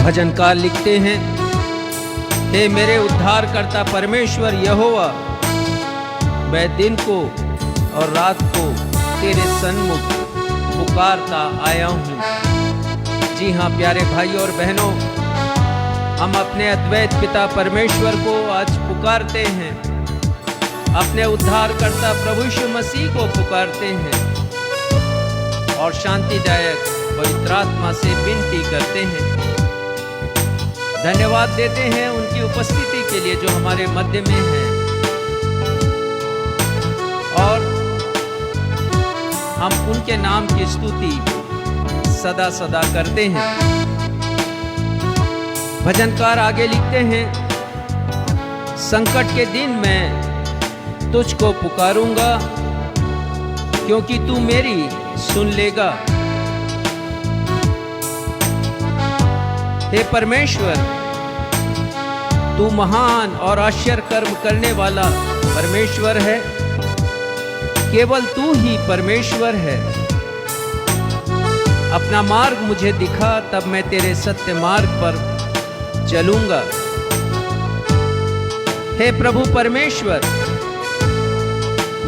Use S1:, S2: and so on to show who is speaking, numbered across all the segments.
S1: भजनकार लिखते हैं, हे मेरे उद्धारकर्ता परमेश्वर यहोवा, मैं दिन को और रात को तेरे सन्मुख पुकारता आया हूँ। जी हाँ प्यारे भाई और बहनों, हम अपने अद्वैत पिता परमेश्वर को आज पुकारते हैं, अपने उद्धारकर्ता प्रभु यीशु मसीह को पुकारते हैं और शांतिदायक पवित्र आत्मा से विनती करते हैं, धन्यवाद देते हैं उनकी उपस्थिति के लिए जो हमारे मध्य में है, और हम उनके नाम की स्तुति सदा सदा करते हैं। भजनकार आगे लिखते हैं, संकट के दिन मैं तुझको पुकारूंगा, क्योंकि तू मेरी सुन लेगा। हे परमेश्वर, तू महान और आश्चर्य कर्म करने वाला परमेश्वर है, केवल तू ही परमेश्वर है। अपना मार्ग मुझे दिखा, तब मैं तेरे सत्य मार्ग पर चलूंगा। हे प्रभु परमेश्वर,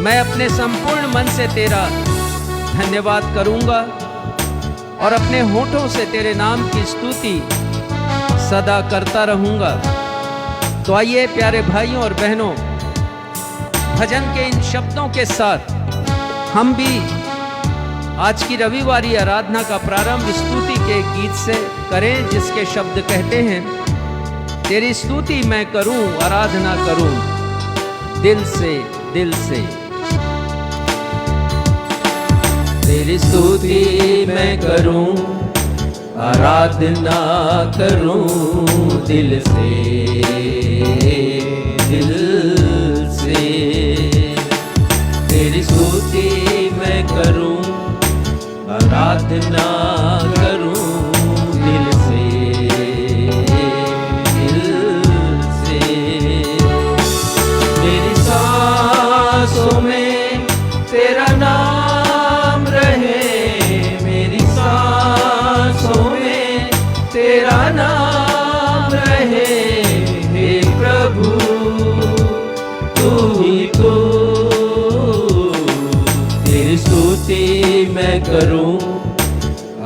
S1: मैं अपने संपूर्ण मन से तेरा धन्यवाद करूंगा और अपने होठों से तेरे नाम की स्तुति सदा करता रहूंगा। तो आइए प्यारे भाइयों और बहनों, भजन के इन शब्दों के साथ हम भी आज की रविवारी आराधना का प्रारंभ स्तुति के गीत से करें, जिसके शब्द कहते हैं, तेरी स्तुति मैं करूं, आराधना करूं दिल से दिल से। तेरी स्तुति मैं करूं, आराधना करूं दिल से दिल से। तेरी स्तुति मैं करूं, आराधना करूं दिल से दिल से। मेरी सांसों में तेरा नाम रहे, मेरी सांसों में तेरा नाम रहे। हे प्रभु तू ही तो, तेरी स्तुति मैं करूं,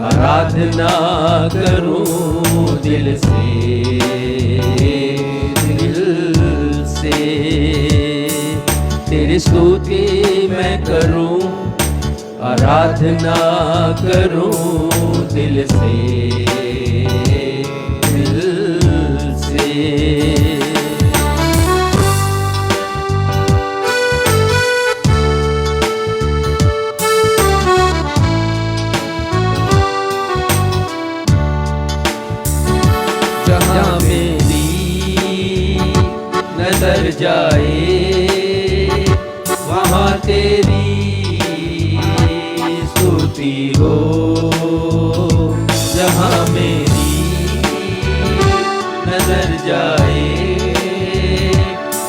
S1: आराधना करूं दिल से दिल से। तेरी स्तुति मैं करूं, आराधना करूं दिल से दिल से। जहाँ मेरी नजर जाए वहाँ तेरी स्तुति हो। जहाँ मेरी नजर जाए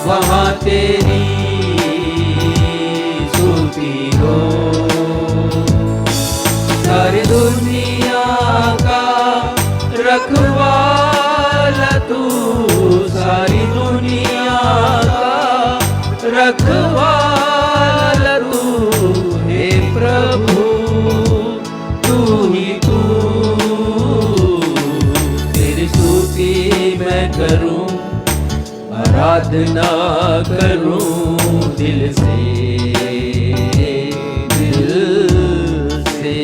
S1: वहाँ तेरी स्तुति हो। सारी दुनिया का रखवाला तू, सारी दुनिया का रखवाला तू। हे प्रभु तू ही तू, तेरी स्तुति मैं करूं, आराधना करूं दिल से दिल से।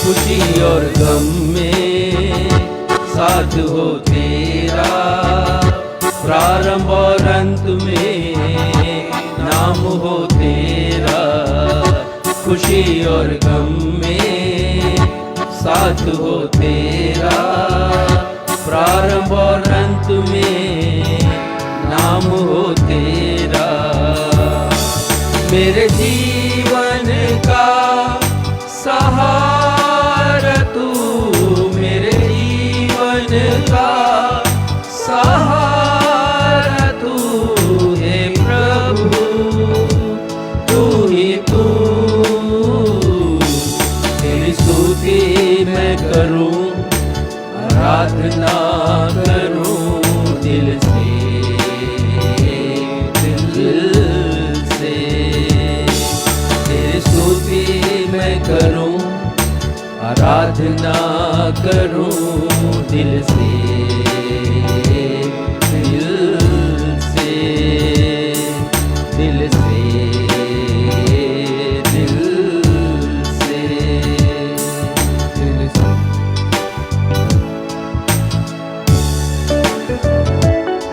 S1: खुशी और गम में साथ हो तेरा, प्रारंभ और अंत में नाम हो तेरा। खुशी और गम में साथ हो तेरा, प्रारंभ और अंत में नाम हो तेरा। मेरे जीवन का सहारा तू, मेरे जीवन का सहारा आराधना करूं दिल से, दिल से, दिल से, दिल से, दिल से।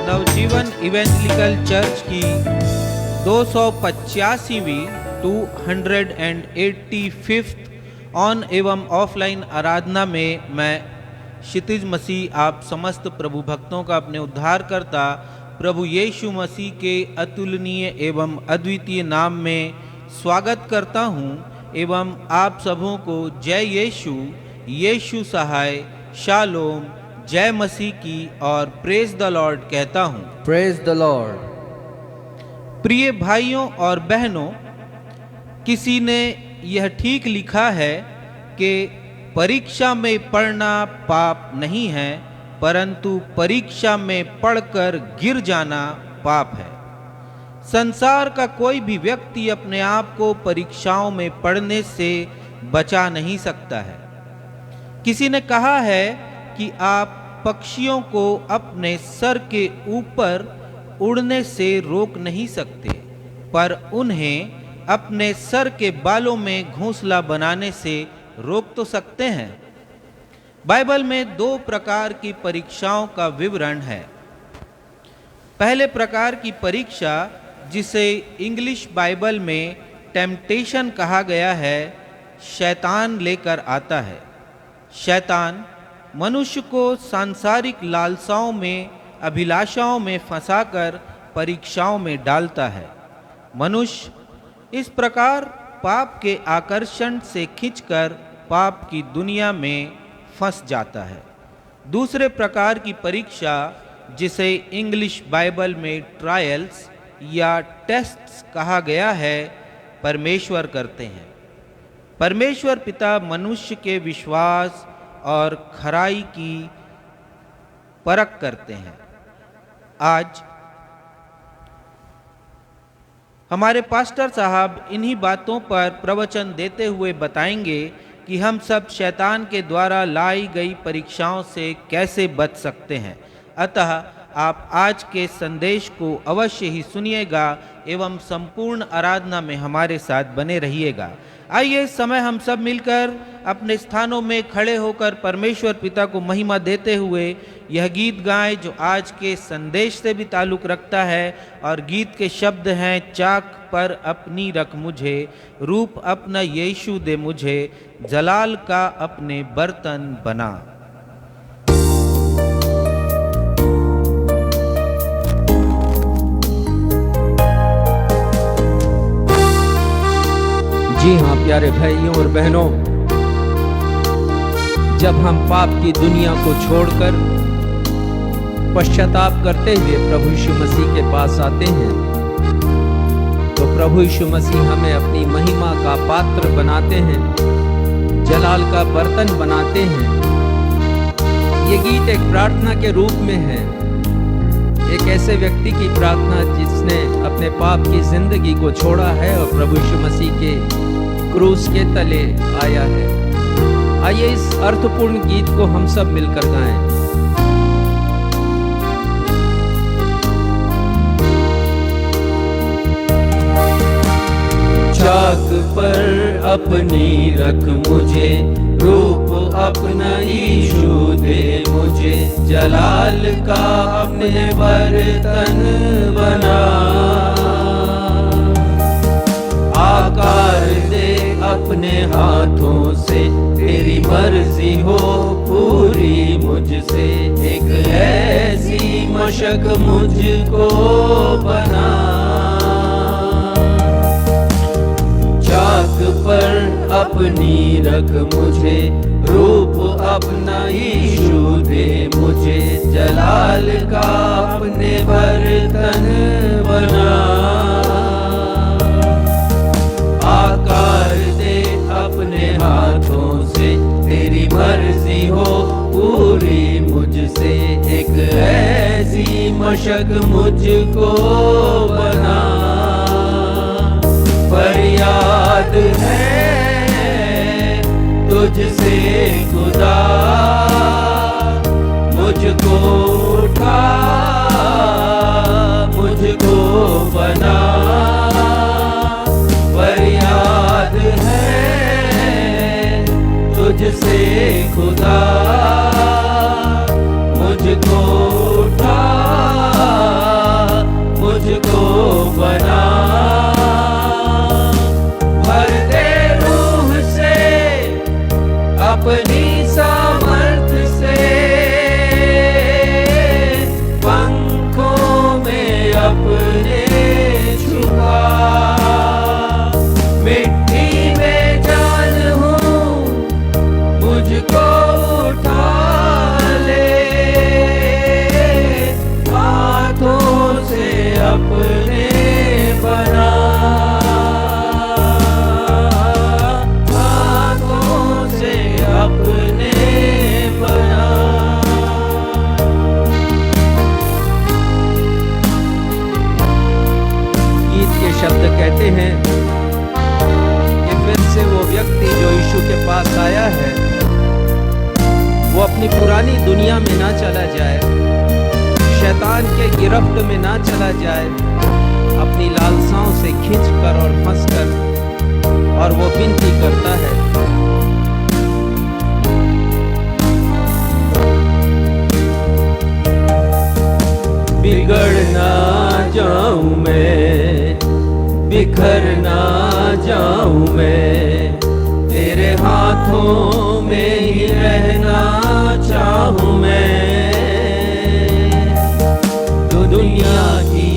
S2: नवजीवन इवेंजलिकल चर्च की 285वीं 285th ऑन एवं ऑफलाइन आराधना में मैं क्षितिज मसीह आप समस्त प्रभु भक्तों का अपने उद्धारकर्ता प्रभु यीशु मसीह के अतुलनीय एवं अद्वितीय नाम में स्वागत करता हूं एवं आप सबों को जय यीशु, यीशु सहाय, शालोम, जय मसीह की और प्रेज द लॉर्ड कहता हूं।
S1: Praise the Lord.
S2: प्रिय भाइयों और बहनों, किसी ने यह ठीक लिखा है कि परीक्षा में पढ़ना पाप नहीं है, परंतु परीक्षा में पढ़कर गिर जाना पाप है। संसार का कोई भी व्यक्ति अपने आप को परीक्षाओं में पढ़ने से बचा नहीं सकता है। किसी ने कहा है कि आप पक्षियों को अपने सर के ऊपर उड़ने से रोक नहीं सकते, पर उन्हें अपने सर के बालों में घोंसला बनाने से रोक तो सकते हैं। बाइबल में 2 प्रकार की परीक्षाओं का विवरण है। पहले प्रकार की परीक्षा, जिसे इंग्लिश बाइबल में टेम्पटेशन कहा गया है, शैतान लेकर आता है। शैतान मनुष्य को सांसारिक लालसाओं में, अभिलाषाओं में फंसाकर परीक्षाओं में डालता है। मनुष्य इस प्रकार पाप के आकर्षण से खींचकर पाप की दुनिया में फंस जाता है। दूसरे प्रकार की परीक्षा, जिसे इंग्लिश बाइबल में ट्रायल्स या टेस्ट्स कहा गया है, परमेश्वर करते हैं। परमेश्वर पिता मनुष्य के विश्वास और खराई की परख करते हैं। आज हमारे पास्टर साहब इन्हीं बातों पर प्रवचन देते हुए बताएंगे कि हम सब शैतान के द्वारा लाई गई परीक्षाओं से कैसे बच सकते हैं। अतः आप आज के संदेश को अवश्य ही सुनिएगा एवं संपूर्ण आराधना में हमारे साथ बने रहिएगा। आइए इस समय हम सब मिलकर अपने स्थानों में खड़े होकर परमेश्वर पिता को महिमा देते हुए यह गीत गाएं, जो आज के संदेश से भी ताल्लुक रखता है। और गीत के शब्द हैं, चाक पर अपनी रख मुझे, रूप अपना यीशु दे मुझे, जलाल का अपने बर्तन बना।
S1: जी हाँ प्यारे भाइयों और बहनों, जब हम पाप की दुनिया को छोड़कर पश्चाताप करते हुए प्रभु यीशु मसीह के पास आते हैं, तो प्रभु यीशु मसीह हमें अपनी महिमा का पात्र बनाते हैं, जलाल का बर्तन बनाते हैं। ये गीत एक प्रार्थना के रूप में है, एक ऐसे व्यक्ति की प्रार्थना जिसने अपने पाप की जिंदगी को छोड़ा है और प्रभु यीशु मसीह के क्रूस के तले आया है। आइए इस अर्थपूर्ण गीत को हम सब मिलकर गाएं। चाक पर अपनी रख मुझे, रूप अपना यीशु दे मुझे, जलाल का अपने बर्तन बना। आकार दे अपने हाथों से, तेरी मर्जी हो पूरी मुझसे, एक ऐसी मशक मुझको बना। चाक पर अपनी रख मुझे, रूप अपना यीशु दे मुझे, जलाल का अपने बर्तन बना। आकार दे अपने हाथों से, तेरी मर्जी हो पूरी मुझसे, एक ऐसी मशक मुझको बना। फरियाद है तुझसे खुदा मुझको उठा, मुझको बना, फरियाद है तुझसे खुदा मुझको उठा, मुझको बना, भर दे रूह से अपनी सामर्थ से, पंखों में अपने छुपा, मिट्टी में जान हूँ मुझको उठा ले, हाथों से अपने बना, हाथों से अपने बना। गीत के शब्द कहते हैं कि फिर से वो व्यक्ति जो यीशु के पास आया है वो अपनी पुरानी दुनिया में ना चला जाए, शैतान के गिरफ्त में ना चला जाए, अपनी लालसाओं से खींचकर और फंसकर, और वो विनती करता है, बिगड़ ना जाऊं मैं, बिखर ना जाऊं मैं, तेरे हाथों में ही रहना चाहूं मैं, तो दुनिया की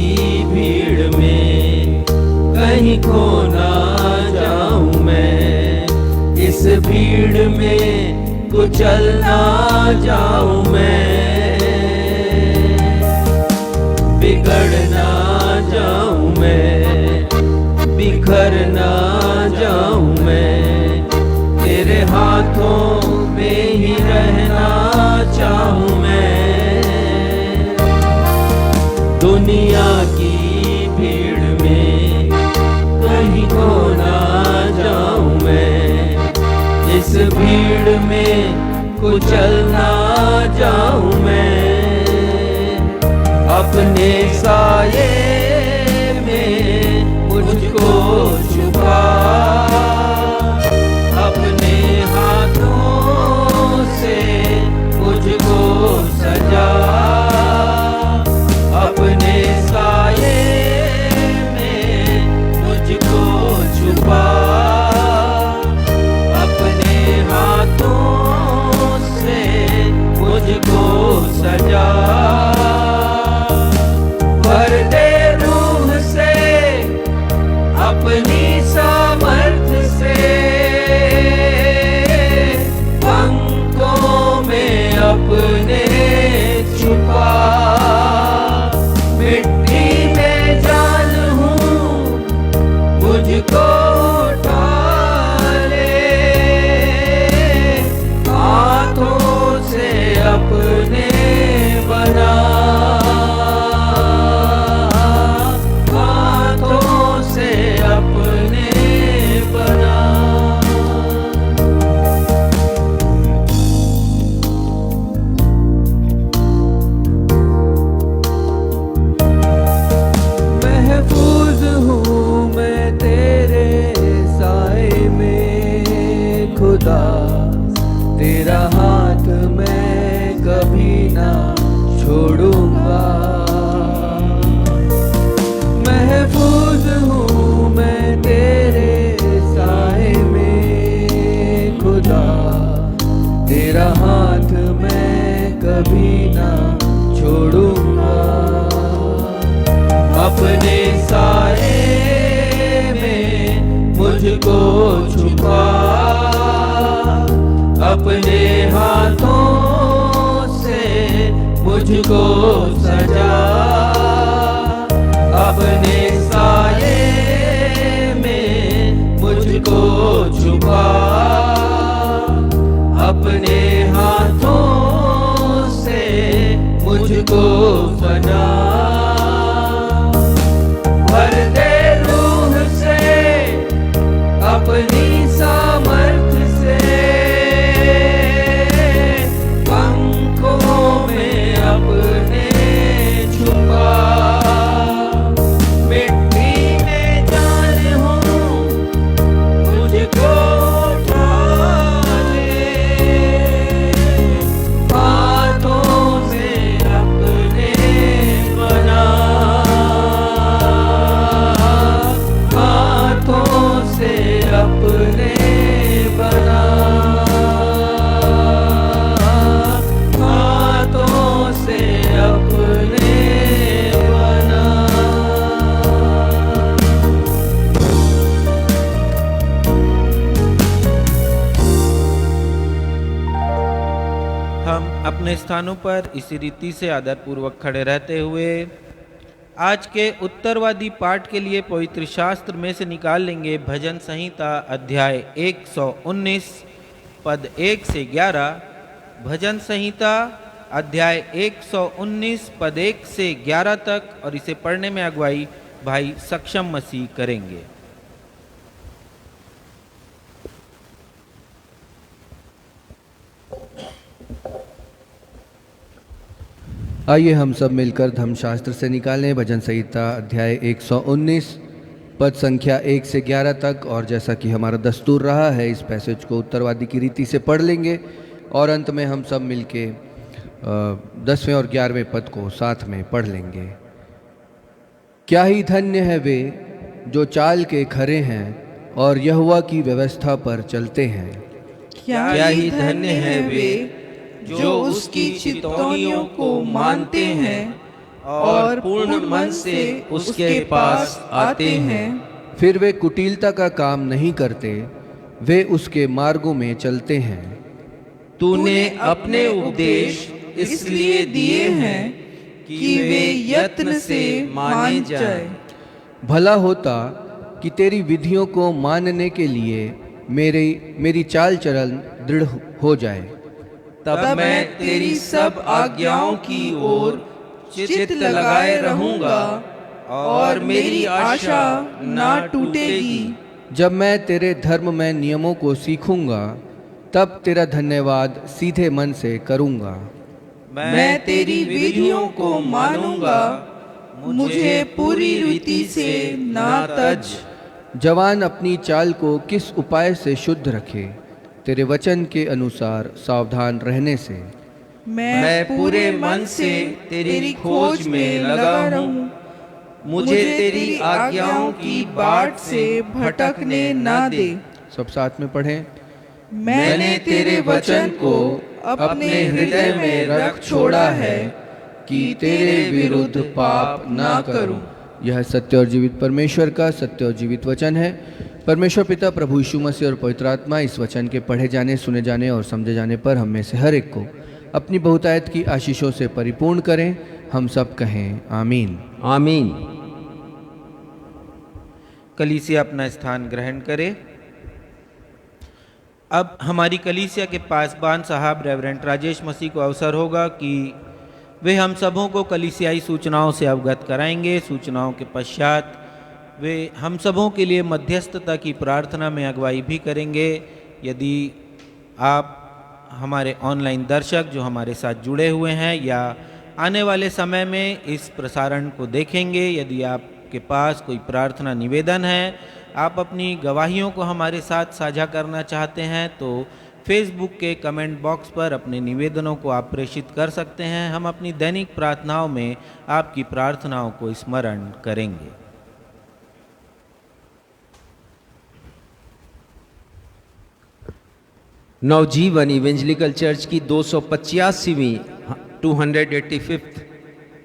S1: भीड़ में कहीं खो ना जाऊं मैं, इस भीड़ में कुचल ना जाऊं मैं, बिगड़ ना जाऊं मैं, बिखर ना जाऊं मैं, तेरे हाथों में ही रहना चाहूं मैं, दुनिया की भीड़ में कहीं खो ना जाऊं मैं, इस भीड़ में कुचल ना जाऊं मैं, अपने साये में मुझको छुपा, अपने हाथों से मुझको सजा, अपने साये में मुझको छुपा, अपने हाथों से मुझको सजा, भर दे रूह से अपनी सामर्थ से, पंखों में अपने छुपा, मिट्टी में जान हूँ मुझको उठा ले, हाथों से अपने बना, हाथों से अपने बना। महफूज हूँ मैं तेरे साए में खुदा, तेरा हाथ मैं कभी ना छोड़ूंगा, महफूज हूँ मैं तेरे साए में खुदा, तेरा हाथ मैं कभी ना छोड़ूंगा, अपने साए में मुझको छुपा, अपने हाथों से मुझको सजा, अपने साये में मुझको छुपा, अपने हाथों से मुझको बना, भर दे रूह से अपनी सामर्थ से,
S2: अपने स्थानों पर इसी रीति से आदरपूर्वक खड़े रहते हुए आज के उत्तरवादी पाठ के लिए पवित्र शास्त्र में से निकाल लेंगे भजन संहिता अध्याय 119 पद 1 से 11। भजन संहिता अध्याय 119 पद 1 से 11 तक, और इसे पढ़ने में अगुवाई भाई सक्षम मसीह करेंगे।
S3: आइए हम सब मिलकर धर्मशास्त्र से निकालें भजन संहिता अध्याय 119 पद संख्या 1 से 11 तक। और जैसा कि हमारा दस्तूर रहा है, इस पैसेज को उत्तरवादी की रीति से पढ़ लेंगे और अंत में हम सब मिलके 10वें और 11वें पद को साथ में पढ़ लेंगे। क्या ही धन्य है वे जो चाल के खरे हैं और यहोवा की व्यवस्था पर चलते हैं।
S2: क्या ही धन्य है वे जो उसकी चितौनियों को मानते हैं और पूर्ण मन से उसके पास आते हैं।
S3: फिर वे कुटिलता का काम नहीं करते, वे उसके मार्गों में चलते हैं।
S2: तूने अपने उपदेश इसलिए दिए हैं कि वे यत्न से माने जाए।
S3: भला होता कि तेरी विधियों को मानने के लिए मेरी चाल चलन दृढ़ हो जाए।
S2: तब मैं तेरी सब आज्ञाओं की ओर चित्त लगाए रहूंगा और मेरी आशा ना टूटेगी।
S3: जब मैं तेरे धर्ममय नियमों को सीखूंगा, तब तेरा धन्यवाद सीधे मन से करूंगा।
S2: मैं तेरी विधियों को मानूंगा, मुझे पूरी रीति से ना तज।
S3: जवान अपनी चाल को किस उपाय से शुद्ध रखे, तेरे वचन के अनुसार सावधान रहने से।
S2: मैं पूरे मन से तेरी खोज में लगा रहूं, मुझे तेरी आज्ञाओं की बाट से भटकने ना दे।
S3: सब साथ में पढ़ें।
S2: मैंने तेरे वचन को अपने हृदय में रख छोड़ा है कि तेरे विरुद्ध पाप ना करूं।
S3: यह सत्य और जीवित परमेश्वर का सत्य और जीवित वचन है। परमेश्वर पिता, प्रभु यीशु मसीह और पवित्र आत्मा इस वचन के पढ़े जाने, सुने जाने और समझे जाने पर हम में से हर एक को अपनी बहुतायत की आशीषों से परिपूर्ण करें। हम सब कहें आमीन।
S1: आमीन।
S2: कलीसिया अपना स्थान ग्रहण करे। अब हमारी कलीसिया के पासबान साहब रेवरेंट राजेश मसीह को अवसर होगा कि वे हम सबों को कलीसियाई सूचनाओं से अवगत कराएंगे। सूचनाओं के पश्चात वे हम सबों के लिए मध्यस्थता की प्रार्थना में अगुवाई भी करेंगे। यदि आप हमारे ऑनलाइन दर्शक जो हमारे साथ जुड़े हुए हैं या आने वाले समय में इस प्रसारण को देखेंगे, यदि आपके पास कोई प्रार्थना निवेदन है, आप अपनी गवाहियों को हमारे साथ साझा करना चाहते हैं, तो फेसबुक के कमेंट बॉक्स पर अपने निवेदनों को आप प्रेषित कर सकते हैं। हम अपनी दैनिक प्रार्थनाओं में आपकी प्रार्थनाओं को स्मरण करेंगे।
S1: नवजीवन इवेंजलिकल चर्च की 285वीं 285th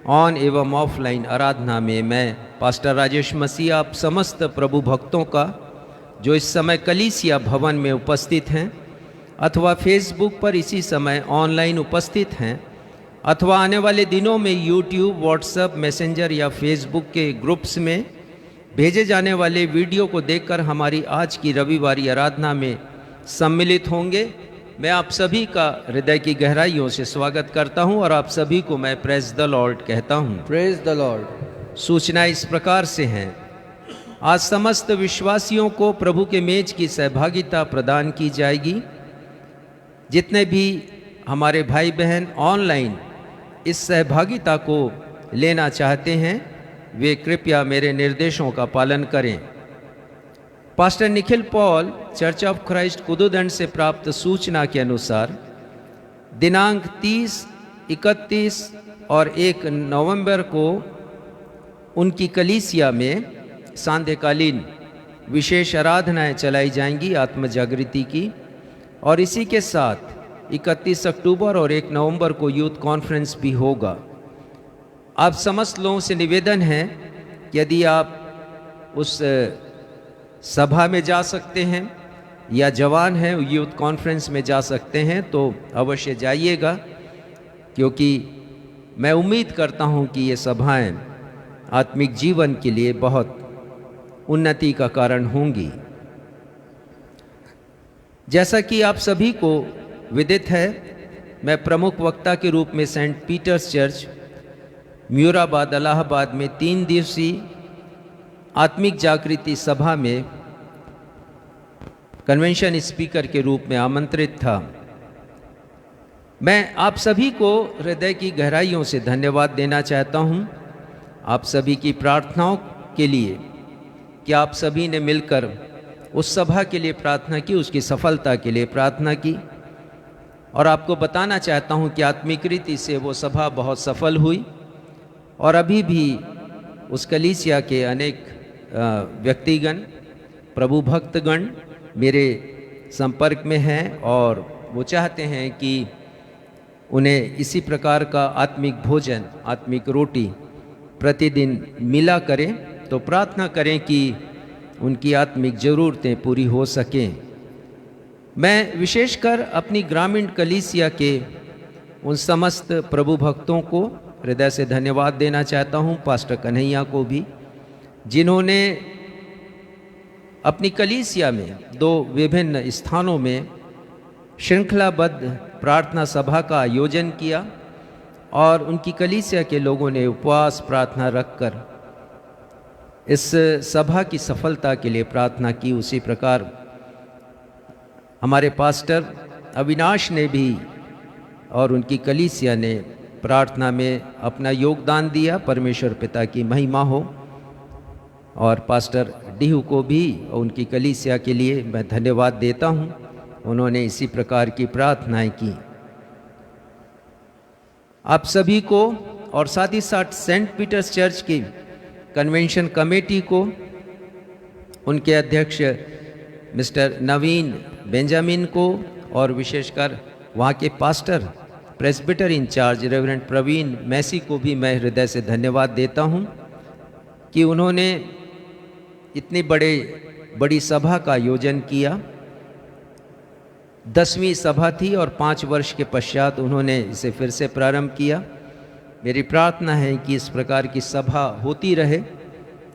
S1: ऑन एवं ऑफलाइन आराधना में मैं पास्टर राजेश मसीह आप समस्त प्रभु भक्तों का जो इस समय कलीसिया भवन में उपस्थित हैं अथवा फेसबुक पर इसी समय ऑनलाइन उपस्थित हैं अथवा आने वाले दिनों में यूट्यूब, व्हाट्सएप, मैसेंजर या फेसबुक के ग्रुप्स में भेजे जाने वाले वीडियो को देखकर हमारी आज की रविवारी आराधना में सम्मिलित होंगे। मैं आप सभी का हृदय की गहराइयों से स्वागत करता हूं और आप सभी को मैं प्रेज द लॉर्ड कहता हूं।
S3: Praise the Lord.
S1: सूचना इस प्रकार से हैं। आज समस्त विश्वासियों को प्रभु के मेज की सहभागिता प्रदान की जाएगी। जितने भी हमारे भाई बहन ऑनलाइन इस सहभागिता को लेना चाहते हैं, वे कृपया मेरे निर्देशों का पालन करें। Pastor Nikhil Paul church of Christ कुदुदंड से प्राप्त सूचना के अनुसार दिनांक 30, 31 और 1 नवंबर को उनकी कलीसिया में सांध्यकालीन विशेष आराधनाएं चलाई जाएंगी आत्म जागृति की, और इसी के साथ 31 अक्टूबर और 1 नवंबर को यूथ कॉन्फ्रेंस भी होगा। आप समस्त लोगों से निवेदन है कि यदि आप उस सभा में जा सकते हैं या जवान हैं यूथ कॉन्फ्रेंस में जा सकते हैं तो अवश्य जाइएगा। क्योंकि मैं उम्मीद करता हूँ कि ये सभाएं आत्मिक जीवन के लिए बहुत उन्नति का कारण होंगी। जैसा कि आप सभी को विदित है, मैं प्रमुख वक्ता के रूप में सेंट पीटर्स चर्च म्यूराबाद इलाहाबाद में 3 दिवसीय आत्मिक जागृति सभा में कन्वेंशन स्पीकर के रूप में आमंत्रित था। मैं आप सभी को हृदय की गहराइयों से धन्यवाद देना चाहता हूं, आप सभी की प्रार्थनाओं के लिए कि आप सभी ने मिलकर उस सभा के लिए प्रार्थना की, उसकी सफलता के लिए प्रार्थना की। और आपको बताना चाहता हूं कि आत्मिक रीति से वो सभा बहुत सफल हुई और अभी भी उस कलीसिया के अनेक व्यक्तिगण, प्रभु भक्तगण मेरे संपर्क में हैं और वो चाहते हैं कि उन्हें इसी प्रकार का आत्मिक भोजन, आत्मिक रोटी प्रतिदिन मिला करें। तो प्रार्थना करें कि उनकी आत्मिक ज़रूरतें पूरी हो सकें। मैं विशेषकर अपनी ग्रामीण कलीसिया के उन समस्त प्रभु भक्तों को हृदय से धन्यवाद देना चाहता हूं, पास्टर कन्हैया को भी, जिन्होंने अपनी कलीसिया में 2 विभिन्न स्थानों में श्रृंखलाबद्ध प्रार्थना सभा का आयोजन किया और उनकी कलीसिया के लोगों ने उपवास प्रार्थना रखकर इस सभा की सफलता के लिए प्रार्थना की। उसी प्रकार हमारे पास्टर अविनाश ने भी और उनकी कलीसिया ने प्रार्थना में अपना योगदान दिया। परमेश्वर पिता की महिमा हो। और पास्टर डीहू को भी और उनकी कलीसिया के लिए मैं धन्यवाद देता हूं, उन्होंने इसी प्रकार की प्रार्थनाएं की। आप सभी को और साथ ही साथ सेंट पीटर्स चर्च की कन्वेंशन कमेटी को, उनके अध्यक्ष मिस्टर नवीन बेंजामिन को और विशेषकर वहाँ के pastor presbyter incharge reverend Praveen Massey को भी मैं हृदय से धन्यवाद देता हूँ कि उन्होंने इतनी बड़ी सभा का आयोजन किया। 10वीं सभा थी और 5 वर्ष के पश्चात उन्होंने इसे फिर से प्रारंभ किया। मेरी प्रार्थना है कि इस प्रकार की सभा होती रहे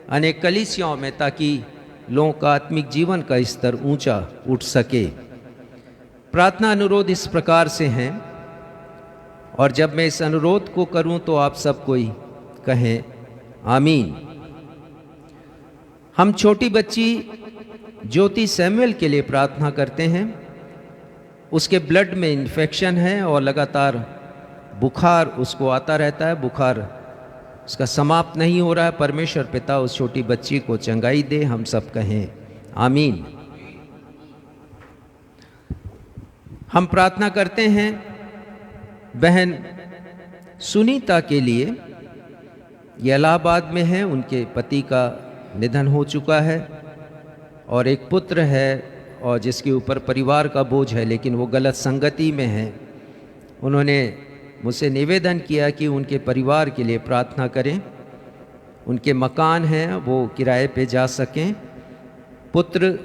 S1: अनेक कलीसियाओं में, ताकि लोगों का आत्मिक जीवन का स्तर ऊंचा उठ सके। प्रार्थना अनुरोध इस प्रकार से हैं, और जब मैं इस अनुरोध को करूं तो आप सब कोई कहें आमीन। हम छोटी बच्ची ज्योति सैमुअल के लिए प्रार्थना करते हैं। उसके ब्लड में इन्फेक्शन है और लगातार बुखार उसको आता रहता है, बुखार उसका समाप्त नहीं हो रहा है। परमेश्वर पिता उस छोटी बच्ची को चंगाई दे, हम सब कहें आमीन। हम प्रार्थना करते हैं बहन सुनीता के लिए, ये इलाहाबाद में है, उनके पति का निधन हो चुका है और एक पुत्र है और जिसके ऊपर परिवार का बोझ है, लेकिन वो गलत संगति में है। उन्होंने मुझसे निवेदन किया कि उनके परिवार के लिए प्रार्थना करें। उनके मकान हैं वो किराए पे जा सकें, पुत्र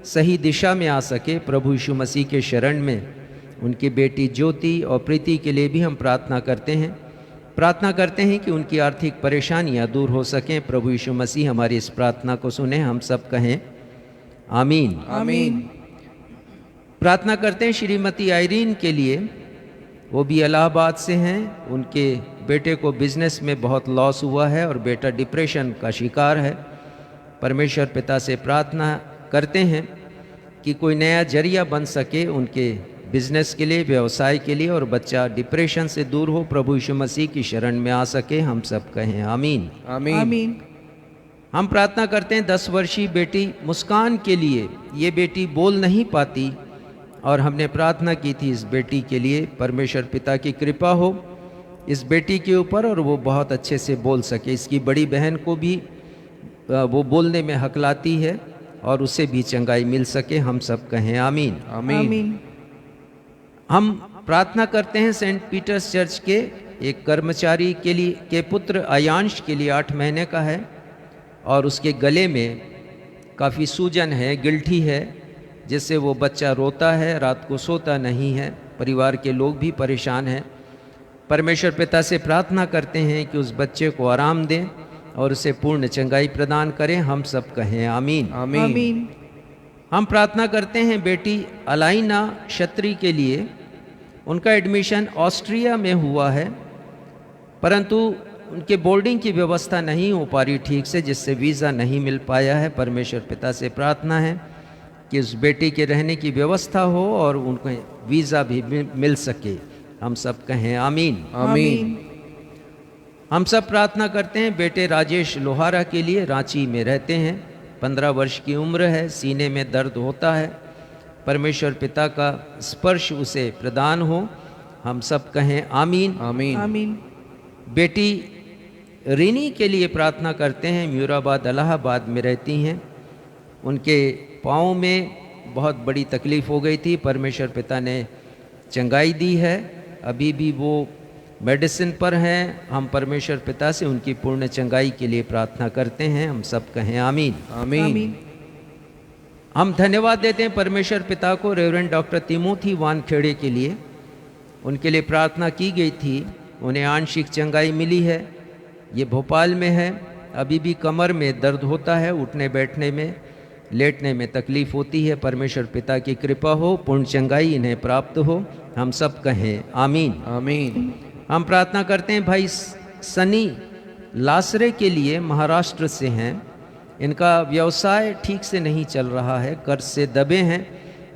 S1: सही दिशा में आ सके, प्रभु यीशु मसीह के शरण में। उनकी बेटी ज्योति और प्रीति के लिए भी हम प्रार्थना करते हैं कि उनकी आर्थिक परेशानियां दूर हो सकें। प्रभु यीशु मसीह हमारी इस प्रार्थना को सुने, हम सब कहें आमीन
S2: आमीन।
S1: प्रार्थना करते हैं श्रीमती आयरीन के लिए, वो भी इलाहाबाद से हैं। उनके बेटे को बिजनेस में बहुत लॉस हुआ है और बेटा डिप्रेशन का शिकार है। परमेश्वर पिता से प्रार्थना करते हैं कि कोई नया जरिया बन सके उनके बिजनेस के लिए, व्यवसाय के लिए, और बच्चा डिप्रेशन से दूर हो, प्रभु यीशु मसीह की शरण में आ सके। हम सब कहें आमीन
S2: आमीन।
S1: हम प्रार्थना करते हैं 10 वर्षीय बेटी मुस्कान के लिए। ये बेटी बोल नहीं पाती और हमने प्रार्थना की थी इस बेटी के लिए, परमेश्वर पिता की कृपा हो इस बेटी के ऊपर और वो बहुत अच्छे से बोल सके। इसकी बड़ी बहन को भी वो बोलने में हकलाती है और उसे भी चंगाई मिल सके। हम सब कहें आमीन
S2: आमीन।
S1: हम प्रार्थना करते हैं सेंट पीटर्स चर्च के एक कर्मचारी के लिए, के पुत्र आयांश के लिए 8 महीने का है और उसके गले में काफ़ी सूजन है, गिल्ठी है, जिससे वो बच्चा रोता है, रात को सोता नहीं है। परिवार के लोग भी परेशान हैं। परमेश्वर पिता से प्रार्थना करते हैं कि उस बच्चे को आराम दें और उसे पूर्ण चंगाई प्रदान करें। हम सब कहें आमीन।
S3: आमीन।
S1: हम प्रार्थना करते हैं बेटी अलाइना क्षत्री के लिए। उनका एडमिशन ऑस्ट्रिया में हुआ है, परंतु उनके बोर्डिंग की व्यवस्था नहीं हो पा रही ठीक से, जिससे वीज़ा नहीं मिल पाया है। परमेश्वर पिता से प्रार्थना है कि उस बेटी के रहने की व्यवस्था हो और उनको वीज़ा भी मिल सके। हम सब कहें आमीन।
S3: आमीन।
S1: हम सब प्रार्थना करते हैं बेटे राजेश लोहारा के लिए। रांची में रहते हैं, 15 वर्ष की उम्र है, सीने में दर्द होता है। परमेश्वर पिता का स्पर्श उसे प्रदान हो। हम सब कहें आमीन।
S3: आमीन।
S4: आमीन।
S1: बेटी रीनी के लिए प्रार्थना करते हैं। म्यूराबाद इलाहाबाद में रहती हैं। उनके पाँव में बहुत बड़ी तकलीफ़ हो गई थी, परमेश्वर पिता ने चंगाई दी है। अभी भी वो मेडिसिन पर हैं। हम परमेश्वर पिता से उनकी पूर्ण चंगाई के लिए प्रार्थना करते हैं। हम सब कहें आमीन।
S3: आमीन।
S1: हम धन्यवाद देते हैं परमेश्वर पिता को रेवरेंड डॉक्टर तिमोथी वानखेड़े के लिए। उनके लिए प्रार्थना की गई थी, उन्हें आंशिक चंगाई मिली है। ये भोपाल में है। अभी भी कमर में दर्द होता है, उठने बैठने में, लेटने में तकलीफ़ होती है। परमेश्वर पिता की कृपा हो, पूर्ण चंगाई इन्हें प्राप्त हो। हम सब कहें आमीन।
S3: आमीन।
S1: हम प्रार्थना करते हैं भाई सनी लासरे के लिए, महाराष्ट्र से हैं। इनका व्यवसाय ठीक से नहीं चल रहा है, कर्ज से दबे हैं।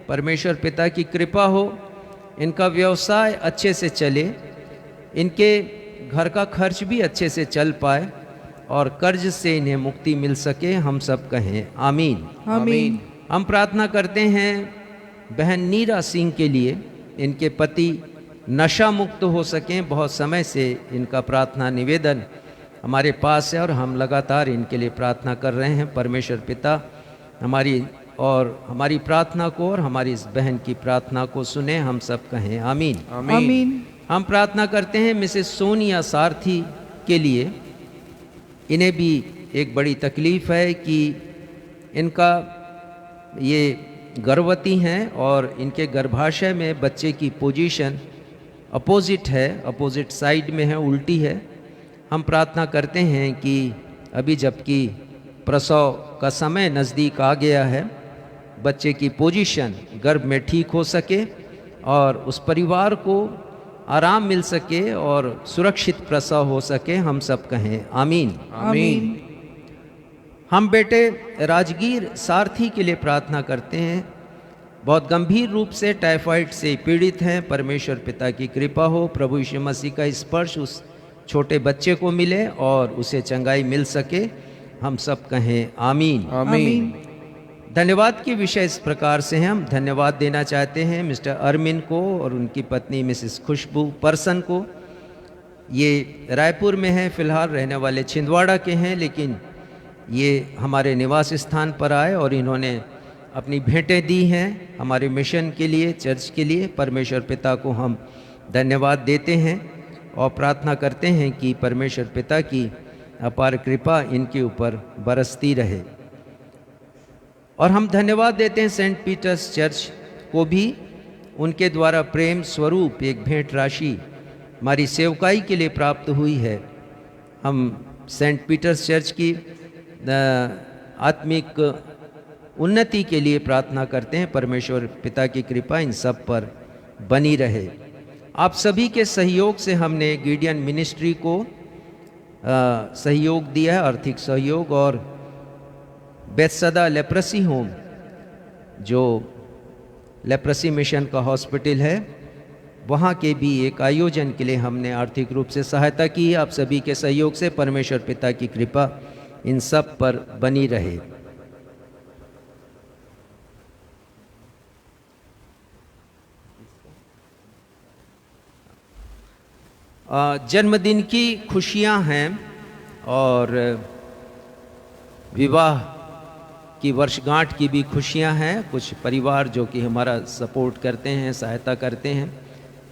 S1: परमेश्वर पिता की कृपा हो, इनका व्यवसाय अच्छे से चले, इनके घर का खर्च भी अच्छे से चल पाए और कर्ज से इन्हें मुक्ति मिल सके। हम सब कहें आमीन।
S3: आमीन।
S1: हम प्रार्थना करते हैं बहन नीरा सिंह के लिए। इनके पति नशा मुक्त हो सकें। बहुत समय से इनका प्रार्थना निवेदन हमारे पास है और हम लगातार इनके लिए प्रार्थना कर रहे हैं। परमेश्वर पिता हमारी प्रार्थना को और हमारी इस बहन की प्रार्थना को सुने। हम सब कहें आमीन।
S4: आमीन।
S1: हम प्रार्थना करते हैं मिसेस सोनिया सारथी के लिए। इन्हें भी एक बड़ी तकलीफ़ है कि इनका ये गर्भवती हैं और इनके गर्भाशय में बच्चे की पोजीशन अपोजिट है, अपोजिट साइड में है, उल्टी है। हम प्रार्थना करते हैं कि अभी जबकि प्रसव का समय नज़दीक आ गया है, बच्चे की पोजीशन गर्भ में ठीक हो सके और उस परिवार को आराम मिल सके और सुरक्षित प्रसव हो सके। हम सब कहें आमीन।
S4: आमीन।
S1: हम बेटे राजगीर सारथी के लिए प्रार्थना करते हैं। बहुत गंभीर रूप से टाइफाइड से पीड़ित हैं। परमेश्वर पिता की कृपा हो, प्रभु यीशु मसीह का स्पर्श उस छोटे बच्चे को मिले और उसे चंगाई मिल सके। हम सब कहें आमीन।
S3: आमीन।
S1: धन्यवाद के विषय इस प्रकार से हैं। हम धन्यवाद देना चाहते हैं मिस्टर अरमिन को और उनकी पत्नी मिसेस खुशबू परसन को। ये रायपुर में हैं, फिलहाल रहने वाले छिंदवाड़ा के हैं, लेकिन ये हमारे निवास स्थान पर आए और इन्होंने अपनी भेंटें दी हैं हमारे मिशन के लिए, चर्च के लिए। परमेश्वर पिता को हम धन्यवाद देते हैं और प्रार्थना करते हैं कि परमेश्वर पिता की अपार कृपा इनके ऊपर बरसती रहे। और हम धन्यवाद देते हैं सेंट पीटर्स चर्च को भी। उनके द्वारा प्रेम स्वरूप एक भेंट राशि हमारी सेवकाई के लिए प्राप्त हुई है। हम सेंट पीटर्स चर्च की आत्मिक उन्नति के लिए प्रार्थना करते हैं। परमेश्वर पिता की कृपा इन सब पर बनी रहे। आप सभी के सहयोग से हमने गिडियन मिनिस्ट्री को सहयोग दिया है, आर्थिक सहयोग, और बेथसदा लेप्रेसी होम, जो लेप्रेसी मिशन का हॉस्पिटल है, वहाँ के भी एक आयोजन के लिए हमने आर्थिक रूप से सहायता की। आप सभी के सहयोग से परमेश्वर पिता की कृपा इन सब पर बनी रहे। जन्मदिन की खुशियां हैं और विवाह की वर्षगांठ की भी खुशियां हैं। कुछ परिवार जो कि हमारा सपोर्ट करते हैं, सहायता करते हैं,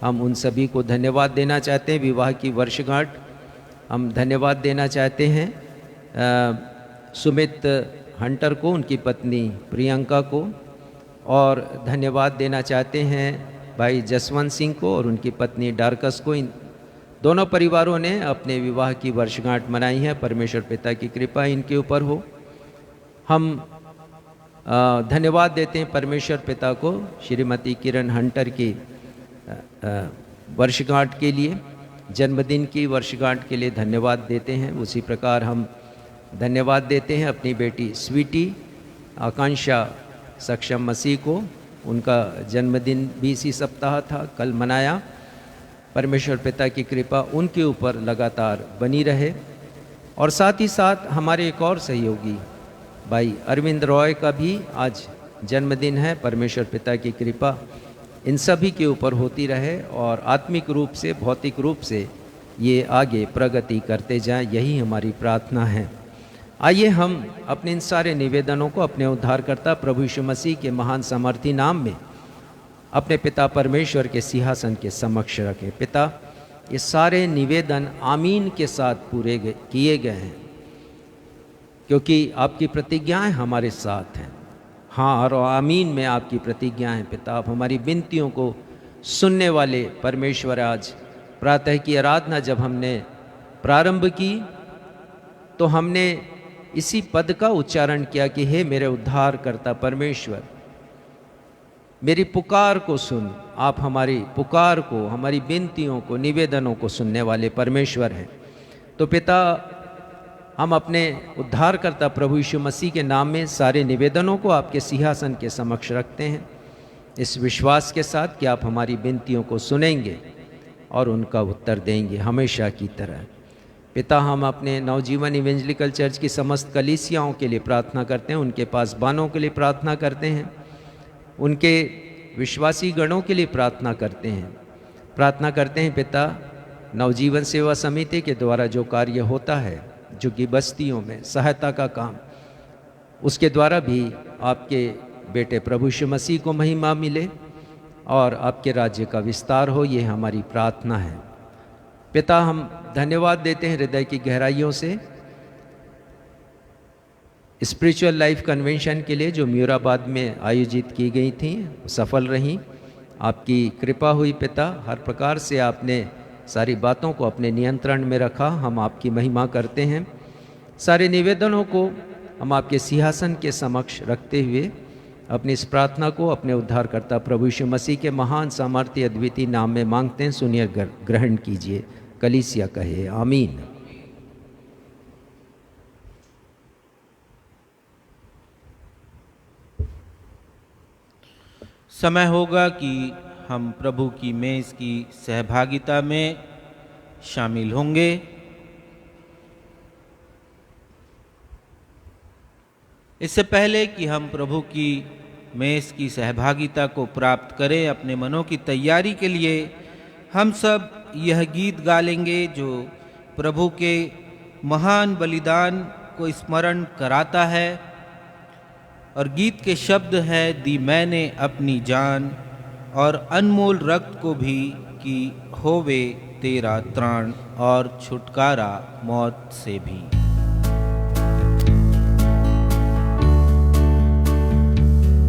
S1: हम उन सभी को धन्यवाद देना चाहते हैं। विवाह की वर्षगांठ हम धन्यवाद देना चाहते हैं सुमित हंटर को, उनकी पत्नी प्रियंका को, और धन्यवाद देना चाहते हैं भाई जसवंत सिंह को और उनकी पत्नी डार्कस को। इन दोनों परिवारों ने अपने विवाह की वर्षगांठ मनाई है। परमेश्वर पिता की कृपा इनके ऊपर हो। हम धन्यवाद देते हैं परमेश्वर पिता को श्रीमती किरण हंटर की वर्षगांठ के लिए, जन्मदिन की वर्षगांठ के लिए धन्यवाद देते हैं। उसी प्रकार हम धन्यवाद देते हैं अपनी बेटी स्वीटी आकांक्षा सक्षम मसीह को। उनका जन्मदिन भी इसी सप्ताह था, कल मनाया। परमेश्वर पिता की कृपा उनके ऊपर लगातार बनी रहे। और साथ ही साथ हमारे एक और सहयोगी भाई अरविंद रॉय का भी आज जन्मदिन है। परमेश्वर पिता की कृपा इन सभी के ऊपर होती रहे और आत्मिक रूप से, भौतिक रूप से ये आगे प्रगति करते जाएं, यही हमारी प्रार्थना है। आइए हम अपने इन सारे निवेदनों को अपने उद्धारकर्ता प्रभु यीशु मसीह के महान सामर्थी नाम में अपने पिता परमेश्वर के सिंहासन के समक्ष रखें। पिता, ये सारे निवेदन आमीन के साथ पूरे किए गए हैं, क्योंकि आपकी प्रतिज्ञाएं हमारे साथ हैं। हाँ और आमीन में आपकी प्रतिज्ञाएं। पिता, आप हमारी विनतियों को सुनने वाले परमेश्वर, आज प्रातः की आराधना जब हमने प्रारंभ की तो हमने इसी पद का उच्चारण किया कि हे मेरे उद्धारकर्ता परमेश्वर, मेरी पुकार को सुन। आप हमारी पुकार को, हमारी विनतियों को, निवेदनों को सुनने वाले परमेश्वर हैं। तो पिता, हम अपने उद्धारकर्ता प्रभु यीशु मसीह के नाम में सारे निवेदनों को आपके सिंहासन के समक्ष रखते हैं, इस विश्वास के साथ कि आप हमारी विनतियों को सुनेंगे और उनका उत्तर देंगे हमेशा की तरह। पिता, हम अपने नवजीवन इवेंजलिकल चर्च की समस्त कलीसियाओं के लिए प्रार्थना करते हैं, उनके पासबानों के लिए प्रार्थना करते हैं, उनके विश्वासी गणों के लिए प्रार्थना करते हैं। पिता, नवजीवन सेवा समिति के द्वारा जो कार्य होता है, जो कि बस्तियों में सहायता का काम, उसके द्वारा भी आपके बेटे प्रभु यीशु मसीह को महिमा मिले और आपके राज्य का विस्तार हो, ये हमारी प्रार्थना है। पिता, हम धन्यवाद देते हैं हृदय की गहराइयों से स्पिरिचुअल लाइफ कन्वेंशन के लिए जो म्यूराबाद में आयोजित की गई थी, सफल रहीं। आपकी कृपा हुई पिता, हर प्रकार से आपने सारी बातों को अपने नियंत्रण में रखा। हम आपकी महिमा करते हैं। सारे निवेदनों को हम आपके सिंहासन के समक्ष रखते हुए अपनी इस प्रार्थना को अपने उद्धारकर्ता प्रभु यीशु मसीह के महान सामर्थ्य अद्वितीय नाम में मांगते हैं। सुनिए, ग्रहण कीजिए। कलीसिया कहे आमीन।
S2: समय होगा कि हम प्रभु की मेज की सहभागिता में शामिल होंगे। इससे पहले कि हम प्रभु की मेज की सहभागिता को प्राप्त करें, अपने मनों की तैयारी के लिए हम सब यह गीत गा लेंगे जो प्रभु के महान बलिदान को स्मरण कराता है। और गीत के शब्द है, दी मैंने अपनी जान और अनमोल रक्त को भी कि होवे तेरा त्राण और छुटकारा मौत से भी।
S1: इब्रानी के लेखक लिखते हैं,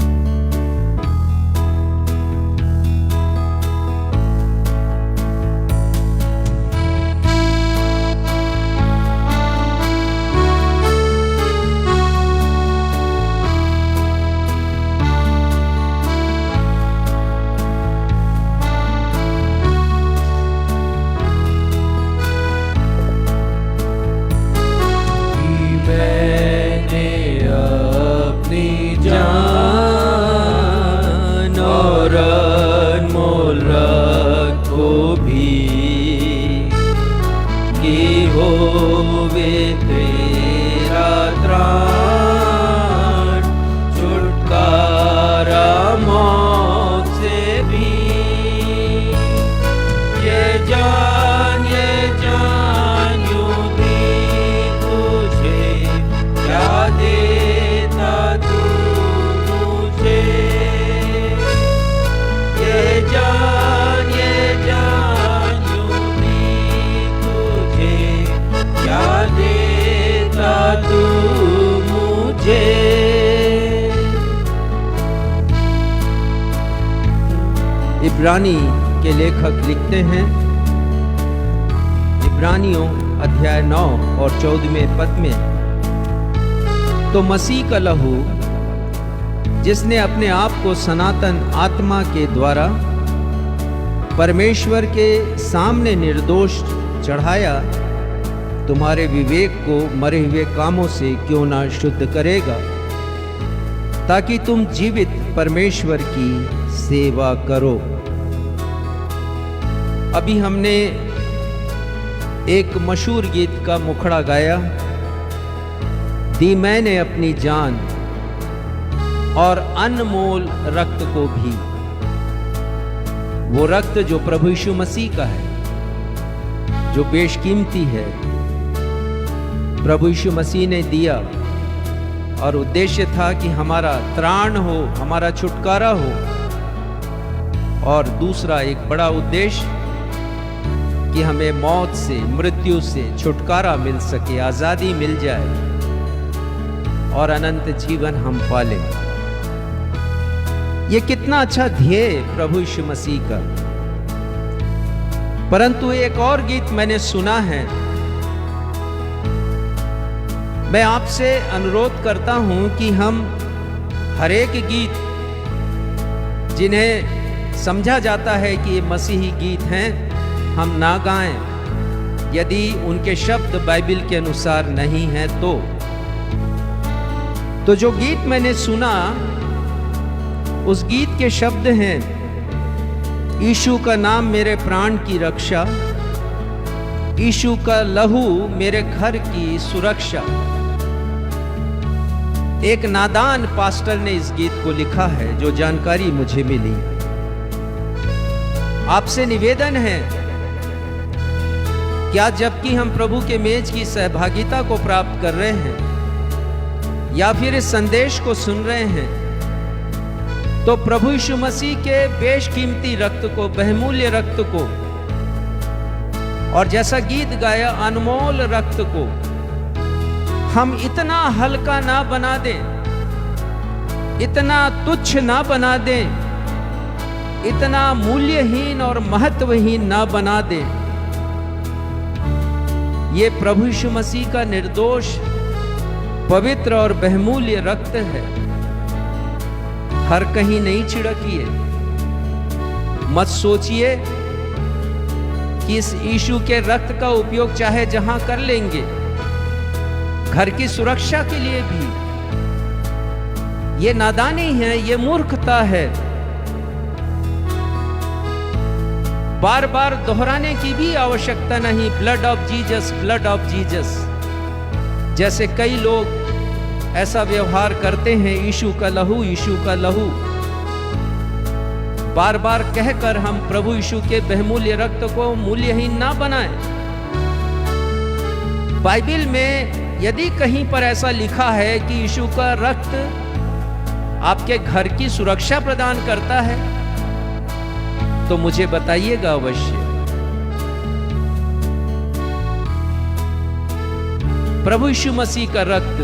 S1: 2 इब्रानी 4 अध्याय 1 से 11 तक और जैसा कि हमारा दस्तूर रहा है, इस पैसेज को उत्तर वाली इब्रानी के लेखक लिखते हैं, इब्रानियों अध्याय 9 और 14वें पद में, तो मसीह का लहू जिसने अपने आप को सनातन आत्मा के द्वारा परमेश्वर के सामने निर्दोष चढ़ाया, तुम्हारे विवेक को मरे हुए कामों से क्यों ना शुद्ध करेगा, ताकि तुम जीवित परमेश्वर की सेवा करो। अभी हमने एक मशहूर गीत का मुखड़ा गाया, दी मैंने अपनी जान और अनमोल रक्त को भी। वो रक्त जो प्रभु यीशु मसीह का है, जो बेशकीमती है, प्रभु यीशु मसीह ने दिया, और उद्देश्य था कि हमारा त्राण हो, हमारा छुटकारा हो, और दूसरा एक बड़ा उद्देश्य कि हमें मौत से, मृत्यु से छुटकारा मिल सके, आजादी मिल जाए और अनंत जीवन हम पालें। ये कितना अच्छा ध्येय प्रभु यीशु मसीह का। परंतु एक और गीत मैंने सुना है। मैं आपसे अनुरोध करता हूं कि हम हर एक गीत जिन्हें समझा जाता है कि ये मसीही गीत हैं, हम ना गाएं यदि उनके शब्द बाइबल के अनुसार नहीं हैं। तो जो गीत मैंने सुना, उस गीत के शब्द हैं, यीशु का नाम मेरे प्राण की रक्षा, यीशु का लहू मेरे घर की सुरक्षा। एक नादान पास्टर ने इस गीत को लिखा है, जो जानकारी मुझे मिली। आपसे निवेदन है, क्या जबकि हम प्रभु के मेज की सहभागिता को प्राप्त कर रहे हैं या फिर इस संदेश को सुन रहे हैं, तो प्रभु यीशु मसीह के बेशकीमती रक्त को, बहुमूल्य रक्त को, और जैसा गीत गाया अनमोल रक्त को हम इतना हल्का ना बना दें, इतना तुच्छ ना बना दें, इतना मूल्यहीन और महत्वहीन ना बना दें। ये प्रभु यीशु मसीह का निर्दोष, पवित्र और बहुमूल्य रक्त है। हर कहीं नहीं छिड़किए। मत सोचिए कि इस यीशु के रक्त का उपयोग चाहे जहां कर लेंगे, घर की सुरक्षा के लिए भी। ये नादानी है, ये मूर्खता है। बार बार दोहराने की भी आवश्यकता नहीं। Blood of Jesus, blood of Jesus. जैसे कई लोग ऐसा व्यवहार करते हैं, यीशु का लहू, यीशु का लहू। बार बार कहकर हम प्रभु यीशु के बहुमूल्य रक्त को मूल्यहीन ना बनाएं। बाइबल में यदि कहीं पर ऐसा लिखा है कि यीशु का रक्त आपके घर की सुरक्षा प्रदान करता है, तो मुझे बताइएगा अवश्य। प्रभु यीशु मसीह का रक्त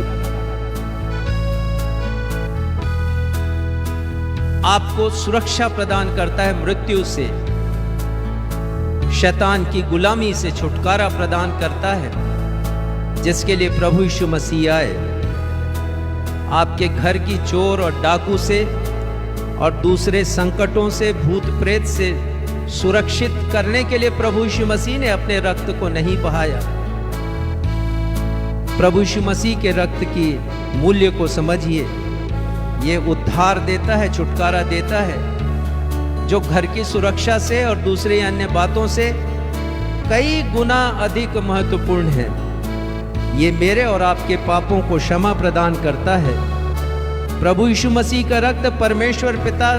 S1: आपको सुरक्षा प्रदान करता है, मृत्यु से, शैतान की गुलामी से छुटकारा प्रदान करता है, जिसके लिए प्रभु यीशु मसीह आए। आपके घर की चोर और डाकू से और दूसरे संकटों से, भूत प्रेत से सुरक्षित करने के लिए प्रभु यीशु मसीह ने अपने रक्त को नहीं बहाया। प्रभु यीशु मसीह के रक्त की मूल्य को समझिए। ये उद्धार देता है, छुटकारा देता है, जो घर की सुरक्षा से और दूसरी अन्य बातों से कई गुना अधिक महत्वपूर्ण है। ये मेरे और आपके पापों को क्षमा प्रदान करता है। प्रभु यीशु मसीह का रक्त परमेश्वर पिता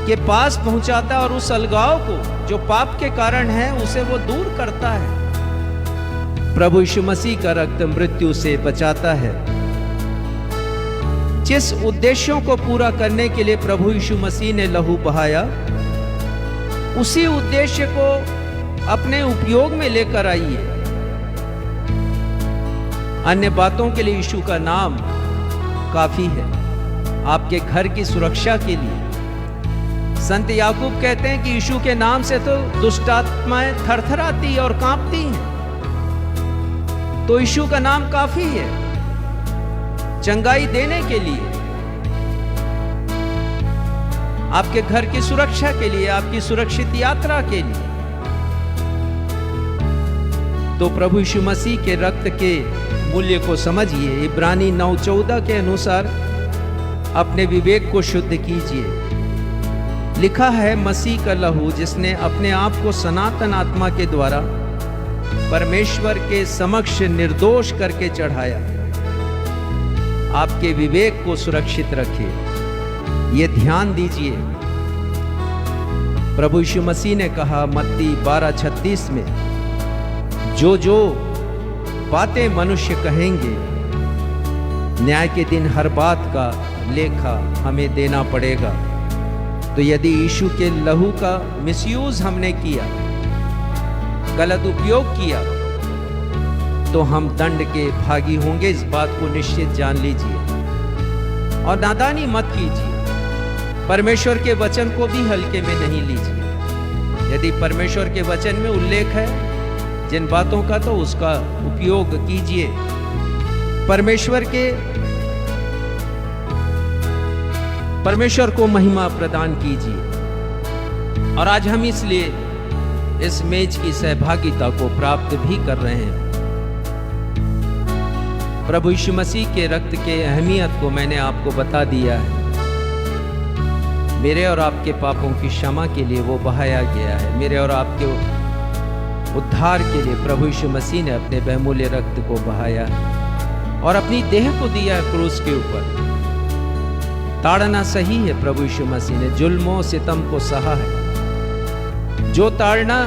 S1: के पास पहुंचाता है और उस अलगाव को जो पाप के कारण है, उसे वो दूर करता है। प्रभु यीशु मसीह का रक्त मृत्यु से बचाता है। जिस उद्देश्यों को पूरा करने के लिए प्रभु यीशु मसीह ने लहू बहाया, उसी उद्देश्य को अपने उपयोग में लेकर आइए। अन्य बातों के लिए यीशु का नाम काफी है, आपके घर की सुरक्षा के लिए। संत याकूब कहते हैं कि यीशु के नाम से तो दुष्ट आत्माएं थरथराती और कांपती हैं। तो यीशु का नाम काफी है चंगाई देने के लिए, आपके घर की सुरक्षा के लिए, आपकी सुरक्षित यात्रा के लिए। तो प्रभु यीशु मसीह के रक्त के मूल्य को समझिए। इब्रानी 9:14 के अनुसार अपने विवेक को शुद्ध कीजिए। लिखा है, मसीह का लहू जिसने अपने आप को सनातन आत्मा के द्वारा परमेश्वर के समक्ष निर्दोष करके चढ़ाया, आपके विवेक को सुरक्षित रखे। ये ध्यान दीजिए। प्रभु यीशु मसीह ने कहा मत्ती 12:36 में, जो जो बातें मनुष्य कहेंगे, न्याय के दिन हर बात का लेखा हमें देना पड़ेगा। तो यदि यीशु के लहू का मिसयूज हमने किया, गलत उपयोग किया, तो हम दंड के भागी होंगे। इस बात को निश्चित जान लीजिए और नादानी मत कीजिए। परमेश्वर के वचन को भी हल्के में नहीं लीजिए। यदि परमेश्वर के वचन में उल्लेख है जिन बातों का, तो उसका उपयोग कीजिए। परमेश्वर को महिमा प्रदान कीजिए। और आज हम इसलिए इस मेज की सहभागिता को प्राप्त भी कर रहे हैं। प्रभु यीशु मसीह के रक्त के अहमियत को मैंने आपको बता दिया है। मेरे और आपके पापों की क्षमा के लिए वो बहाया गया है। मेरे और आपके उद्धार के लिए प्रभु यीशु मसीह ने अपने बहुमूल्य रक्त को बहाया और अपनी देह को दिया क्रूस के ऊपर। ताड़ना सही है, प्रभु यीशु मसीह ने जुल्मों सितम को सहा है। जो ताड़ना,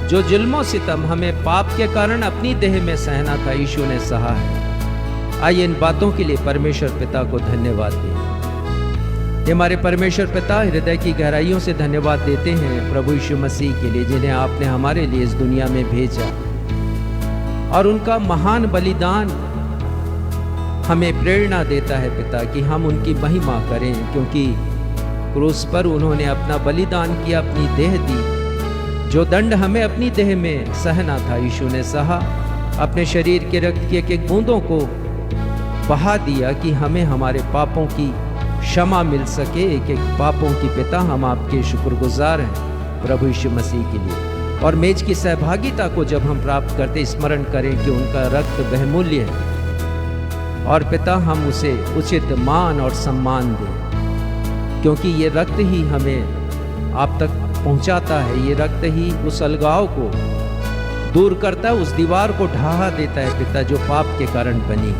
S1: जो जुल्मों सितम हमें पाप के कारण अपनी देह में सहना था, यीशु ने सहा है। आइए इन बातों के लिए परमेश्वर पिता को धन्यवाद दें। हमारे परमेश्वर पिता हृदय की गहराइयों से धन्यवाद देते हैं प्रभु यीशु मसीह के लिए, जिन्हें आपने हमारे लिए इस दुनिया में भेजा और उनका महान बलिदान हमें प्रेरणा देता है पिता कि हम उनकी महिमा करें, क्योंकि क्रूस पर उन्होंने अपना बलिदान किया, अपनी देह दी। जो दंड हमें अपनी देह में सहना था, यीशु ने सहा। अपने शरीर के रक्त की एक बूंदों को बहा दिया कि हमें हमारे पापों की क्षमा मिल सके। एक एक पापों की पिता हम आपके शुक्रगुजार हैं प्रभु यीशु मसीह के लिए। और मेज की सहभागिता को जब हम प्राप्त करते, स्मरण करें कि उनका रक्त बहुमूल्य है और पिता हम उसे उचित मान और सम्मान दें, क्योंकि ये रक्त ही हमें आप तक पहुंचाता है। ये रक्त ही उस अलगाव को दूर करता है, उस दीवार को ढहा देता है पिता, जो पाप के कारण बनी।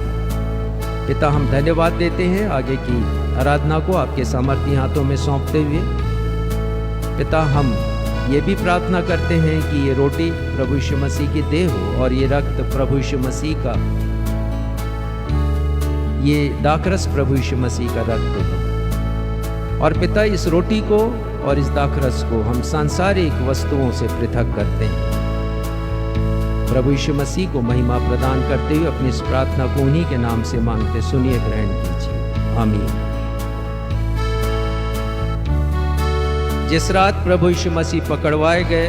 S1: पिता हम धन्यवाद देते हैं। आगे की आराधना को आपके सामर्थी हाथों में सौंपते हुए पिता हम ये भी प्रार्थना करते हैं कि ये रोटी प्रभु यीशु मसीह की देह हो और ये रक्त प्रभु यीशु मसीह का, ये दाखरस प्रभु यीशु मसीह का रक्त हो। और पिता इस रोटी को और इस दाखरस को हम सांसारिक वस्तुओं से पृथक करते हैं। प्रभु यीशु मसीह को महिमा प्रदान करते हुए अपनी इस प्रार्थना को उन्हीं के नाम से मांगते, सुनिए, ग्रहण कीजिए। आमीन। जिस रात प्रभु यीशु मसीह पकड़वाए गए,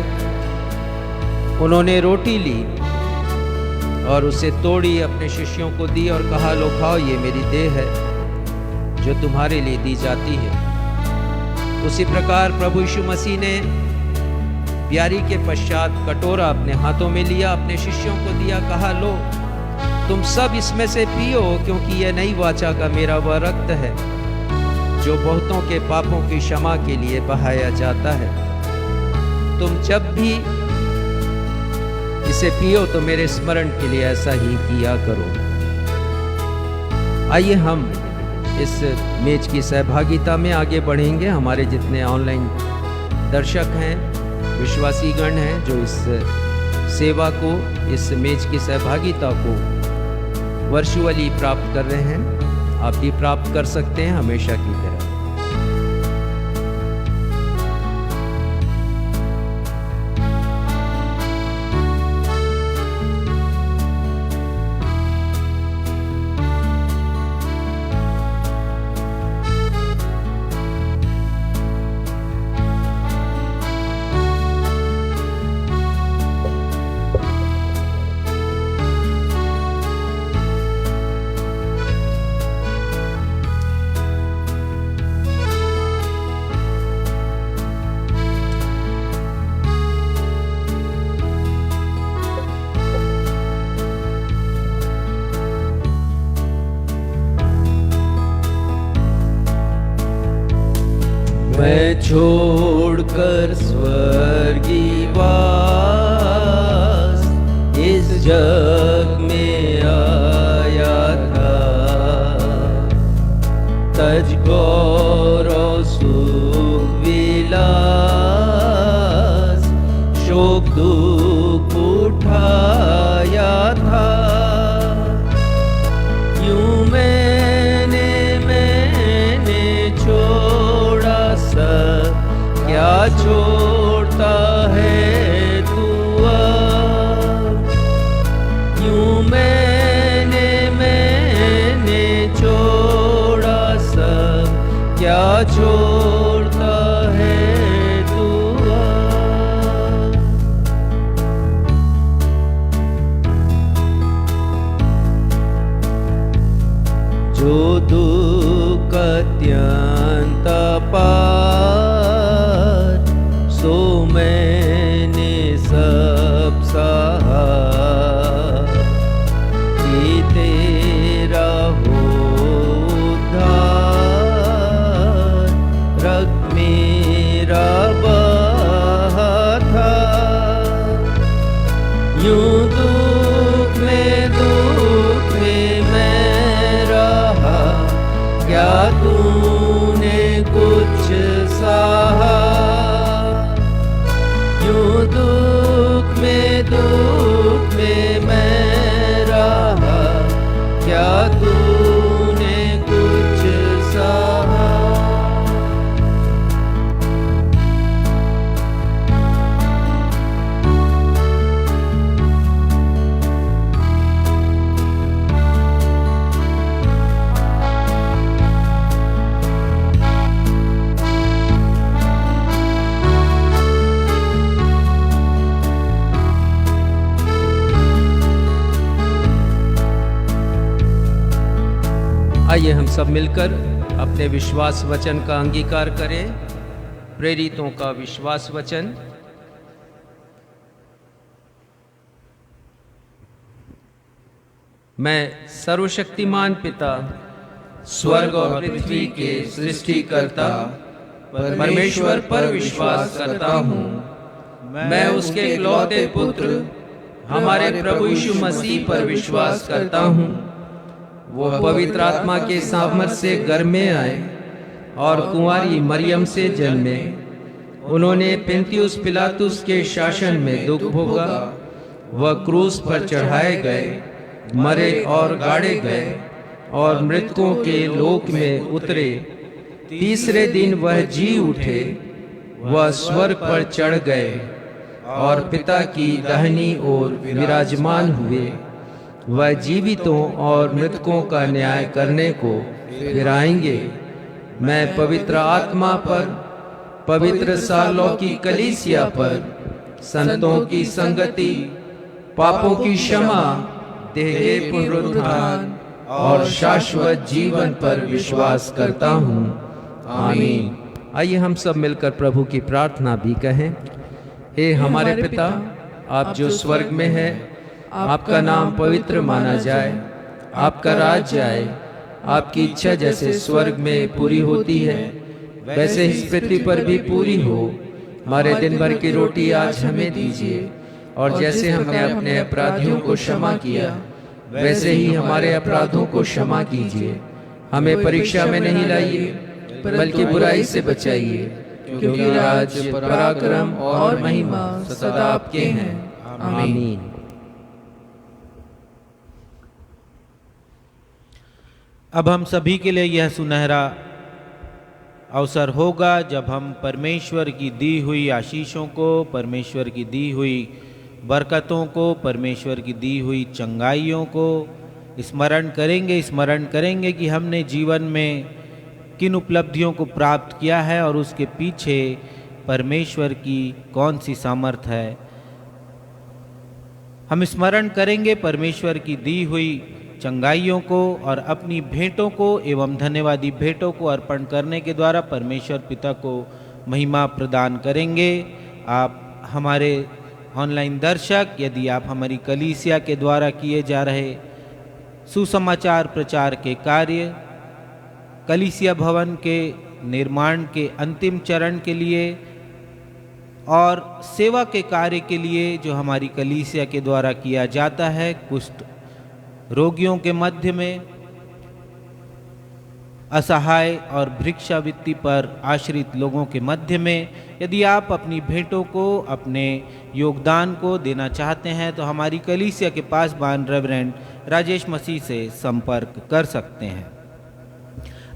S1: उन्होंने रोटी ली और उसे तोड़ी, अपने शिष्यों को दी और कहा, लो खाओ, ये मेरी देह है जो तुम्हारे लिए दी जाती है। उसी प्रकार प्रभु यीशु मसीह ने प्यारी के पश्चात कटोरा अपने हाथों में लिया, अपने शिष्यों को दिया, कहा, लो तुम सब इसमें से पियो, क्योंकि यह नई वाचा का मेरा वह रक्त है जो बहुतों के पापों की क्षमा के लिए बहाया जाता है। तुम जब भी इसे पियो तो मेरे स्मरण के लिए ऐसा ही किया करो। आइए हम इस मेज की सहभागिता में आगे बढ़ेंगे। हमारे जितने ऑनलाइन दर्शक हैं, विश्वासी गण हैं, जो इस सेवा को, इस मेज की सहभागिता को वर्चुअली प्राप्त कर रहे हैं, आप भी प्राप्त कर सकते हैं हमेशा की तरह। छोड़कर स्वर्गीय वास इस जग में आया था। तज गौरव सुख विलास शोक दुख उठाया था। यूं मैंने छोड़ा सब क्या छोड़ता है तू अब। यूं मैंने छोड़ा सब क्या छोड़ता है तू अब। जो दुख अत्यंत पार सो मैंने सब सहा कि तेरा हो उद्धार। रक्त मेरा बहा था। यूं दुख में मैं रहा क्या तूने कुछ सहा। यूं दुख में मैं रहा क्या तूने कुछ सहा। आइए हम सब मिलकर अपने विश्वास वचन का अंगीकार करें। प्रेरितों का विश्वास वचन। मैं सर्वशक्तिमान पिता स्वर्ग और पृथ्वी के सृष्टिकर्ता परमेश्वर पर विश्वास करता हूँ। मैं उसके इकलौते पुत्र हमारे प्रभु यीशु मसीह पर विश्वास करता हूँ। वो पवित्र आत्मा के सामर्थ से घर में आए और कुंवारी मरियम से जन्मे। उन्होंने पुन्तियुस पिलातुस के शासन में दुख भोगा। वह क्रूस पर चढ़ाए गए, मरे और गाड़े गए और मृतकों के लोक में उतरे। तीसरे दिन वह जी उठे। वह स्वर्ग पर चढ़ गए और पिता की दाहिनी ओर विराजमान हुए। वह जीवितों और मृतकों का न्याय करने को फिर आएंगे। मैं पवित्र आत्मा पर, पवित्र सालों की कलीसिया पर, संतों की संगति, पापों की क्षमा, देह के पुनरुत्थान और शाश्वत जीवन पर विश्वास करता हूँ। आमीन। आइए हम सब मिलकर प्रभु की प्रार्थना भी कहें। हे हमारे पिता, आप जो स्वर्ग में हैं, आपका नाम पवित्र माना जाए। आपका राज्य आए। आपकी इच्छा जैसे स्वर्ग में पूरी होती है वैसे ही पृथ्वी पर भी पूरी हो। हमारे दिन भर की रोटी आज हमें दीजिए और जैसे हमने अपने अपराधियों को क्षमा किया वैसे ही हमारे अपराधों को क्षमा कीजिए। हमें परीक्षा में नहीं लाइए बल्कि बुराई से बचाइए, क्योंकि राज्य, पराक्रम और महिमा सदा आपके हैं। आमीन।
S2: अब हम सभी के लिए यह सुनहरा अवसर होगा जब हम परमेश्वर की दी हुई आशीषों को, परमेश्वर की दी हुई बरकतों को, परमेश्वर की दी हुई चंगाइयों को स्मरण करेंगे कि हमने जीवन में किन उपलब्धियों को प्राप्त किया है और उसके पीछे परमेश्वर की कौन सी सामर्थ है। हम स्मरण करेंगे परमेश्वर की दी हुई चंगाइयों को और अपनी भेंटों को एवं धन्यवादी भेंटों को अर्पण करने के द्वारा परमेश्वर पिता को महिमा प्रदान करेंगे। आप हमारे ऑनलाइन दर्शक, यदि आप हमारी कलीसिया के द्वारा किए जा रहे सुसमाचार प्रचार के कार्य, कलीसिया भवन के निर्माण के अंतिम चरण के लिए और सेवा के कार्य के लिए जो हमारी कलीसिया के द्वारा किया जाता है, कुष्ठ रोगियों के मध्य में, असहाय और भिक्षावृत्ति पर आश्रित लोगों के मध्य में, यदि आप अपनी भेंटों को, अपने योगदान को देना चाहते हैं तो हमारी कलीसिया के पासबान रेवरेंड राजेश मसीह से संपर्क कर सकते हैं।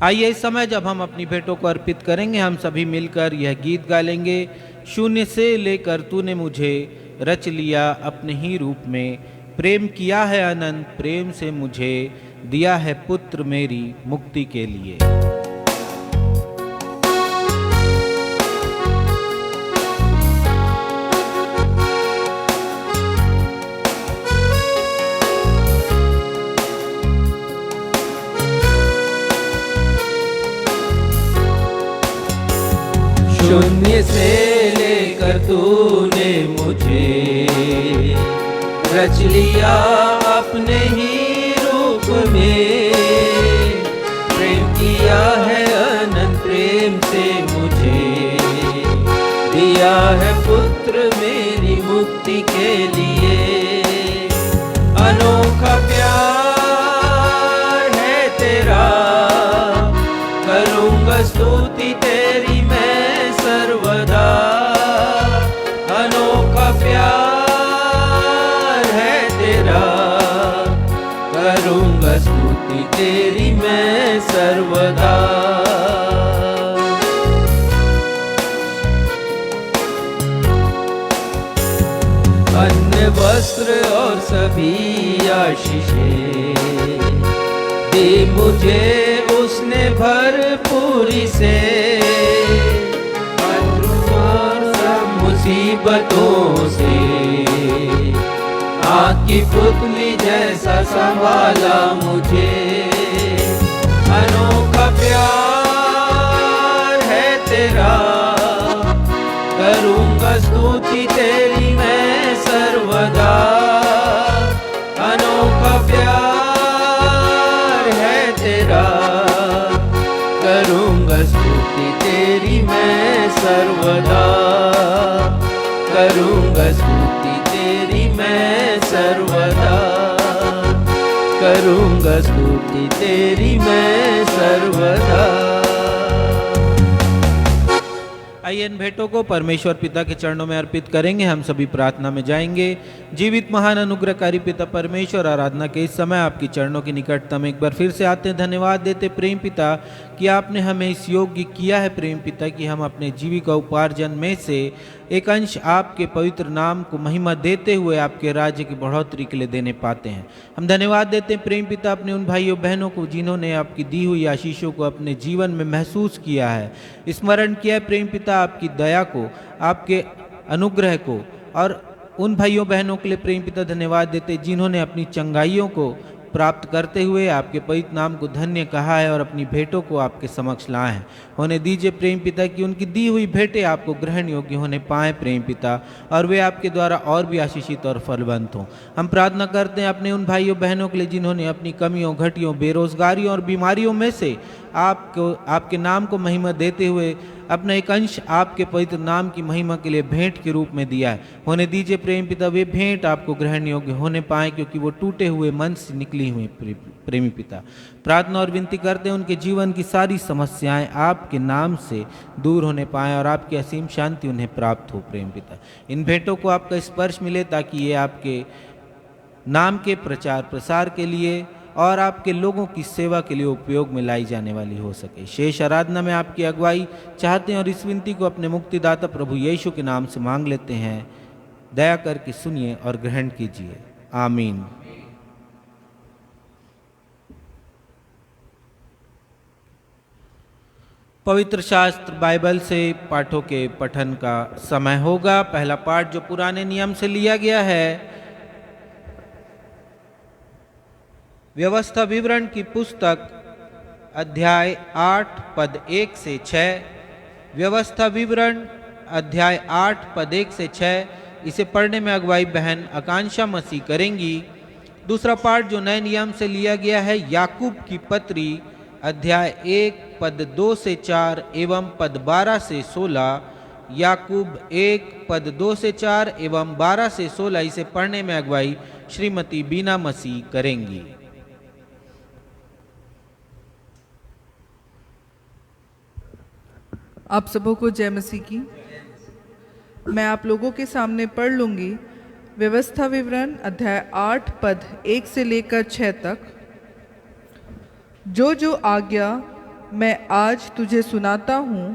S2: आइए इस समय जब हम अपनी भेंटों को अर्पित करेंगे, हम सभी मिलकर यह गीत गा लेंगे, शून्य से लेकर तूने मुझे रच लिया अपने ही रूप में, प्रेम किया है अनंत, प्रेम से मुझे दिया है पुत्र मेरी मुक्ति के लिए।
S1: शून्य से लेकर तूने मुझे रच लिया अपने ही रूप में, प्रेम किया है अनंत, प्रेम से मुझे दिया है पुत्र मेरी मुक्ति के लिए। अनोखा प्यार है तेरा, करूँगा स्तुति तेरी मैं सर्वदा। अनोखा प्यार है तेरा, करूँगा स्तुति तेरी मैं सर्वदा। अन्न वस्त्र और सभी आशीषें दी मुझे उसने भरपूरी से, और सब मुसीबतों से आँख की पुतली जैसा संभाला मुझे। अनोखा प्यार है तेरा, करूँगा स्तुति तेरी मैं सर्वदा। अनोखा प्यार है तेरा, करूँगा स्तुति तेरी मैं सर्वदा। करूँगा स्तुति तेरी मैं सर्वदा, करूँगा स्तुति तेरी मैं सर्वदा।
S2: आइए इन भेंटों को परमेश्वर पिता के चरणों में अर्पित करेंगे। हम सभी प्रार्थना में जाएंगे। जीवित महान अनुग्रहकारी पिता परमेश्वर, आराधना के इस समय आपके चरणों के निकटतम एक बार फिर से आते हैं, धन्यवाद देते प्रेम पिता कि आपने हमें इस योग्य किया है प्रेम पिता कि हम अपने जीविका उपार्जन में से एक अंश आपके पवित्र नाम को महिमा देते हुए आपके राज्य की बढ़ोतरी के लिए देने पाते हैं। हम धन्यवाद देते हैं प्रेम पिता अपने उन भाइयों बहनों को जिन्होंने आपकी दी हुई आशीषों को अपने जीवन में महसूस किया है, स्मरण किया है प्रेम पिता आपकी दया को, आपके अनुग्रह को। और उन भाइयों बहनों के लिए प्रेम पिता धन्यवाद देते जिन्होंने अपनी चंगाइयों को प्राप्त करते हुए आपके पवित्र नाम को धन्य कहा है और अपनी भेंटों को आपके समक्ष लाए हैं। होने दीजिए प्रेम पिता कि उनकी दी हुई भेंटें आपको ग्रहण योग्य होने पाएँ प्रेम पिता, और वे आपके द्वारा और भी आशीषित और फलवंत हों। हम प्रार्थना करते हैं अपने उन भाइयों बहनों के लिए जिन्होंने अपनी कमियों, घटियों, बेरोजगारियों और बीमारियों में से आपके नाम को महिमा देते हुए अपना एक अंश आपके पवित्र नाम की महिमा के लिए भेंट के रूप में दिया है। होने दीजिए प्रेम पिता वे भेंट आपको ग्रहण योग्य होने पाए, क्योंकि वो टूटे हुए मन से निकली हुई प्रेमी पिता। प्रार्थना और विनती करते हैं उनके जीवन की सारी समस्याएं आपके नाम से दूर होने पाएँ और आपकी असीम शांति उन्हें प्राप्त हो प्रेम पिता। इन भेंटों को आपका स्पर्श मिले ताकि ये आपके नाम के प्रचार प्रसार के लिए और आपके लोगों की सेवा के लिए उपयोग में लाई जाने वाली हो सके। शेष आराधना में आपकी अगुवाई चाहते हैं और इस विनती को अपने मुक्तिदाता प्रभु यीशु के नाम से मांग लेते हैं। दया करके सुनिए और ग्रहण कीजिए, आमीन। पवित्र शास्त्र बाइबल से पाठों के पठन का समय होगा। पहला पाठ जो पुराने नियम से लिया गया है, व्यवस्था विवरण की पुस्तक अध्याय 8 पद 1 से 6। व्यवस्था विवरण अध्याय 8 पद 1 से 6। इसे पढ़ने में अगुवाई बहन आकांक्षा मसीह करेंगी। दूसरा पाठ जो नए नियम से लिया गया है, याकूब की पत्री अध्याय 1 पद 2 से 4 एवं पद 12 से 16, याकूब 1 पद 2 से 4 एवं 12 से 16, इसे पढ़ने में अगुवाई श्रीमती बीना मसीह करेंगी।
S4: आप सबों को जय मसीह की। मैं आप लोगों के सामने पढ़ लूँगी व्यवस्था विवरण अध्याय 8 पद 1 से लेकर 6 तक। जो जो आज्ञा मैं आज तुझे सुनाता हूँ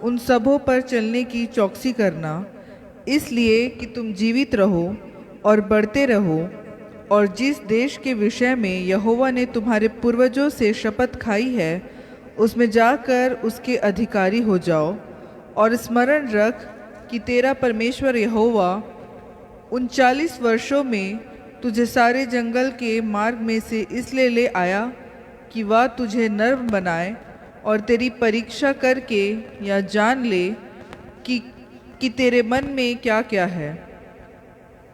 S4: उन सबों पर चलने की चौकसी करना, इसलिए कि तुम जीवित रहो और बढ़ते रहो, और जिस देश के विषय में यहोवा ने तुम्हारे पूर्वजों से शपथ खाई है उसमें जाकर उसके अधिकारी हो जाओ। और स्मरण रख कि तेरा परमेश्वर यहोवा 39 वर्षों में तुझे सारे जंगल के मार्ग में से इसलिए ले आया कि वह तुझे नर्म बनाए और तेरी परीक्षा करके या जान ले कि तेरे मन में क्या क्या है,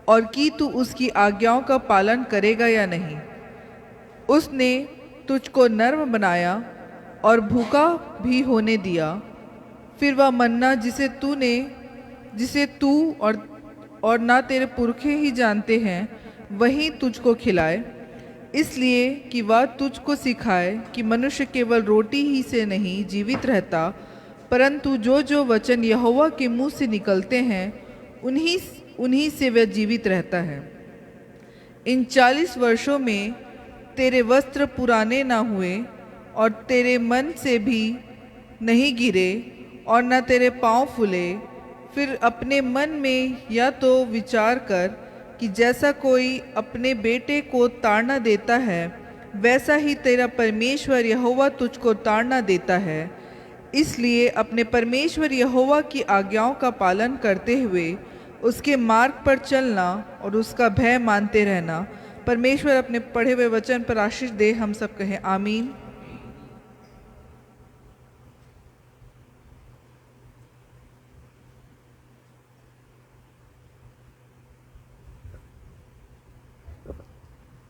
S4: और कि तू उसकी आज्ञाओं का पालन करेगा या नहीं। उसने तुझको नर्म बनाया और भूखा भी होने दिया। फिर वह मन्ना जिसे तू और ना तेरे पुरखे ही जानते हैं वही तुझको खिलाए, इसलिए कि वह तुझको सिखाए कि मनुष्य केवल रोटी ही से नहीं जीवित रहता, परंतु जो जो वचन यहोवा के मुंह से निकलते हैं उन्हीं से वह जीवित रहता है। इन 40 वर्षों में तेरे वस्त्र पुराने ना हुए और तेरे मन से भी नहीं गिरे और न तेरे पाँव फूले। फिर अपने मन में या तो विचार कर कि जैसा कोई अपने बेटे को ताड़ना देता है वैसा ही तेरा परमेश्वर यहोवा तुझको ताड़ना देता है। इसलिए अपने परमेश्वर यहोवा की आज्ञाओं का पालन करते हुए उसके मार्ग पर चलना और उसका भय मानते रहना। परमेश्वर अपने पढ़े हुए वचन पर आशीष दे। हम सब कहें आमीन।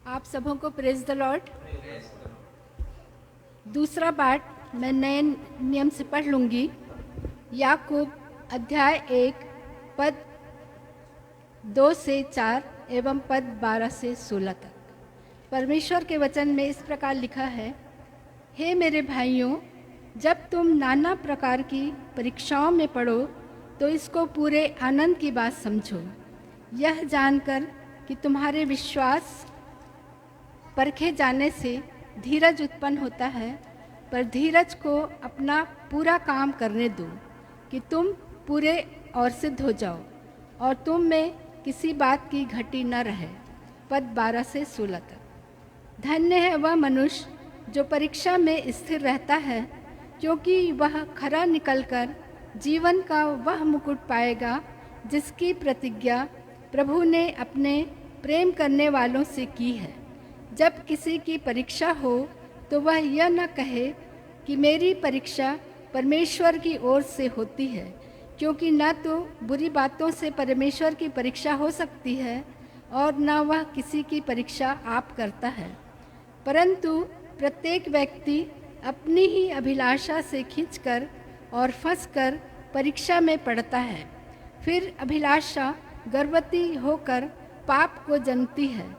S5: आप सबों को प्रेज द लॉर्ड। दूसरा पाठ मैं नए नियम से पढ़ लूँगी। याकूब अध्याय 1 पद 2 से 4 एवं पद 12 से 16 तक। परमेश्वर के वचन में इस प्रकार लिखा है, हे मेरे भाइयों, जब तुम नाना प्रकार की परीक्षाओं में पड़ो तो इसको पूरे आनंद की बात समझो, यह जानकर कि तुम्हारे विश्वास परखे जाने से धीरज उत्पन्न होता है, पर धीरज को अपना पूरा काम करने दो कि तुम पूरे और सिद्ध हो जाओ और तुम में किसी बात की घटी न रहे। पद 12 से 16 तक। धन्य है वह मनुष्य जो परीक्षा में स्थिर रहता है, क्योंकि वह खरा निकलकर जीवन का वह मुकुट पाएगा जिसकी प्रतिज्ञा प्रभु ने अपने प्रेम करने वालों से की है। जब किसी की परीक्षा हो तो वह यह न कहे कि मेरी परीक्षा परमेश्वर की ओर से होती है, क्योंकि न तो बुरी बातों से परमेश्वर की परीक्षा हो सकती है और न वह किसी की परीक्षा आप करता है, परंतु प्रत्येक व्यक्ति अपनी ही अभिलाषा से खींचकर और फंसकर परीक्षा में पड़ता है। फिर अभिलाषा गर्भवती होकर पाप को जन्मती है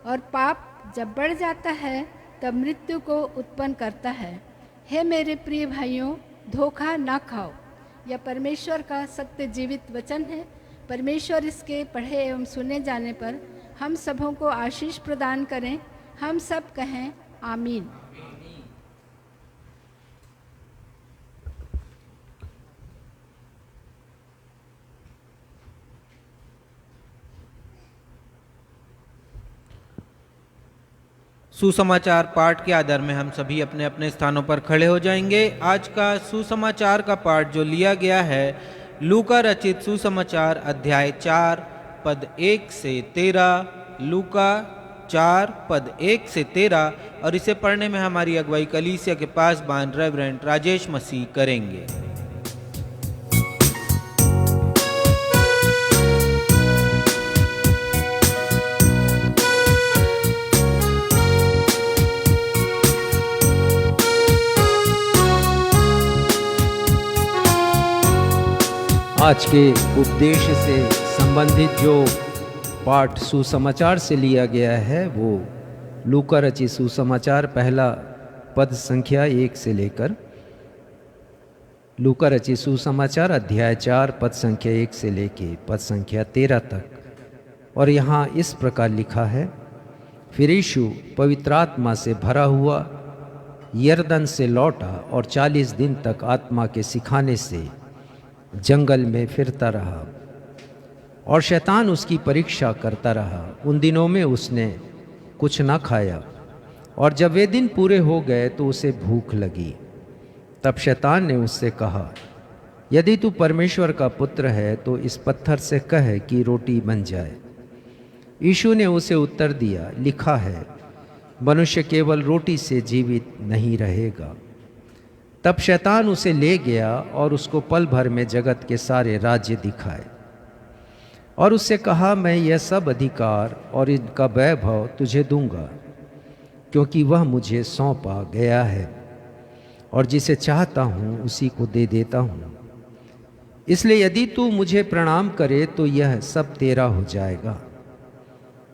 S5: और पाप जब बढ़ जाता है तब मृत्यु को उत्पन्न करता है। हे मेरे प्रिय भाइयों, धोखा ना खाओ। यह परमेश्वर का सत्य जीवित वचन है। परमेश्वर इसके पढ़े एवं सुने जाने पर हम सबों को आशीष प्रदान करें। हम सब कहें आमीन।
S2: सुसमाचार पाठ के आधार में हम सभी अपने अपने स्थानों पर खड़े हो जाएंगे। आज का सुसमाचार का पाठ जो लिया गया है लूका रचित सुसमाचार अध्याय 4 पद 1 से 13, लूका 4 पद 1 से 13, और इसे पढ़ने में हमारी अगुवाई कलीसिया के पास बान रेवरेंड राजेश मसीह करेंगे।
S1: आज के उपदेश से संबंधित जो पाठ सुसमाचार से लिया गया है वो लूका रचित सुसमाचार पहला पद संख्या 1 से लेकर लूका रचित सुसमाचार अध्याय 4 पद संख्या 1 से लेकर पद संख्या 13 तक। और यहाँ इस प्रकार लिखा है, फिर यीशु पवित्र आत्मा से भरा हुआ यरदन से लौटा और 40 दिन तक आत्मा के सिखाने से जंगल में फिरता रहा और शैतान उसकी परीक्षा करता रहा। उन दिनों में उसने कुछ न खाया और जब वे दिन पूरे हो गए तो उसे भूख लगी। तब शैतान ने उससे कहा, यदि तू परमेश्वर का पुत्र है तो इस पत्थर से कह कि रोटी बन जाए। यीशु ने उसे उत्तर दिया, लिखा है, मनुष्य केवल रोटी से जीवित नहीं रहेगा। तब शैतान उसे ले गया और उसको पल भर में जगत के सारे राज्य दिखाए और उससे कहा, मैं यह सब अधिकार और इनका वैभव तुझे दूंगा, क्योंकि वह मुझे सौंपा गया है और जिसे चाहता हूँ उसी को दे देता हूँ। इसलिए यदि तू मुझे प्रणाम करे तो यह सब तेरा हो जाएगा।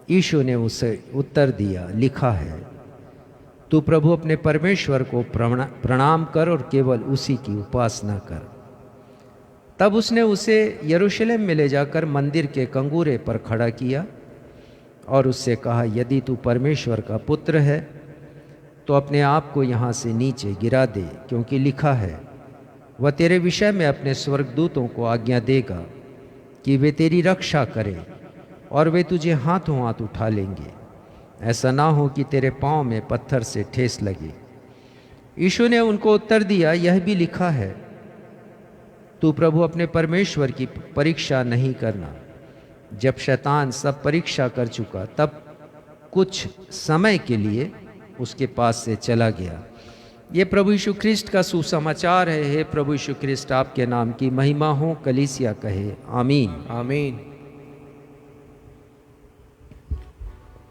S1: यीशु ने उसे उत्तर दिया, लिखा है, तू प्रभु अपने परमेश्वर को प्रणाम कर और केवल उसी की उपासना कर। तब उसने उसे यरूशलेम में ले जाकर मंदिर के कंगूरे पर खड़ा किया और उससे कहा, यदि तू परमेश्वर का पुत्र है तो अपने आप को यहाँ से नीचे गिरा दे, क्योंकि लिखा है, वह तेरे विषय में अपने स्वर्गदूतों को आज्ञा देगा कि वे तेरी रक्षा करें और वे तुझे हाथों हाथ उठा लेंगे, ऐसा ना हो कि तेरे पाँव में पत्थर से ठेस लगे। यीशु ने उनको उत्तर दिया, यह भी लिखा है, तू प्रभु अपने परमेश्वर की परीक्षा नहीं करना। जब शैतान सब परीक्षा कर चुका तब कुछ समय के लिए उसके पास से चला गया। ये प्रभु यीशु ख्रिस्ट का सुसमाचार है। हे प्रभु यीशु ख्रिस्ट, आपके नाम की महिमा हो। कलीसिया कहे आमीन।
S2: आमीन।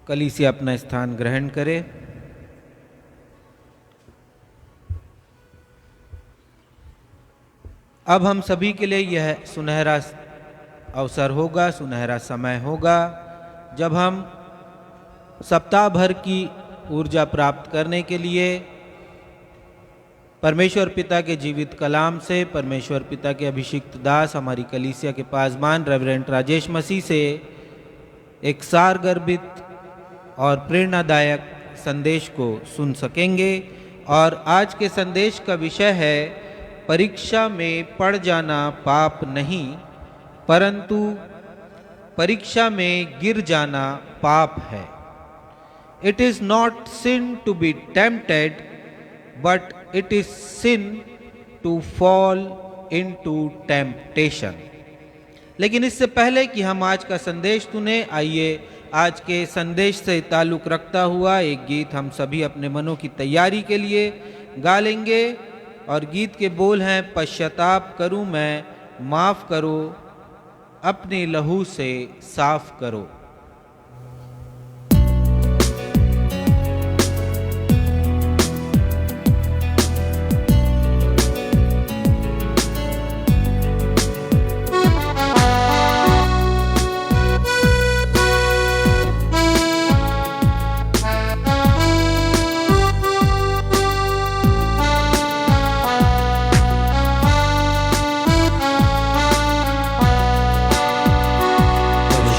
S2: कलीसिया अपना स्थान ग्रहण करे। अब हम सभी के लिए यह सुनहरा अवसर होगा, सुनहरा समय होगा, जब हम सप्ताह भर की ऊर्जा प्राप्त करने के लिए परमेश्वर पिता के जीवित कलाम से, परमेश्वर पिता के अभिषिक्त दास हमारी कलीसिया के पासबान रेवरेंड राजेश मसीह से एक सारगर्भित और प्रेरणादायक संदेश को सुन सकेंगे। और आज के संदेश का विषय है, परीक्षा में पड़ जाना पाप नहीं, परंतु परीक्षा में गिर जाना पाप है। It is not sin to be tempted, but it is sin to fall into temptation. लेकिन इससे पहले कि हम आज का संदेश सुने, आइए आज के संदेश से ताल्लुक़ रखता हुआ एक गीत हम सभी अपने मनों की तैयारी के लिए गा लेंगे। और गीत के बोल हैं, पश्चाताप करूं मैं, माफ़ करो, अपने लहू से साफ करो।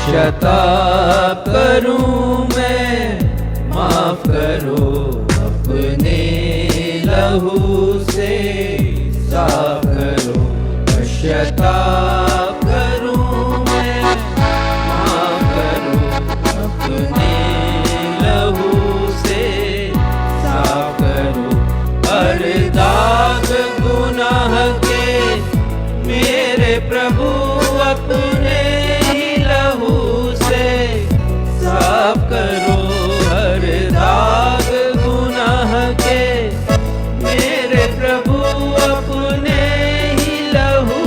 S1: पश्चाताप करूं मैं, माफ करो, अपने लहू से साफ करो। पश्चाताप करूं मैं, माफ करो, अपने लहू से साफ करो। हर दाग गुनाह के मेरे प्रभु अपने साफ करो। हर दाग गुनाह के मेरे प्रभु अपने ही लहू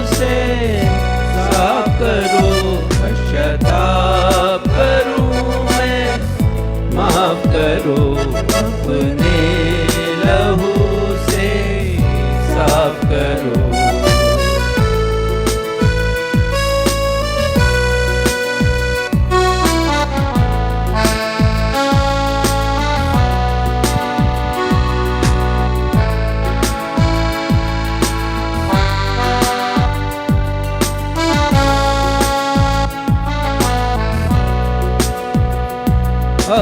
S1: से साफ करो। पश्चाताप करूं मैं, माफ करो, अपने लहू से साफ करो।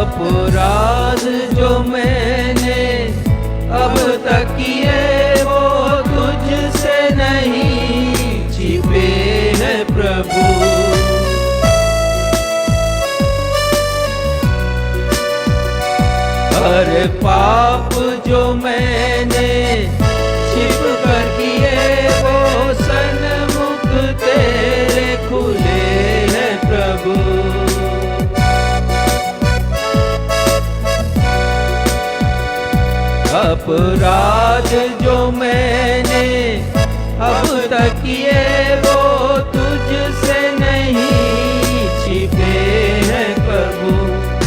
S1: अपराध जो मैंने अब तक किए वो तुझसे नहीं छिपे हैं प्रभु। हर पाप जो मैंने छिप कर किए वो सन्मुख तेरे खुले हैं प्रभु। अपराध जो मैंने अब तक किए वो तुझसे नहीं छिपे हैं प्रभु।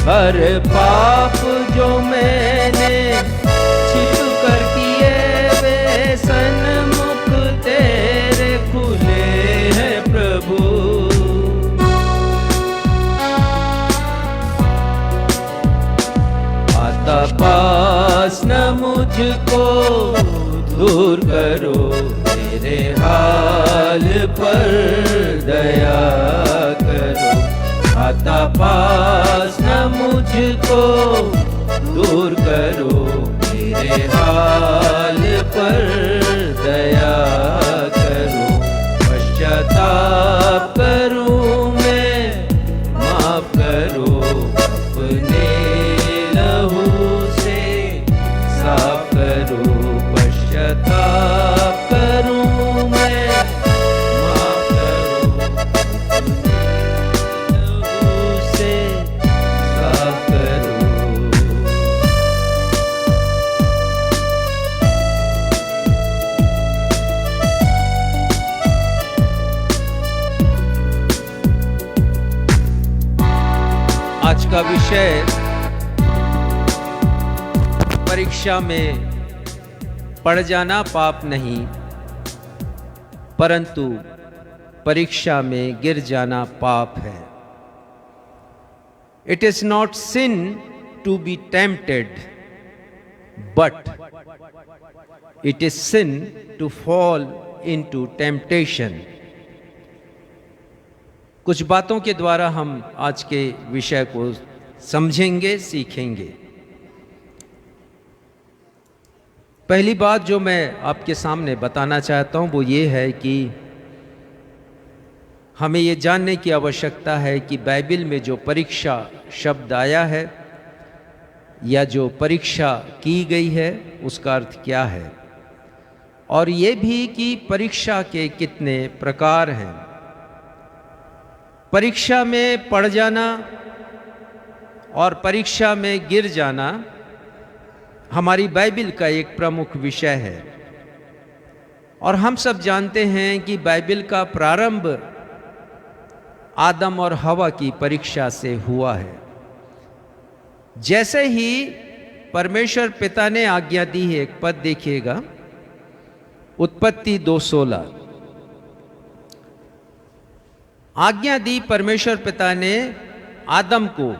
S1: हर पाप जो मैंने छिप कर किए वे सन्मुख तेरे खुले हैं प्रभु। आता पास न मुझको दूर करो, मेरे हाल पर दया करो। आता पास न मुझको दूर करो, मेरे हाल पर दया करो। पश्चाताप करूं मैं, माफ करो, अपने लहू से साफ करो। पश्चाताप करूं मैं, माफ करो, अपने लहू से साफ करो। आज का विषय परीक्षा में पड़ जाना पाप नहीं, परंतु परीक्षा में गिर जाना पाप है। It is not sin to be tempted, but it is sin to fall into temptation. कुछ बातों के द्वारा हम आज के विषय को समझेंगे, सीखेंगे। पहली बात जो मैं आपके सामने बताना चाहता हूं वो ये है कि हमें ये जानने की आवश्यकता है कि बाइबल में जो परीक्षा शब्द आया है या जो परीक्षा की गई है उसका अर्थ क्या है, और ये भी कि परीक्षा के कितने प्रकार हैं। परीक्षा में पड़ जाना और परीक्षा में गिर जाना हमारी बाइबल का एक प्रमुख विषय है। और हम सब जानते हैं कि बाइबल का प्रारंभ आदम और हवा की परीक्षा से हुआ है। जैसे ही परमेश्वर पिता ने आज्ञा दी है, एक पद देखिएगा, उत्पत्ति 2:16, आज्ञा दी परमेश्वर पिता ने आदम को,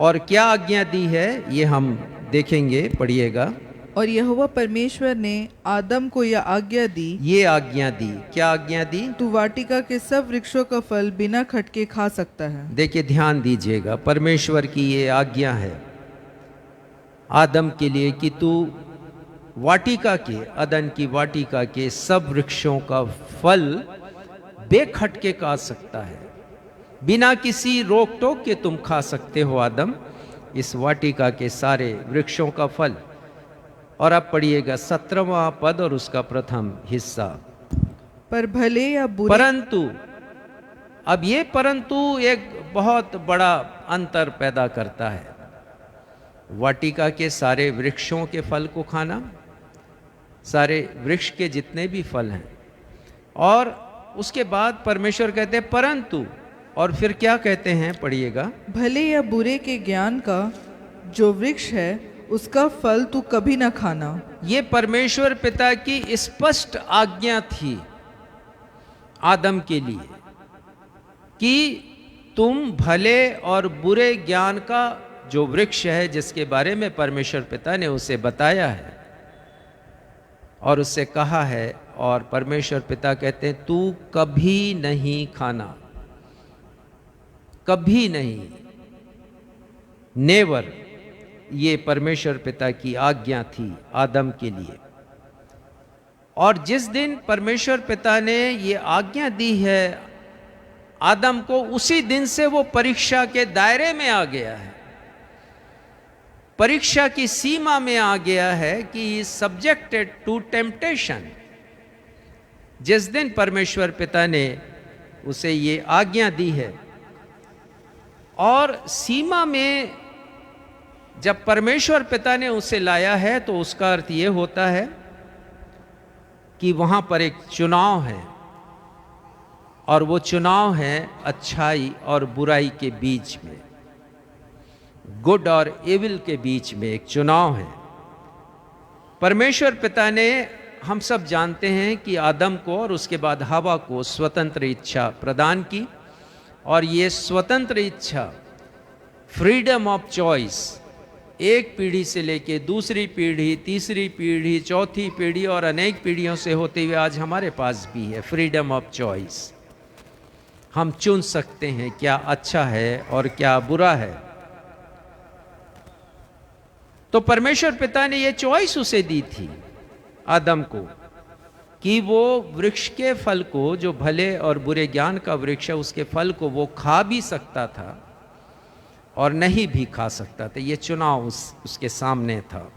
S1: और क्या आज्ञा दी है ये हम देखेंगे, पढ़िएगा।
S4: और यहोवा परमेश्वर ने आदम को यह आज्ञा दी,
S1: ये आज्ञा दी, क्या आज्ञा दी?
S4: तू वाटिका के सब वृक्षों का फल बिना खटके खा सकता है।
S1: देखिए, ध्यान दीजिएगा, परमेश्वर की ये आज्ञा है आदम के लिए कि तू वाटिका के, अदन की वाटिका के सब वृक्षों का फल बेखटके खा सकता है, बिना किसी रोक टोक के तुम खा सकते हो आदम इस वाटिका के सारे वृक्षों का फल। और अब पढ़िएगा 17वां पद और उसका प्रथम हिस्सा।
S4: पर भले या बुरे,
S1: परंतु, अब ये परंतु एक बहुत बड़ा अंतर पैदा करता है। वाटिका के सारे वृक्षों के फल को खाना, सारे वृक्ष के जितने भी फल हैं, और उसके बाद परमेश्वर कहते हैं परंतु, और फिर क्या कहते हैं, पढ़िएगा।
S4: भले या बुरे के ज्ञान का जो वृक्ष है उसका फल तू कभी न खाना।
S1: ये परमेश्वर पिता की स्पष्ट आज्ञा थी आदम के लिए कि तुम भले और बुरे ज्ञान का जो वृक्ष है, जिसके बारे में परमेश्वर पिता ने उसे बताया है और उससे कहा है, और परमेश्वर पिता कहते हैं तू कभी नहीं खाना, कभी नहीं। नेवर, ये परमेश्वर पिता की आज्ञा थी आदम के लिए। और जिस दिन परमेश्वर पिता ने ये आज्ञा दी है आदम को, उसी दिन से वो परीक्षा के दायरे में आ गया है, परीक्षा की सीमा में आ गया है कि सब्जेक्टेड टू टेम्पटेशन। जिस दिन परमेश्वर पिता ने उसे ये आज्ञा दी है, और सीमा में जब परमेश्वर पिता ने उसे लाया है तो उसका अर्थ ये होता है कि वहां पर एक चुनाव है, और वो चुनाव है अच्छाई और बुराई के बीच में, गुड और एविल के बीच में एक चुनाव है। परमेश्वर पिता ने, हम सब जानते हैं कि आदम को और उसके बाद हवा को स्वतंत्र इच्छा प्रदान की, और ये स्वतंत्र इच्छा, फ्रीडम ऑफ चॉइस, एक पीढ़ी से लेके दूसरी पीढ़ी, तीसरी पीढ़ी, चौथी पीढ़ी और अनेक पीढ़ियों से होते हुए आज हमारे पास भी है फ्रीडम ऑफ चॉइस। हम चुन सकते हैं क्या अच्छा है और क्या बुरा है। तो परमेश्वर पिता ने यह चॉइस उसे दी थी आदम को कि वो वृक्ष के फल को, जो भले और बुरे ज्ञान का वृक्ष है, उसके फल को वो खा भी सकता था और नहीं भी खा सकता था। ये चुनाव उसके सामने था,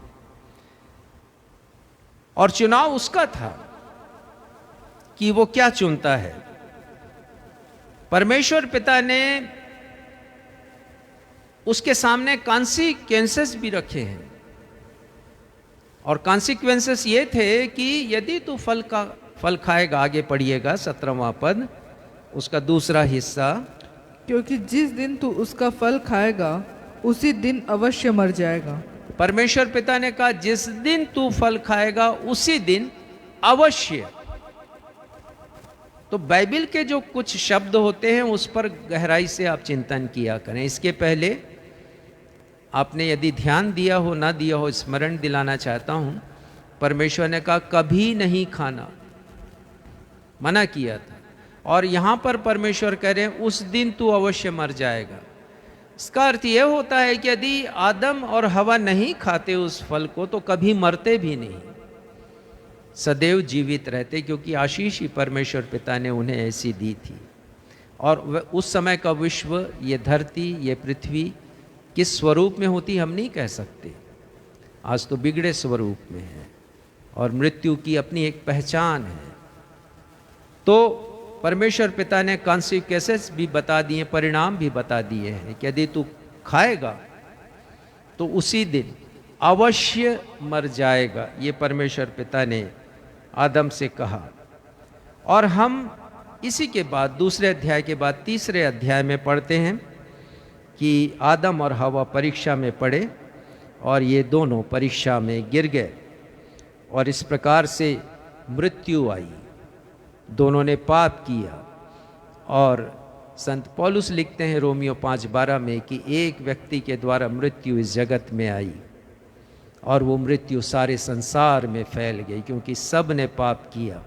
S1: और चुनाव उसका था कि वो क्या चुनता है। परमेश्वर पिता ने उसके सामने कॉन्सिक्वेंसेस भी रखे हैं, और कॉन्सिक्वेंसेस ये थे कि यदि तू फल खाएगा, आगे पढ़िएगा 17वां पद, उसका दूसरा हिस्सा,
S4: क्योंकि जिस दिन तू उसका फल खाएगा उसी दिन अवश्य मर जाएगा।
S1: परमेश्वर पिता ने कहा जिस दिन तू फल खाएगा उसी दिन अवश्य। तो बाइबल के जो कुछ शब्द होते हैं उस पर गहराई से आप चिंतन किया करें। इसके पहले आपने यदि ध्यान दिया हो ना दिया हो, स्मरण दिलाना चाहता हूं, परमेश्वर ने कहा कभी नहीं खाना, मना किया था, और यहां पर परमेश्वर कह रहे हैं उस दिन तू अवश्य मर जाएगा। इसका अर्थ यह होता है कि यदि आदम और हवा नहीं खाते उस फल को तो कभी मरते भी नहीं, सदैव जीवित रहते, क्योंकि आशीष ही परमेश्वर पिता ने उन्हें ऐसी दी थी। और उस समय का विश्व, ये धरती, ये पृथ्वी किस स्वरूप में होती हम नहीं कह सकते, आज तो बिगड़े स्वरूप में है, और मृत्यु की अपनी एक पहचान है। तो परमेश्वर पिता ने कॉन्सिक्वेंसेस भी बता दिए, परिणाम भी बता दिए हैं कि यदि तू खाएगा तो उसी दिन अवश्य मर जाएगा। ये परमेश्वर पिता ने आदम से कहा। और हम इसी के बाद दूसरे अध्याय के बाद तीसरे अध्याय में पढ़ते हैं कि आदम और हवा परीक्षा में पड़े और ये दोनों परीक्षा में गिर गए, और इस प्रकार से मृत्यु आई। दोनों ने पाप किया, और संत पौलुस लिखते हैं रोमियो 5:12 में कि एक व्यक्ति के द्वारा मृत्यु इस जगत में आई, और वो मृत्यु सारे संसार में फैल गई, क्योंकि सब ने पाप किया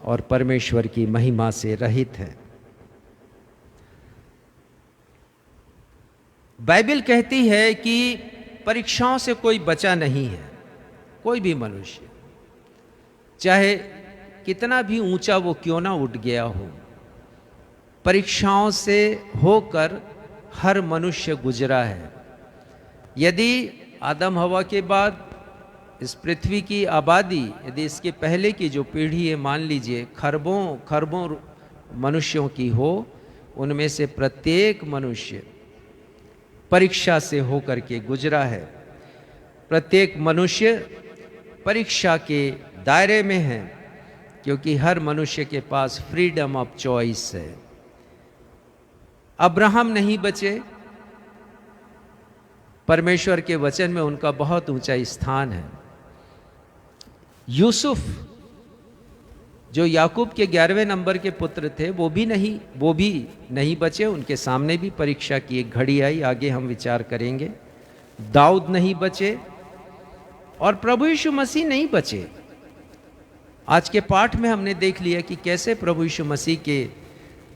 S1: और परमेश्वर की महिमा से रहित है। बाइबल कहती है कि परीक्षाओं से कोई बचा नहीं है, कोई भी मनुष्य, चाहे कितना भी ऊंचा वो क्यों ना उठ गया हो, परीक्षाओं से होकर हर मनुष्य गुजरा है। यदि आदम हवा के बाद इस पृथ्वी की आबादी, यदि इसके पहले की जो पीढ़ी है, मान लीजिए खरबों खरबों मनुष्यों की हो, उनमें से प्रत्येक मनुष्य परीक्षा से होकर के गुजरा है। प्रत्येक मनुष्य परीक्षा के दायरे में है, क्योंकि हर मनुष्य के पास फ्रीडम ऑफ चॉइस है। अब्राहम नहीं बचे, परमेश्वर के वचन में उनका बहुत ऊंचा स्थान है। यूसुफ जो याकूब के 11वें नंबर के पुत्र थे, वो भी नहीं बचे, उनके सामने भी परीक्षा की एक घड़ी आई, आगे हम विचार करेंगे। दाऊद नहीं बचे, और प्रभु यीशु मसीह नहीं बचे। आज के पाठ में हमने देख लिया कि कैसे प्रभु यीशु मसीह के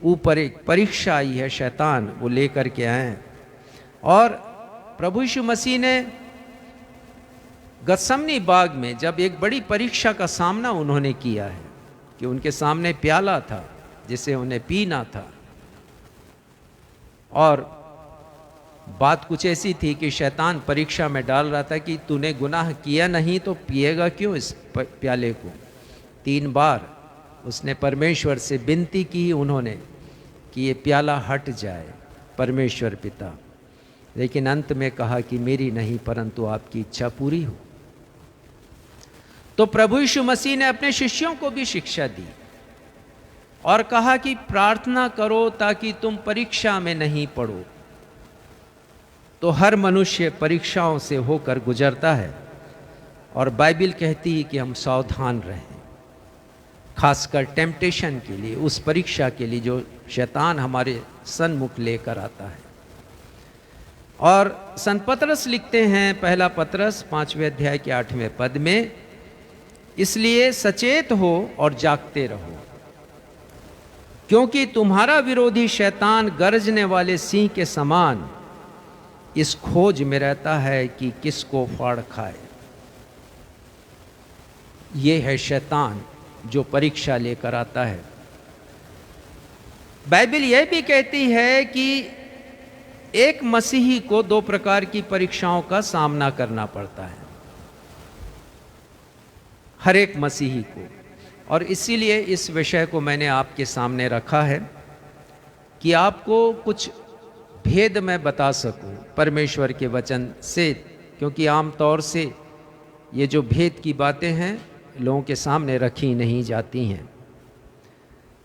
S1: ऊपर एक परीक्षा आई है, शैतान वो लेकर के आए, और प्रभु यीशु मसीह ने गत्समनी बाग में जब एक बड़ी परीक्षा का सामना उन्होंने किया है कि उनके सामने प्याला था जिसे उन्हें पीना था, और बात कुछ ऐसी थी कि शैतान परीक्षा में डाल रहा था कि तूने गुनाह किया नहीं तो पिएगा क्यों इस प्याले को। 3 बार उसने परमेश्वर से विनती की उन्होंने कि ये प्याला हट जाए परमेश्वर पिता, लेकिन अंत में कहा कि मेरी नहीं परंतु आपकी इच्छा पूरी हो। तो प्रभु यीशु मसीह ने अपने शिष्यों को भी शिक्षा दी और कहा कि प्रार्थना करो ताकि तुम परीक्षा में नहीं पड़ो। तो हर मनुष्य परीक्षाओं से होकर गुजरता है और बाइबल कहती है कि हम सावधान रहें, खासकर टेम्पटेशन के लिए, उस परीक्षा के लिए जो शैतान हमारे सन्मुख लेकर आता है। और संत पतरस लिखते हैं, पहला पतरस 5वें अध्याय के 8वें पद में, इसलिए सचेत हो और जागते रहो, क्योंकि तुम्हारा विरोधी शैतान गरजने वाले सिंह के समान इस खोज में रहता है कि किसको फाड़ खाए। ये है शैतान जो परीक्षा लेकर आता है। बाइबल यह भी कहती है कि एक मसीही को 2 प्रकार की परीक्षाओं का सामना करना पड़ता है, हर एक मसीही को। और इसीलिए इस विषय को मैंने आपके सामने रखा है कि आपको कुछ भेद मैं बता सकूं परमेश्वर के वचन से, क्योंकि आमतौर से ये जो भेद की बातें हैं लोगों के सामने रखी नहीं जाती हैं।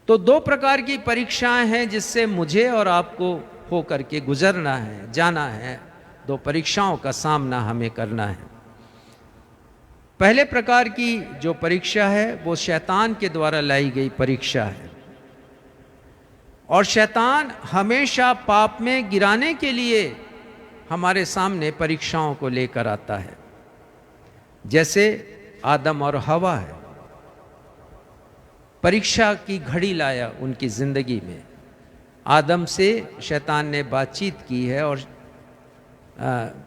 S1: तो 2 प्रकार की परीक्षाएं हैं जिससे मुझे और आपको होकर के गुजरना है, जाना है। 2 परीक्षाओं का सामना हमें करना है। पहले प्रकार की जो परीक्षा है वो शैतान के द्वारा लाई गई परीक्षा है, और शैतान हमेशा पाप में गिराने के लिए हमारे सामने परीक्षाओं को लेकर आता है। जैसे आदम और हवा है, परीक्षा की घड़ी लाया उनकी जिंदगी में। आदम से शैतान ने बातचीत की है और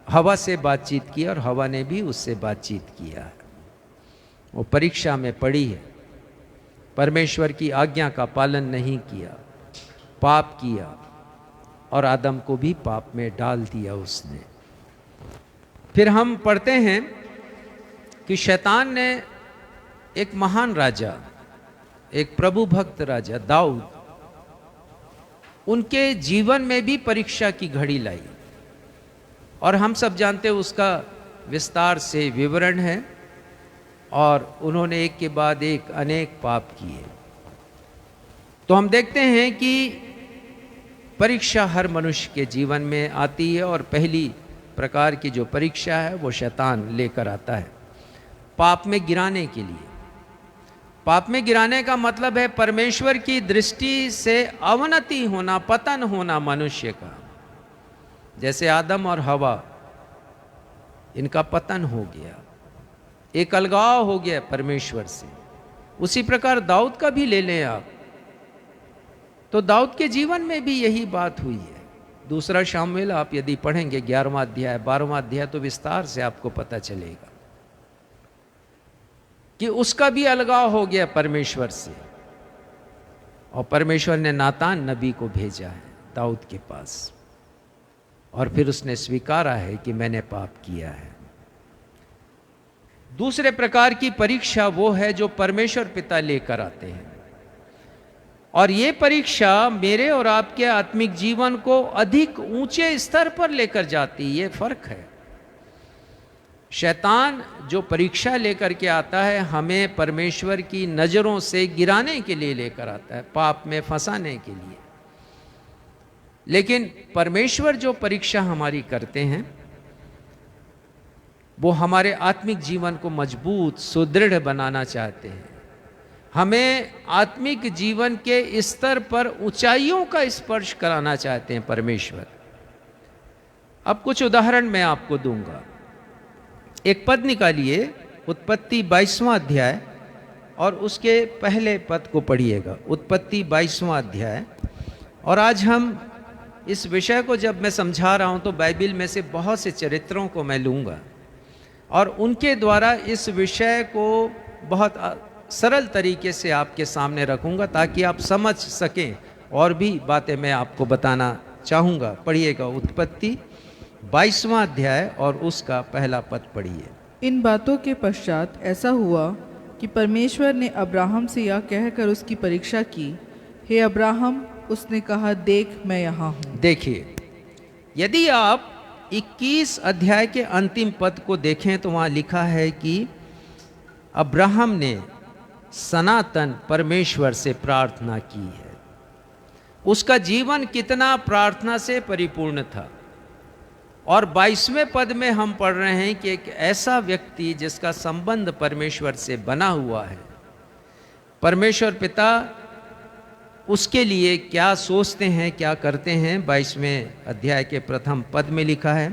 S1: हवा से बातचीत की, और हवा ने भी उससे बातचीत किया है। वो परीक्षा में पड़ी है, परमेश्वर की आज्ञा का पालन नहीं किया, पाप किया, और आदम को भी पाप में डाल दिया उसने। फिर हम पढ़ते हैं कि शैतान ने एक महान राजा, एक प्रभु भक्त राजा दाऊद, उनके जीवन में भी परीक्षा की घड़ी लाई, और हम सब जानते हैं उसका विस्तार से विवरण है। और उन्होंने एक के बाद एक अनेक पाप किए। तो हम देखते हैं कि परीक्षा हर मनुष्य के जीवन में आती है, और पहली प्रकार की जो परीक्षा है वो शैतान लेकर आता है पाप में गिराने के लिए। पाप में गिराने का मतलब है परमेश्वर की दृष्टि से अवनति होना, पतन होना मनुष्य का। जैसे आदम और हवा, इनका पतन हो गया, एक अलगाव हो गया परमेश्वर से। उसी प्रकार दाऊद का भी ले लें आप, तो दाऊद के जीवन में भी यही बात हुई है। 2 शामुएल आप यदि पढ़ेंगे 11वां अध्याय 12वां अध्याय, तो विस्तार से आपको पता चलेगा कि उसका भी अलगाव हो गया परमेश्वर से, और परमेश्वर ने नातान नबी को भेजा है दाऊद के पास, और फिर उसने स्वीकारा है कि मैंने पाप किया है। दूसरे प्रकार की परीक्षा वो है जो परमेश्वर पिता लेकर आते हैं, और ये परीक्षा मेरे और आपके आत्मिक जीवन को अधिक ऊंचे स्तर पर लेकर जाती है। ये फर्क है। शैतान जो परीक्षा लेकर के आता है हमें परमेश्वर की नजरों से गिराने के लिए लेकर आता है, पाप में फंसाने के लिए। लेकिन परमेश्वर जो परीक्षा हमारी करते हैं वो हमारे आत्मिक जीवन को मजबूत, सुदृढ़ बनाना चाहते हैं, हमें आत्मिक जीवन के स्तर पर ऊंचाइयों का स्पर्श कराना चाहते हैं परमेश्वर। अब कुछ उदाहरण मैं आपको दूंगा। एक पद निकालिए, उत्पत्ति 22वां अध्याय, और उसके पहले पद को पढ़िएगा। उत्पत्ति 22वां अध्याय, और आज हम इस विषय को जब मैं समझा रहा हूं तो बाइबल में से बहुत से चरित्रों को मैं लूँगा और उनके द्वारा इस विषय को बहुत सरल तरीके से आपके सामने रखूंगा ताकि आप समझ सकें। और भी बातें मैं आपको बताना चाहूँगा। पढ़िएगा उत्पत्ति 22वां अध्याय और उसका पहला पद पढ़िए।
S4: इन बातों के पश्चात ऐसा हुआ कि परमेश्वर ने अब्राहम से यह कहकर उसकी परीक्षा की, हे अब्राहम, उसने कहा, देख मैं यहाँ हूँ।
S1: देखिए, यदि आप 21 अध्याय के अंतिम पद को देखें तो वहाँ लिखा है कि अब्राहम ने सनातन परमेश्वर से प्रार्थना की है। उसका जीवन कितना प्रार्थना से परिपूर्ण था। और 22वें पद में हम पढ़ रहे हैं कि एक ऐसा व्यक्ति जिसका संबंध परमेश्वर से बना हुआ है, परमेश्वर पिता उसके लिए क्या सोचते हैं, क्या करते हैं। 22वें अध्याय के प्रथम पद में लिखा है,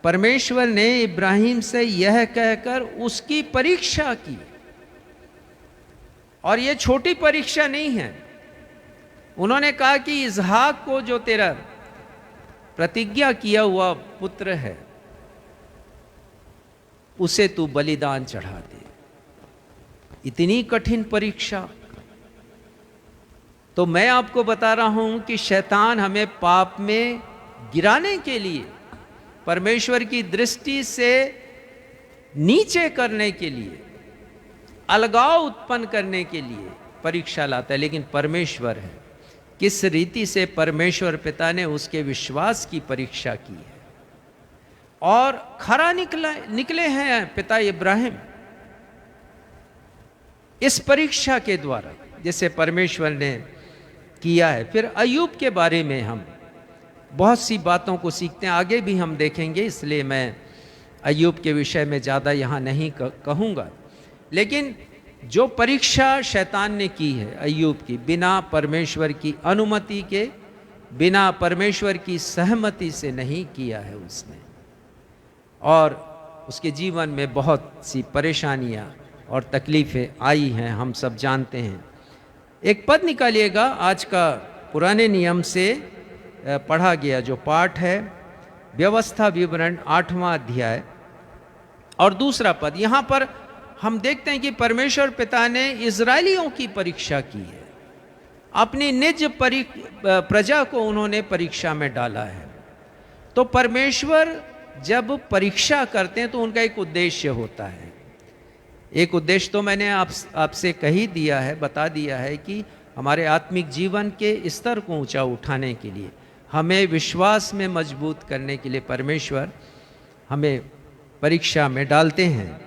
S1: परमेश्वर ने इब्राहिम से यह कहकर उसकी परीक्षा की। और यह छोटी परीक्षा नहीं है। उन्होंने कहा कि इसहाक को, जो तेरा प्रतिज्ञा किया हुआ पुत्र है, उसे तू बलिदान चढ़ा दे। इतनी कठिन परीक्षा। तो मैं आपको बता रहा हूं कि शैतान हमें पाप में गिराने के लिए, परमेश्वर की दृष्टि से नीचे करने के लिए, अलगाव उत्पन्न करने के लिए परीक्षा लाता है। लेकिन परमेश्वर है, किस रीति से परमेश्वर पिता ने उसके विश्वास की परीक्षा की है और खरा निकले हैं पिता इब्राहिम इस परीक्षा के द्वारा, जिसे परमेश्वर ने किया है। फिर अय्यूब के बारे में हम बहुत सी बातों को सीखते हैं, आगे भी हम देखेंगे, इसलिए मैं अय्यूब के विषय में ज़्यादा यहाँ नहीं कहूँगा। लेकिन जो परीक्षा शैतान ने की है अय्यूब की, बिना परमेश्वर की अनुमति के, बिना परमेश्वर की सहमति से नहीं किया है उसने, और उसके जीवन में बहुत सी परेशानियां और तकलीफ़ें आई हैं, हम सब जानते हैं। एक पद निकालिएगा, आज का पुराने नियम से पढ़ा गया जो पाठ है, व्यवस्था विवरण 8वां अध्याय और दूसरा पद। यहाँ पर हम देखते हैं कि परमेश्वर पिता ने इजरायलियों की परीक्षा की है। अपनी निज प्रजा को उन्होंने परीक्षा में डाला है। तो परमेश्वर जब परीक्षा करते हैं तो उनका एक उद्देश्य होता है। एक उद्देश्य तो मैंने आपसे कही दिया है, बता दिया है कि हमारे आत्मिक जीवन के स्तर को ऊंचा उठाने के लिए, हमें विश्वास में मजबूत करने के लिए परमेश्वर हमें परीक्षा में डालते हैं।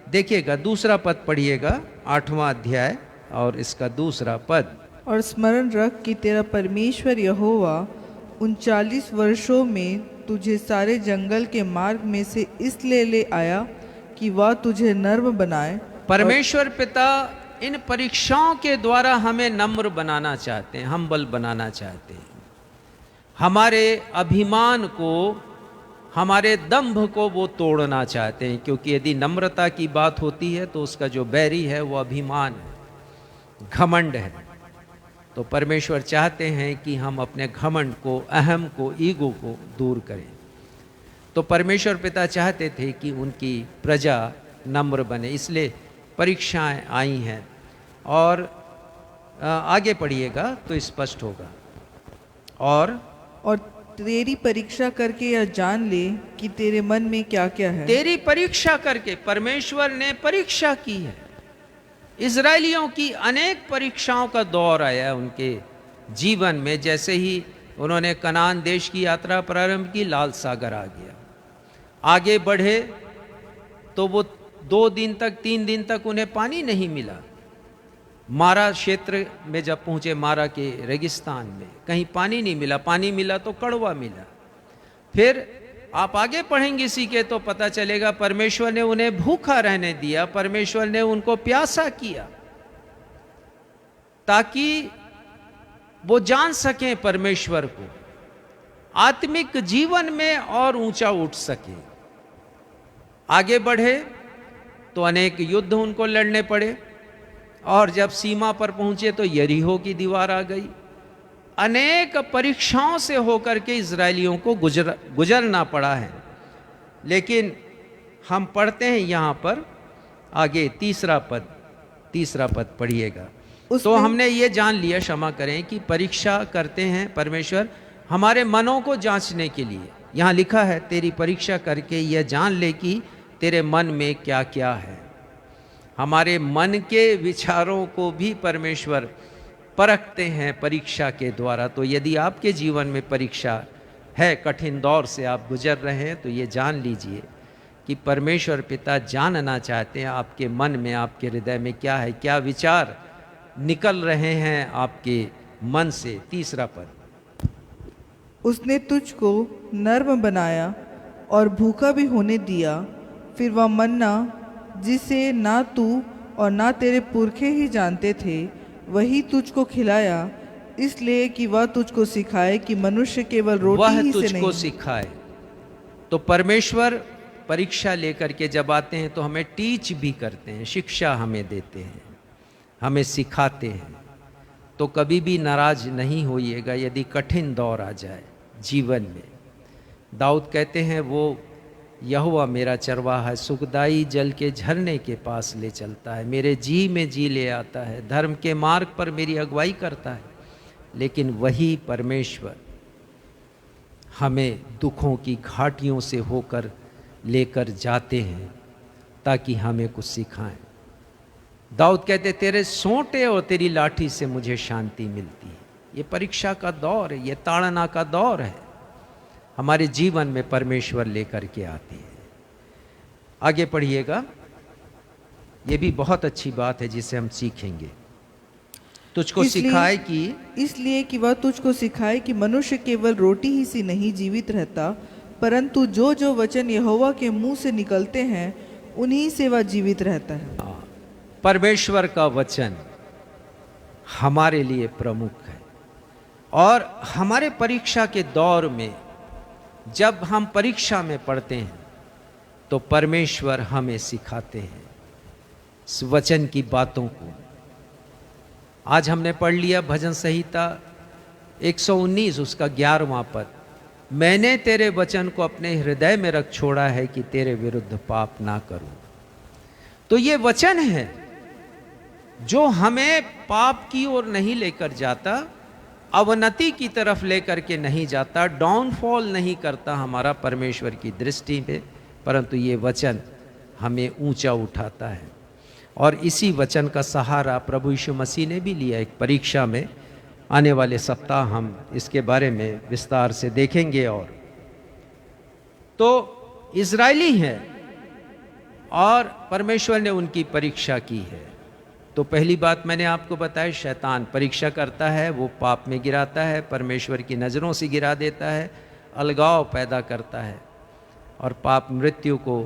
S1: देखिएगा, दूसरा पद पढ़िएगा, 8वां अध्याय और इसका दूसरा पद।
S4: और स्मरण रख कि तेरा परमेश्वर यहोवा 39 वर्षों में तुझे सारे जंगल के मार्ग में से इसलिए ले आया कि वह तुझे नर्म बनाए।
S1: परमेश्वर पिता इन परीक्षाओं के द्वारा हमें नम्र बनाना चाहते हैं, हम्बल बनाना चाहते हैं। हमारे अभिमान को, हमारे दंभ को वो तोड़ना चाहते हैं, क्योंकि यदि नम्रता की बात होती है तो उसका जो बैरी है वो अभिमान है, घमंड है। तो परमेश्वर चाहते हैं कि हम अपने घमंड को, अहम को, ईगो को दूर करें। तो परमेश्वर पिता चाहते थे कि उनकी प्रजा नम्र बने, इसलिए परीक्षाएं आई हैं। और आगे पढ़िएगा तो स्पष्ट होगा। और
S4: तेरी परीक्षा करके यह जान ले कि तेरे मन में क्या क्या है।
S1: तेरी परीक्षा करके परमेश्वर ने परीक्षा की है। इजरायलियों की अनेक परीक्षाओं का दौर आया उनके जीवन में। जैसे ही उन्होंने कनान देश की यात्रा प्रारंभ की, लाल सागर आ गया। आगे बढ़े तो वो 2 दिन तक, 3 दिन तक उन्हें पानी नहीं मिला। मारा क्षेत्र में जब पहुंचे, मारा के रेगिस्तान में, कहीं पानी नहीं मिला, पानी मिला तो कड़वा मिला। फिर आप आगे पढ़ेंगे इसी के तो पता चलेगा परमेश्वर ने उन्हें भूखा रहने दिया, परमेश्वर ने उनको प्यासा किया ताकि वो जान सकें परमेश्वर को, आत्मिक जीवन में और ऊंचा उठ सके। आगे बढ़े तो अनेक युद्ध उनको लड़ने पड़े, और जब सीमा पर पहुंचे तो यरीहो की दीवार आ गई। अनेक परीक्षाओं से होकर के इजरायलियों को गुजरना पड़ा है। लेकिन हम पढ़ते हैं यहाँ पर आगे तीसरा पद पढ़िएगा। तो हमने ये जान लिया, क्षमा करें, कि परीक्षा करते हैं परमेश्वर हमारे मनों को जांचने के लिए। यहाँ लिखा है तेरी परीक्षा करके यह जान ले कि तेरे मन में क्या क्या है। हमारे मन के विचारों को भी परमेश्वर परखते हैं परीक्षा के द्वारा। तो यदि आपके जीवन में परीक्षा है, कठिन दौर से आप गुजर रहे हैं, तो ये जान लीजिए कि परमेश्वर पिता जानना चाहते हैं आपके मन में, आपके हृदय में क्या है, क्या विचार निकल रहे हैं आपके मन से। तीसरा पद,
S4: उसने तुझको नर्म बनाया और भूखा भी होने दिया, फिर वह मन्ना जिसे ना तू और ना तेरे पुरखे ही जानते थे वही तुझको खिलाया, इसलिए कि वह तुझको सिखाए कि मनुष्य केवल रोटी ही से नहीं।
S1: तुझको सिखाए। तो परमेश्वर परीक्षा लेकर के जब आते हैं तो हमें टीच भी करते हैं, शिक्षा हमें देते हैं, हमें सिखाते हैं। तो कभी भी नाराज नहीं होइएगा यदि कठिन दौर आ जाए जीवन में। दाऊद कहते हैं वो यहोवा मेरा चरवाहा है, सुखदाई जल के झरने के पास ले चलता है, मेरे जी में जी ले आता है, धर्म के मार्ग पर मेरी अगुवाई करता है। लेकिन वही परमेश्वर हमें दुखों की घाटियों से होकर लेकर जाते हैं ताकि हमें कुछ सिखाएं। दाऊद कहते तेरे सोंटे और तेरी लाठी से मुझे शांति मिलती है। ये परीक्षा का दौर है, ये ताड़ना का दौर है, हमारे जीवन में परमेश्वर लेकर के आते हैं। आगे पढ़िएगा, ये भी बहुत अच्छी बात है जिसे हम सीखेंगे। तुझको सिखाए कि
S4: इसलिए कि वह तुझको सिखाए कि मनुष्य केवल रोटी ही से नहीं जीवित रहता, परंतु जो जो वचन यहोवा के मुंह से निकलते हैं उन्हीं से वह जीवित रहता है।
S1: परमेश्वर का वचन हमारे लिए प्रमुख है। और हमारे परीक्षा के दौर में जब हम परीक्षा में पढ़ते हैं तो परमेश्वर हमें सिखाते हैं इस वचन की बातों को। आज हमने पढ़ लिया भजन संहिता 119 उसका 11वां पद, मैंने तेरे वचन को अपने हृदय में रख छोड़ा है कि तेरे विरुद्ध पाप ना करूं। तो ये वचन है जो हमें पाप की ओर नहीं लेकर जाता, अवनति की तरफ लेकर के नहीं जाता, डाउनफॉल नहीं करता हमारा परमेश्वर की दृष्टि में, परंतु ये वचन हमें ऊंचा उठाता है। और इसी वचन का सहारा प्रभु यीशु मसीह ने भी लिया एक परीक्षा में। आने वाले सप्ताह हम इसके बारे में विस्तार से देखेंगे। और तो इजरायली हैं और परमेश्वर ने उनकी परीक्षा की है। तो पहली बात मैंने आपको बताया, शैतान परीक्षा करता है, वो पाप में गिराता है, परमेश्वर की नज़रों से गिरा देता है, अलगाव पैदा करता है और पाप मृत्यु को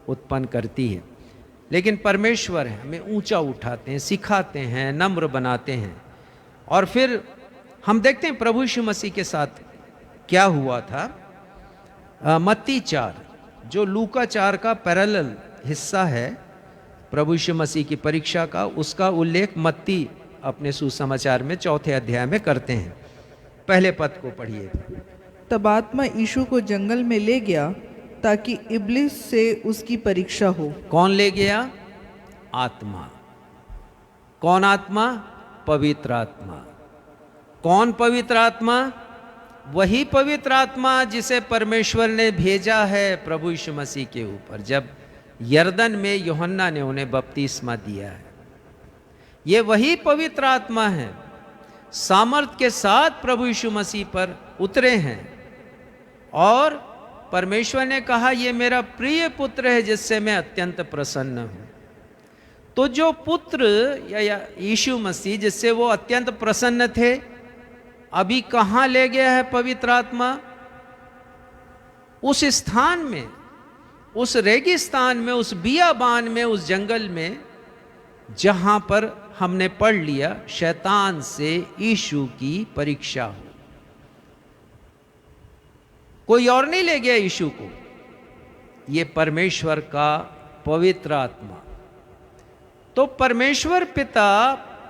S1: उत्पन्न करती है। लेकिन परमेश्वर है, हमें ऊंचा उठाते हैं, सिखाते हैं, नम्र बनाते हैं। और फिर हम देखते हैं प्रभु यीशु मसीह के साथ क्या हुआ था। मत्ती 4 जो लूका 4 का पैरेलल हिस्सा है प्रभु यीशु मसीह की परीक्षा का, उसका उल्लेख मत्ती अपने सुसमाचार में 4 अध्याय में करते हैं। पहले पद को पढ़िए।
S4: तब आत्मा यीशु को जंगल में ले गया ताकि इब्लिस से उसकी परीक्षा हो।
S1: कौन ले गया? आत्मा। कौन आत्मा? पवित्र आत्मा। कौन पवित्र आत्मा? वही पवित्र आत्मा जिसे परमेश्वर ने भेजा है प्रभु यीशु मसीह के ऊपर, जब यरदन में यूहन्ना ने उन्हें बपतिस्मा दिया है। ये वही पवित्र आत्मा है, सामर्थ के साथ प्रभु यीशु मसीह पर उतरे हैं। और परमेश्वर ने कहा ये मेरा प्रिय पुत्र है जिससे मैं अत्यंत प्रसन्न हूं। तो जो पुत्र या यीशु मसीह जिससे वो अत्यंत प्रसन्न थे, अभी कहां ले गया है पवित्र आत्मा? उस स्थान में, उस रेगिस्तान में, उस बियाबान में, उस जंगल में जहां पर हमने पढ़ लिया शैतान से यीशु की परीक्षा हो। कोई और नहीं ले गया यीशु को, ये परमेश्वर का पवित्र आत्मा। तो परमेश्वर पिता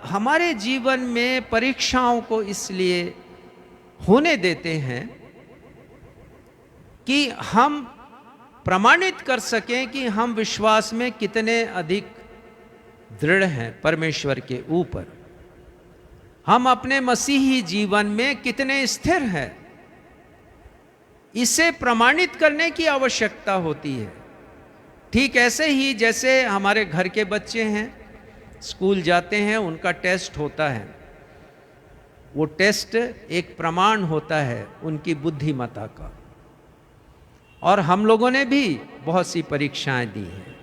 S1: हमारे जीवन में परीक्षाओं को इसलिए होने देते हैं कि हम प्रमाणित कर सकें कि हम विश्वास में कितने अधिक दृढ़ हैं परमेश्वर के ऊपर, हम अपने मसीही जीवन में कितने स्थिर हैं, इसे प्रमाणित करने की आवश्यकता होती है। ठीक ऐसे ही जैसे हमारे घर के बच्चे हैं, स्कूल जाते हैं, उनका टेस्ट होता है, वो टेस्ट एक प्रमाण होता है उनकी बुद्धिमत्ता का। और हम लोगों ने भी बहुत सी परीक्षाएं दी हैं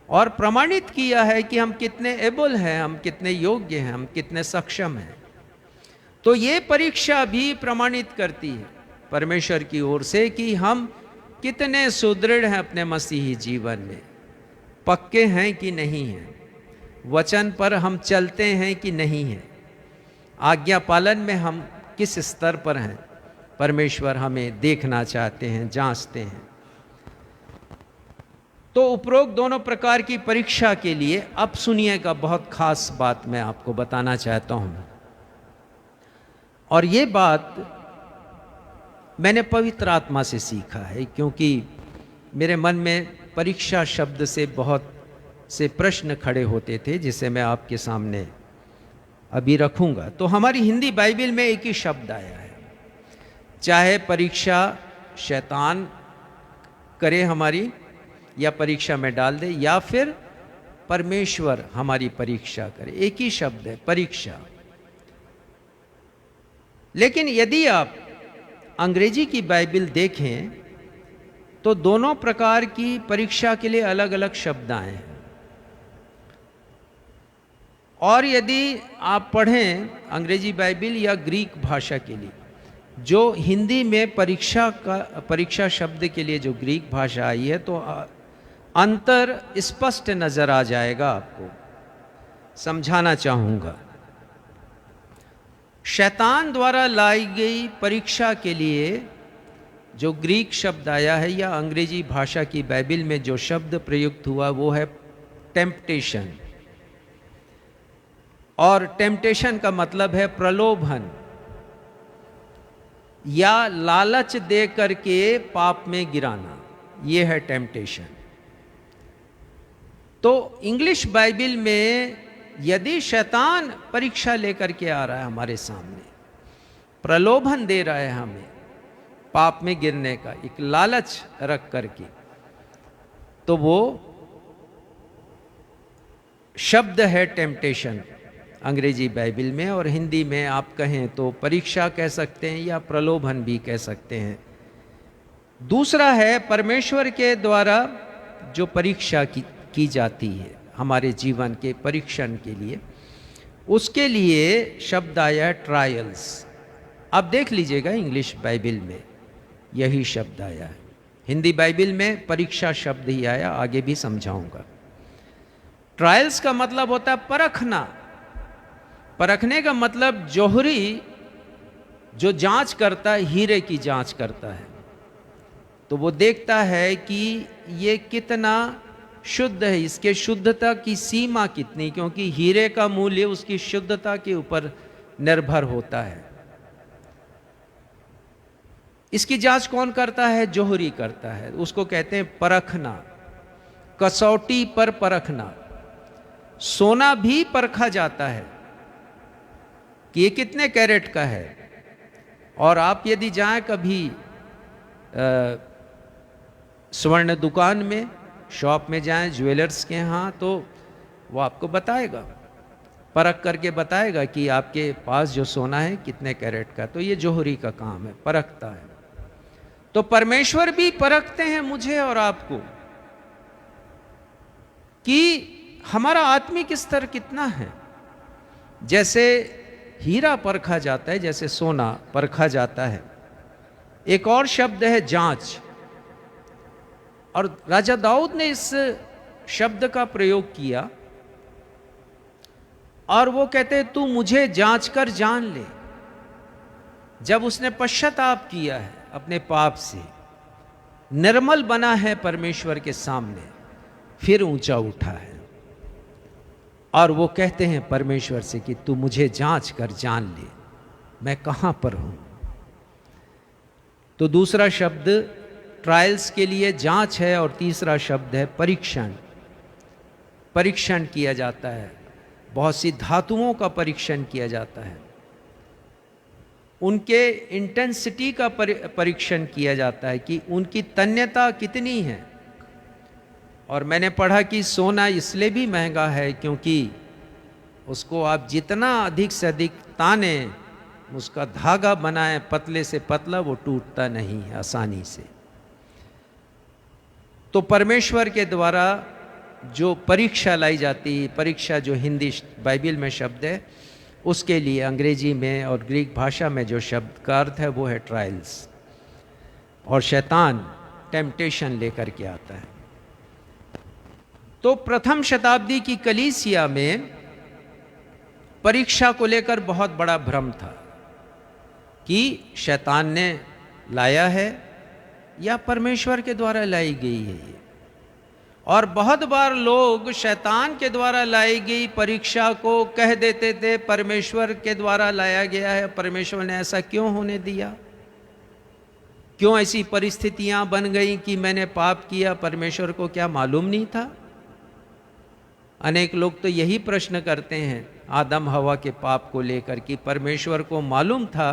S1: और प्रमाणित किया है कि हम कितने एबल हैं, हम कितने योग्य हैं, हम कितने सक्षम हैं। तो ये परीक्षा भी प्रमाणित करती है परमेश्वर की ओर से कि हम कितने सुदृढ़ हैं अपने मसीही जीवन में, पक्के हैं कि नहीं हैं, वचन पर हम चलते हैं कि नहीं हैं, आज्ञा पालन में हम किस स्तर पर हैं, परमेश्वर हमें देखना चाहते हैं, जांचते हैं। तो उपरोक्त दोनों प्रकार की परीक्षा के लिए अब सुनिएगा, बहुत खास बात मैं आपको बताना चाहता हूं। और ये बात मैंने पवित्र आत्मा से सीखा है, क्योंकि मेरे मन में परीक्षा शब्द से बहुत से प्रश्न खड़े होते थे, जिसे मैं आपके सामने अभी रखूंगा। तो हमारी हिंदी बाइबल में एक ही शब्द आया है, चाहे परीक्षा शैतान करे हमारी या परीक्षा में डाल दे, या फिर परमेश्वर हमारी परीक्षा करे, एक ही शब्द है, परीक्षा। लेकिन यदि आप अंग्रेजी की बाइबल देखें तो दोनों प्रकार की परीक्षा के लिए अलग अलग शब्द आए हैं। और यदि आप पढ़ें अंग्रेजी बाइबल या ग्रीक भाषा के लिए, जो हिंदी में परीक्षा शब्द के लिए जो ग्रीक भाषा आई है, तो अंतर स्पष्ट नजर आ जाएगा। आपको समझाना चाहूंगा। शैतान द्वारा लाई गई परीक्षा के लिए जो ग्रीक शब्द आया है, या अंग्रेजी भाषा की बाइबल में जो शब्द प्रयुक्त हुआ, वो है टेम्पटेशन। और टेम्पटेशन का मतलब है प्रलोभन या लालच दे करके पाप में गिराना, यह है टेम्पटेशन। तो इंग्लिश बाइबल में यदि शैतान परीक्षा लेकर के आ रहा है हमारे सामने, प्रलोभन दे रहा है हमें पाप में गिरने का, एक लालच रख करके, तो वो शब्द है टेम्पटेशन अंग्रेजी बाइबल में। और हिंदी में आप कहें तो परीक्षा कह सकते हैं या प्रलोभन भी कह सकते हैं। दूसरा है परमेश्वर के द्वारा जो परीक्षा की जाती है हमारे जीवन के परीक्षण के लिए, उसके लिए शब्द आया है ट्रायल्स। अब देख लीजिएगा, इंग्लिश बाइबल में यही शब्द आया है, हिंदी बाइबल में परीक्षा शब्द ही आया, आगे भी समझाऊंगा। ट्रायल्स का मतलब होता है परखना। परखने का मतलब जौहरी जो जांच करता है, हीरे की जांच करता है, तो वो देखता है कि ये कितना शुद्ध है, इसके शुद्धता की सीमा कितनी, क्योंकि हीरे का मूल्य उसकी शुद्धता के ऊपर निर्भर होता है। इसकी जांच कौन करता है? जौहरी करता है। उसको कहते हैं परखना, कसौटी पर परखना। सोना भी परखा जाता है कि ये कितने कैरेट का है। और आप यदि जाएं कभी स्वर्ण दुकान में, शॉप में जाएं, ज्वेलर्स के यहाँ, तो वो आपको बताएगा, परख करके बताएगा कि आपके पास जो सोना है कितने कैरेट का। तो ये जौहरी का काम है, परखता है। तो परमेश्वर भी परखते हैं मुझे और आपको कि हमारा आत्मिक स्तर कितना है। जैसे हीरा परखा जाता है, जैसे सोना परखा जाता है। एक और शब्द है जांच, और राजा दाऊद ने इस शब्द का प्रयोग किया, और वो कहते हैं तू मुझे जांच कर जान ले। जब उसने पश्चाताप किया है अपने पाप से, निर्मल बना है परमेश्वर के सामने, फिर ऊंचा उठा है। और वो कहते हैं परमेश्वर से कि तू मुझे जांच कर जान ले, मैं कहां पर हूं, तो दूसरा शब्द ट्रायल्स के लिए जांच है और तीसरा शब्द है परीक्षण। परीक्षण किया जाता है, बहुत सी धातुओं का परीक्षण किया जाता है, उनके इंटेंसिटी का परीक्षण किया जाता है कि उनकी तन्यता कितनी है। और मैंने पढ़ा कि सोना इसलिए भी महंगा है क्योंकि उसको आप जितना अधिक से अधिक ताने, उसका धागा बनाए पतले से पतला, वो टूटता नहीं है आसानी से। तो परमेश्वर के द्वारा जो परीक्षा लाई जाती है, परीक्षा जो हिंदी बाइबल में शब्द है, उसके लिए अंग्रेजी में और ग्रीक भाषा में जो शब्द का अर्थ है वो है ट्रायल्स। और शैतान टेम्पटेशन लेकर के आता है। तो प्रथम शताब्दी की कलीसिया में परीक्षा को लेकर बहुत बड़ा भ्रम था कि शैतान ने लाया है या परमेश्वर के द्वारा लाई गई है ये। और बहुत बार लोग शैतान के द्वारा लाई गई परीक्षा को कह देते थे परमेश्वर के द्वारा लाया गया है, परमेश्वर ने ऐसा क्यों होने दिया, क्यों ऐसी परिस्थितियां बन गई कि मैंने पाप किया, परमेश्वर को क्या मालूम नहीं था। अनेक लोग तो यही प्रश्न करते हैं आदम हवा के पाप को लेकर कि परमेश्वर को मालूम था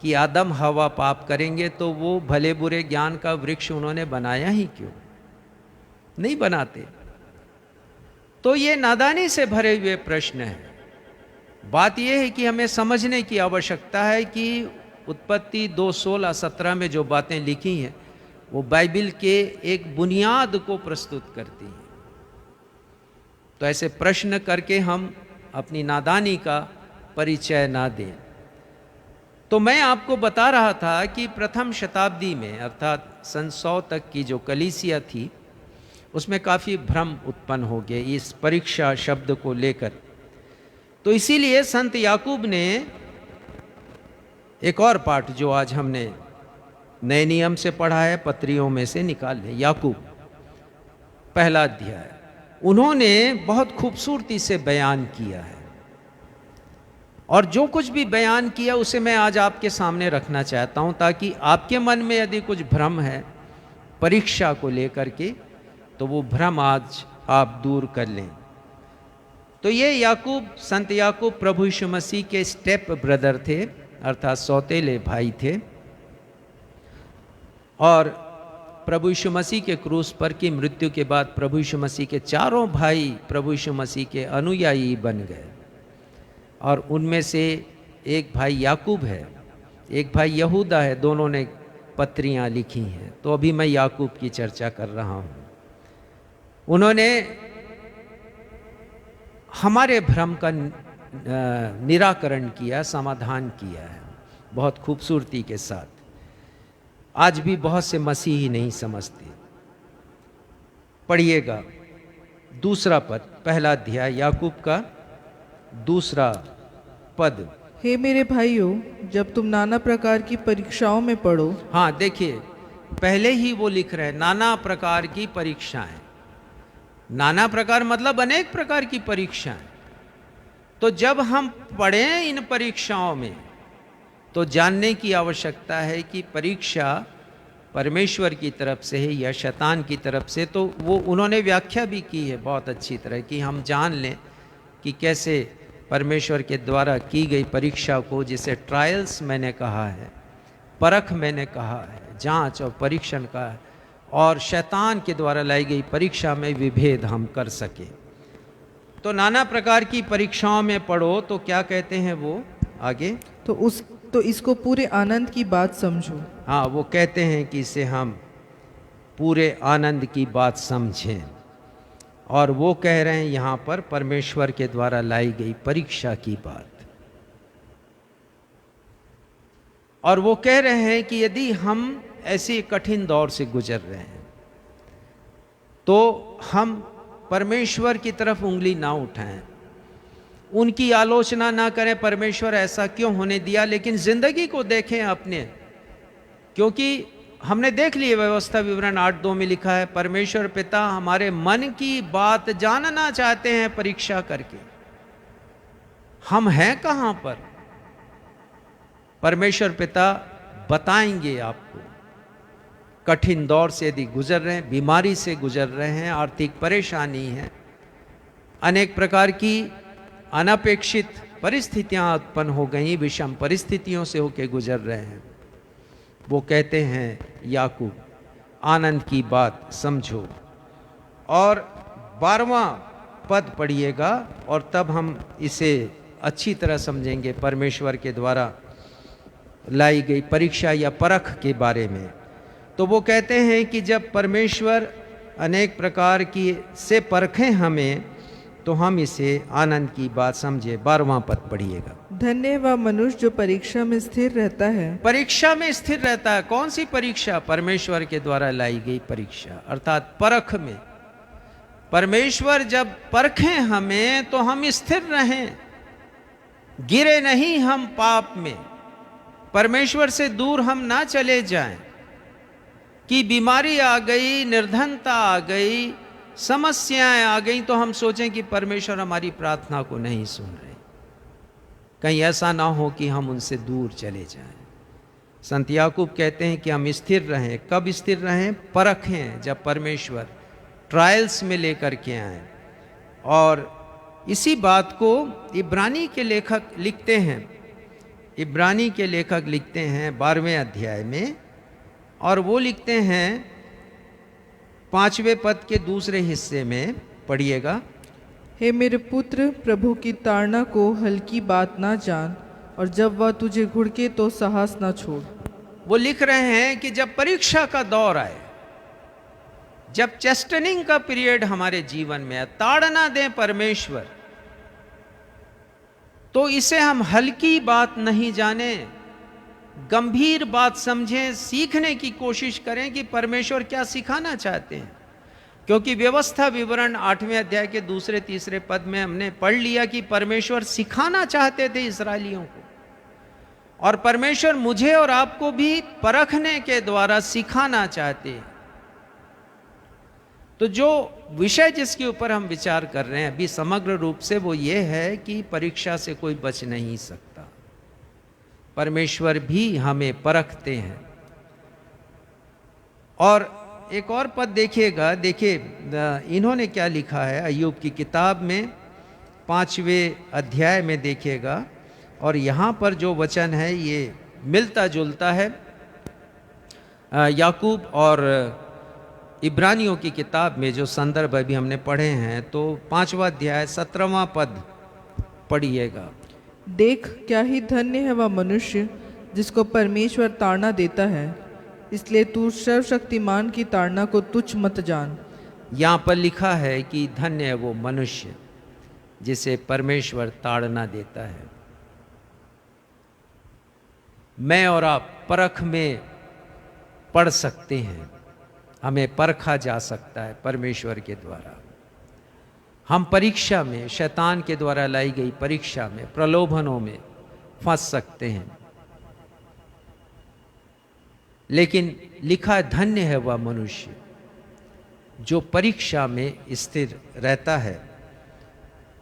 S1: कि आदम हवा पाप करेंगे तो वो भले बुरे ज्ञान का वृक्ष उन्होंने बनाया ही क्यों, नहीं बनाते। तो ये नादानी से भरे हुए प्रश्न है। बात यह है कि हमें समझने की आवश्यकता है कि उत्पत्ति 2:16-17 में जो बातें लिखी हैं वो बाइबल के एक बुनियाद को प्रस्तुत करती हैं। तो ऐसे प्रश्न करके हम अपनी नादानी का परिचय ना दें। तो मैं आपको बता रहा था कि प्रथम शताब्दी में अर्थात सन 100 तक की जो कलीसिया थी उसमें काफ़ी भ्रम उत्पन्न हो गए इस परीक्षा शब्द को लेकर। तो इसीलिए संत याकूब ने एक और पाठ जो आज हमने नए नियम से पढ़ा है, पत्रियों में से निकाल लें, याकूब पहला अध्याय, उन्होंने बहुत खूबसूरती से बयान किया है। और जो कुछ भी बयान किया उसे मैं आज आपके सामने रखना चाहता हूं ताकि आपके मन में यदि कुछ भ्रम है परीक्षा को लेकर के तो वो भ्रम आज आप दूर कर लें। तो ये याकूब, संत याकूब प्रभु यीशु मसीह के स्टेप ब्रदर थे, अर्थात सौतेले भाई थे। और प्रभु यीशु मसीह के क्रूस पर की मृत्यु के बाद प्रभु यीशु मसीह के चारों भाई प्रभु यीशु मसीह के अनुयायी बन गए। और उनमें से एक भाई याकूब है, एक भाई यहूदा है, दोनों ने पत्रियां लिखी हैं। तो अभी मैं याकूब की चर्चा कर रहा हूं। उन्होंने हमारे भ्रम का निराकरण किया, समाधान किया है बहुत खूबसूरती के साथ। आज भी बहुत से मसीही नहीं समझते। पढ़िएगा दूसरा पद, पहला अध्याय याकूब का दूसरा पद।
S4: हे मेरे भाइयों, जब तुम नाना प्रकार की परीक्षाओं में पड़ो।
S1: हाँ देखिए, पहले ही वो लिख रहे हैं नाना प्रकार की परीक्षाएं। नाना प्रकार मतलब अनेक प्रकार की परीक्षाएं। तो जब हम पढ़ें इन परीक्षाओं में तो जानने की आवश्यकता है कि परीक्षा परमेश्वर की तरफ से है या शैतान की तरफ से। तो वो उन्होंने व्याख्या भी की है बहुत अच्छी तरह कि हम जान लें कि कैसे परमेश्वर के द्वारा की गई परीक्षा को, जिसे ट्रायल्स मैंने कहा है, परख मैंने कहा है, जांच और परीक्षण का है, और शैतान के द्वारा लाई गई परीक्षा में विभेद हम कर सके। तो नाना प्रकार की परीक्षाओं में पढ़ो तो क्या कहते हैं वो आगे,
S4: तो इसको पूरे आनंद की बात समझो।
S1: हाँ, वो कहते हैं कि इसे हम पूरे आनंद की बात समझें। और वो कह रहे हैं यहाँ पर परमेश्वर के द्वारा लाई गई परीक्षा की बात। और वो कह रहे हैं कि यदि हम ऐसे कठिन दौर से गुजर रहे हैं तो हम परमेश्वर की तरफ उंगली ना उठाएं, उनकी आलोचना ना करें परमेश्वर ऐसा क्यों होने दिया, लेकिन जिंदगी को देखें अपने। क्योंकि हमने देख लिया व्यवस्था विवरण 8:2 में लिखा है परमेश्वर पिता हमारे मन की बात जानना चाहते हैं परीक्षा करके। हम हैं कहां पर? परमेश्वर पिता बताएंगे आपको। कठिन दौर से यदि गुजर रहे हैं, बीमारी से गुजर रहे हैं, आर्थिक परेशानी है, अनेक प्रकार की अनपेक्षित परिस्थितियां उत्पन्न हो गई, विषम परिस्थितियों से होकर गुजर रहे हैं, वो कहते हैं याकूब आनंद की बात समझो। और 12वां पद पढ़िएगा और तब हम इसे अच्छी तरह समझेंगे परमेश्वर के द्वारा लाई गई परीक्षा या परख के बारे में। तो वो कहते हैं कि जब परमेश्वर अनेक प्रकार की से परखें हमें, तो हम इसे आनंद की बात समझे। 12वां पद पढ़िएगा।
S4: धन्य है वह मनुष्य जो परीक्षा में स्थिर रहता है।
S1: परीक्षा में स्थिर रहता है। कौन सी परीक्षा? परमेश्वर के द्वारा लाई गई परीक्षा, अर्थात परख में। परमेश्वर जब परखें हमें तो हम स्थिर रहें, गिरे नहीं हम पाप में, परमेश्वर से दूर हम ना चले जाएं कि बीमारी आ गई, निर्धनता आ गई, समस्याएं आ गई तो हम सोचें कि परमेश्वर हमारी प्रार्थना को नहीं सुन रहे। कहीं ऐसा ना हो कि हम उनसे दूर चले जाएं। संत याकूब कहते हैं कि हम स्थिर रहें। कब स्थिर रहें? परखें, जब परमेश्वर ट्रायल्स में लेकर के आए। और इसी बात को इब्रानी के लेखक लिखते हैं, इब्रानी के लेखक लिखते हैं 12वें अध्याय में, और वो लिखते हैं 5वें पद के दूसरे हिस्से में, पढ़िएगा।
S4: हे मेरे पुत्र, प्रभु की ताड़ना को हल्की बात ना जान, और जब वह तुझे घुड़के तो साहस ना छोड़।
S1: वो लिख रहे हैं कि जब परीक्षा का दौर आए, जब चेस्टनिंग का पीरियड हमारे जीवन में है, ताड़ना दें परमेश्वर, तो इसे हम हल्की बात नहीं जाने, गंभीर बात समझें, सीखने की कोशिश करें कि परमेश्वर क्या सिखाना चाहते हैं। क्योंकि व्यवस्था विवरण 8वें अध्याय के दूसरे तीसरे पद में हमने पढ़ लिया कि परमेश्वर सिखाना चाहते थे इस्राएलियों को, और परमेश्वर मुझे और आपको भी परखने के द्वारा सिखाना चाहते हैं। तो जो विषय जिसके ऊपर हम विचार कर रहे हैं अभी समग्र रूप से, वो ये है कि परीक्षा से कोई बच नहीं सकता, परमेश्वर भी हमें परखते हैं। और एक और पद देखिएगा, देखिए इन्होंने क्या लिखा है अय्यूब की किताब में 5वें अध्याय में देखिएगा, और यहाँ पर जो वचन है ये मिलता जुलता है याकूब और इब्रानियों की किताब में जो संदर्भ अभी हमने पढ़े हैं। तो 5वां अध्याय 17वां पद पढ़िएगा।
S4: देख, क्या ही धन्य है वह मनुष्य जिसको परमेश्वर ताड़ना देता है, इसलिए तू सर्वशक्तिमान की ताड़ना को तुच्छ मत जान।
S1: यहाँ पर लिखा है कि धन्य है वो मनुष्य जिसे परमेश्वर ताड़ना देता है। मैं और आप परख में पढ़ सकते हैं, हमें परखा जा सकता है परमेश्वर के द्वारा। हम परीक्षा में, शैतान के द्वारा लाई गई परीक्षा में, प्रलोभनों में फंस सकते हैं, लेकिन लिखा है धन्य है वह मनुष्य जो परीक्षा में स्थिर रहता है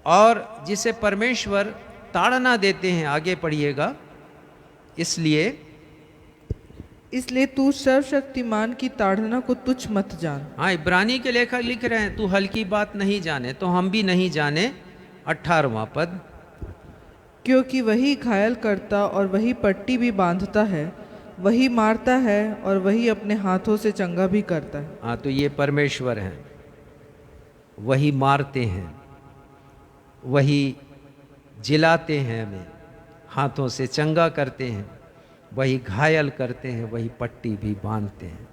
S1: और जिसे परमेश्वर ताड़ना देते हैं। आगे पढ़िएगा।
S4: इसलिए तू सर्वशक्तिमान की ताड़ना को तुच्छ मत जान।
S1: हाँ, इब्रानी के लेखक लिख रहे हैं तू हल्की बात नहीं जाने, तो हम भी नहीं जाने। 18वां पद,
S4: क्योंकि वही घायल करता और वही पट्टी भी बांधता है, वही मारता है और वही अपने हाथों से चंगा भी करता है।
S1: हाँ, तो ये परमेश्वर हैं, वही मारते हैं, वही जिलाते हैं, हमें हाथों से चंगा करते हैं, वही घायल करते हैं, वही पट्टी भी बांधते हैं।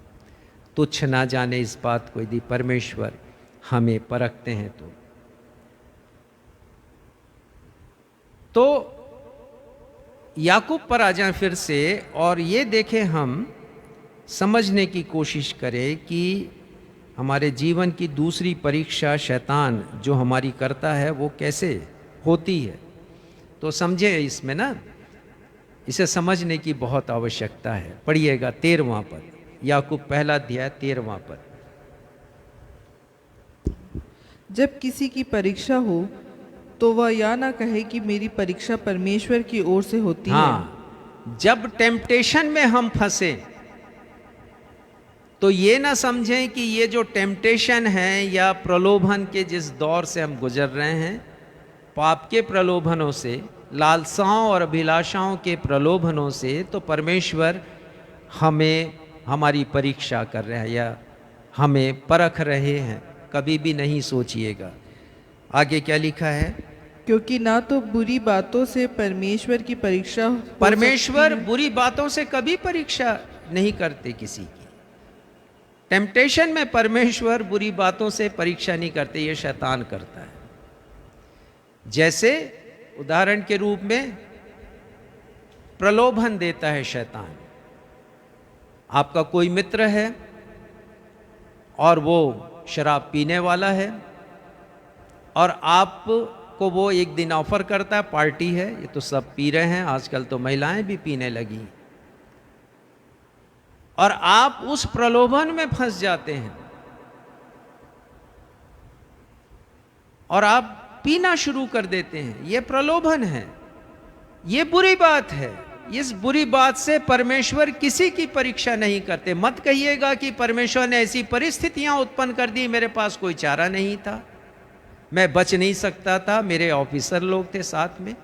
S1: तुच्छ ना जाने इस बात को यदि परमेश्वर हमें परखते हैं तो याकूब पर आ जाएं फिर से और ये देखें, हम समझने की कोशिश करें कि हमारे जीवन की दूसरी परीक्षा शैतान जो हमारी करता है वो कैसे होती है। तो समझे इसमें ना, इसे समझने की बहुत आवश्यकता है। पढ़िएगा 13वां पद, याकूब पहला अध्याय 13वां पद।
S4: जब किसी की परीक्षा हो तो वह या ना कहे कि मेरी परीक्षा परमेश्वर की ओर से होती है।
S1: जब टेम्पटेशन में हम फंसे तो ये ना समझें कि ये जो टेम्पटेशन है या प्रलोभन के जिस दौर से हम गुजर रहे हैं, पाप के प्रलोभनों से, लालसाओं और अभिलाषाओं के प्रलोभनों से, तो परमेश्वर हमें हमारी परीक्षा कर रहे हैं या हमें परख रहे हैं। कभी भी नहीं सोचिएगा। आगे क्या लिखा है?
S4: क्योंकि ना तो बुरी बातों से परमेश्वर की परीक्षा हो
S1: परमेश्वर
S4: सकती है।
S1: बुरी बातों से कभी परीक्षा नहीं करते किसी की। टेम्पटेशन में परमेश्वर बुरी बातों से परीक्षा नहीं करते, ये शैतान करता है। जैसे उदाहरण के रूप में प्रलोभन देता है शैतान। आपका कोई मित्र है और वो शराब पीने वाला है और आपको वो एक दिन ऑफर करता है, पार्टी है, ये तो सब पी रहे हैं, आजकल तो महिलाएं भी पीने लगी, और आप उस प्रलोभन में फंस जाते हैं और आप पीना शुरू कर देते हैं। यह प्रलोभन है, यह बुरी बात है। इस बुरी बात से परमेश्वर किसी की परीक्षा नहीं करते। मत कहिएगा कि परमेश्वर ने ऐसी परिस्थितियां उत्पन्न कर दी, मेरे पास कोई चारा नहीं था, मैं बच नहीं सकता था, मेरे ऑफिसर लोग थे साथ में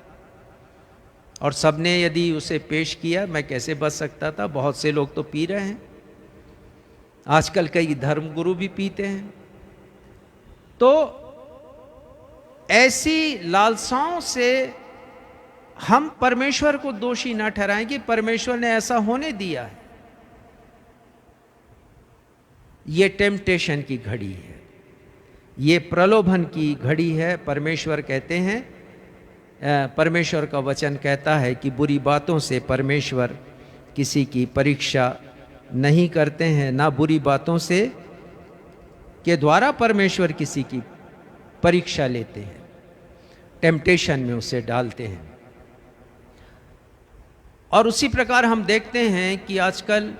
S1: और सबने यदि उसे पेश किया, मैं कैसे बच सकता था। बहुत से लोग तो पी रहे हैं, आजकल कई धर्मगुरु भी पीते हैं। तो ऐसी लालसाओं से हम परमेश्वर को दोषी ना ठहराएं कि परमेश्वर ने ऐसा होने दिया है। ये टेम्पटेशन की घड़ी है, ये प्रलोभन की घड़ी है। परमेश्वर कहते हैं, परमेश्वर का वचन कहता है कि बुरी बातों से परमेश्वर किसी की परीक्षा नहीं करते हैं, ना बुरी बातों से के द्वारा परमेश्वर किसी की परीक्षा लेते हैं, टेम्पटेशन में उसे डालते हैं। और उसी प्रकार हम देखते हैं कि आजकल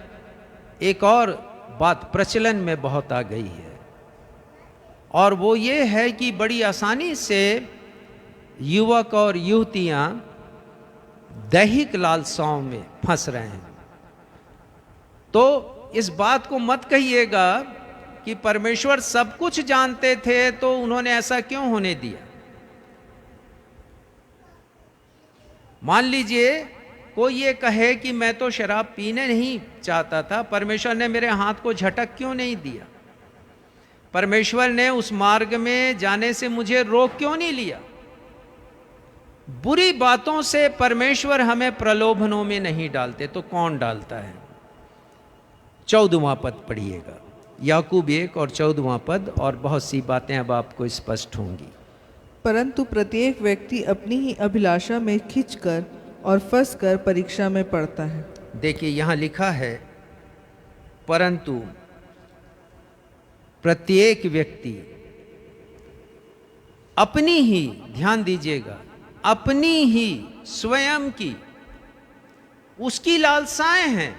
S1: एक और बात प्रचलन में बहुत आ गई है, और वो ये है कि बड़ी आसानी से युवक और युवतियां दैहिक लालसाओं में फंस रहे हैं। तो इस बात को मत कहिएगा कि परमेश्वर सब कुछ जानते थे तो उन्होंने ऐसा क्यों होने दिया। मान लीजिए कोई ये कहे कि मैं तो शराब पीने नहीं चाहता था, परमेश्वर ने मेरे हाथ को झटक क्यों नहीं दिया, परमेश्वर ने उस मार्ग में जाने से मुझे रोक क्यों नहीं लिया। बुरी बातों से परमेश्वर हमें प्रलोभनों में नहीं डालते, तो कौन डालता है? 14वां पद पढ़िएगा, याकूब 1 और 14वां पद, और बहुत सी बातें अब आपको स्पष्ट होंगी।
S4: परंतु प्रत्येक व्यक्ति अपनी ही अभिलाषा में खिंचकर और फंसकर परीक्षा में पड़ता है।
S1: देखिए यहां लिखा है, परंतु प्रत्येक व्यक्ति अपनी ही, ध्यान दीजिएगा, अपनी ही स्वयं की, उसकी लालसाएं हैं।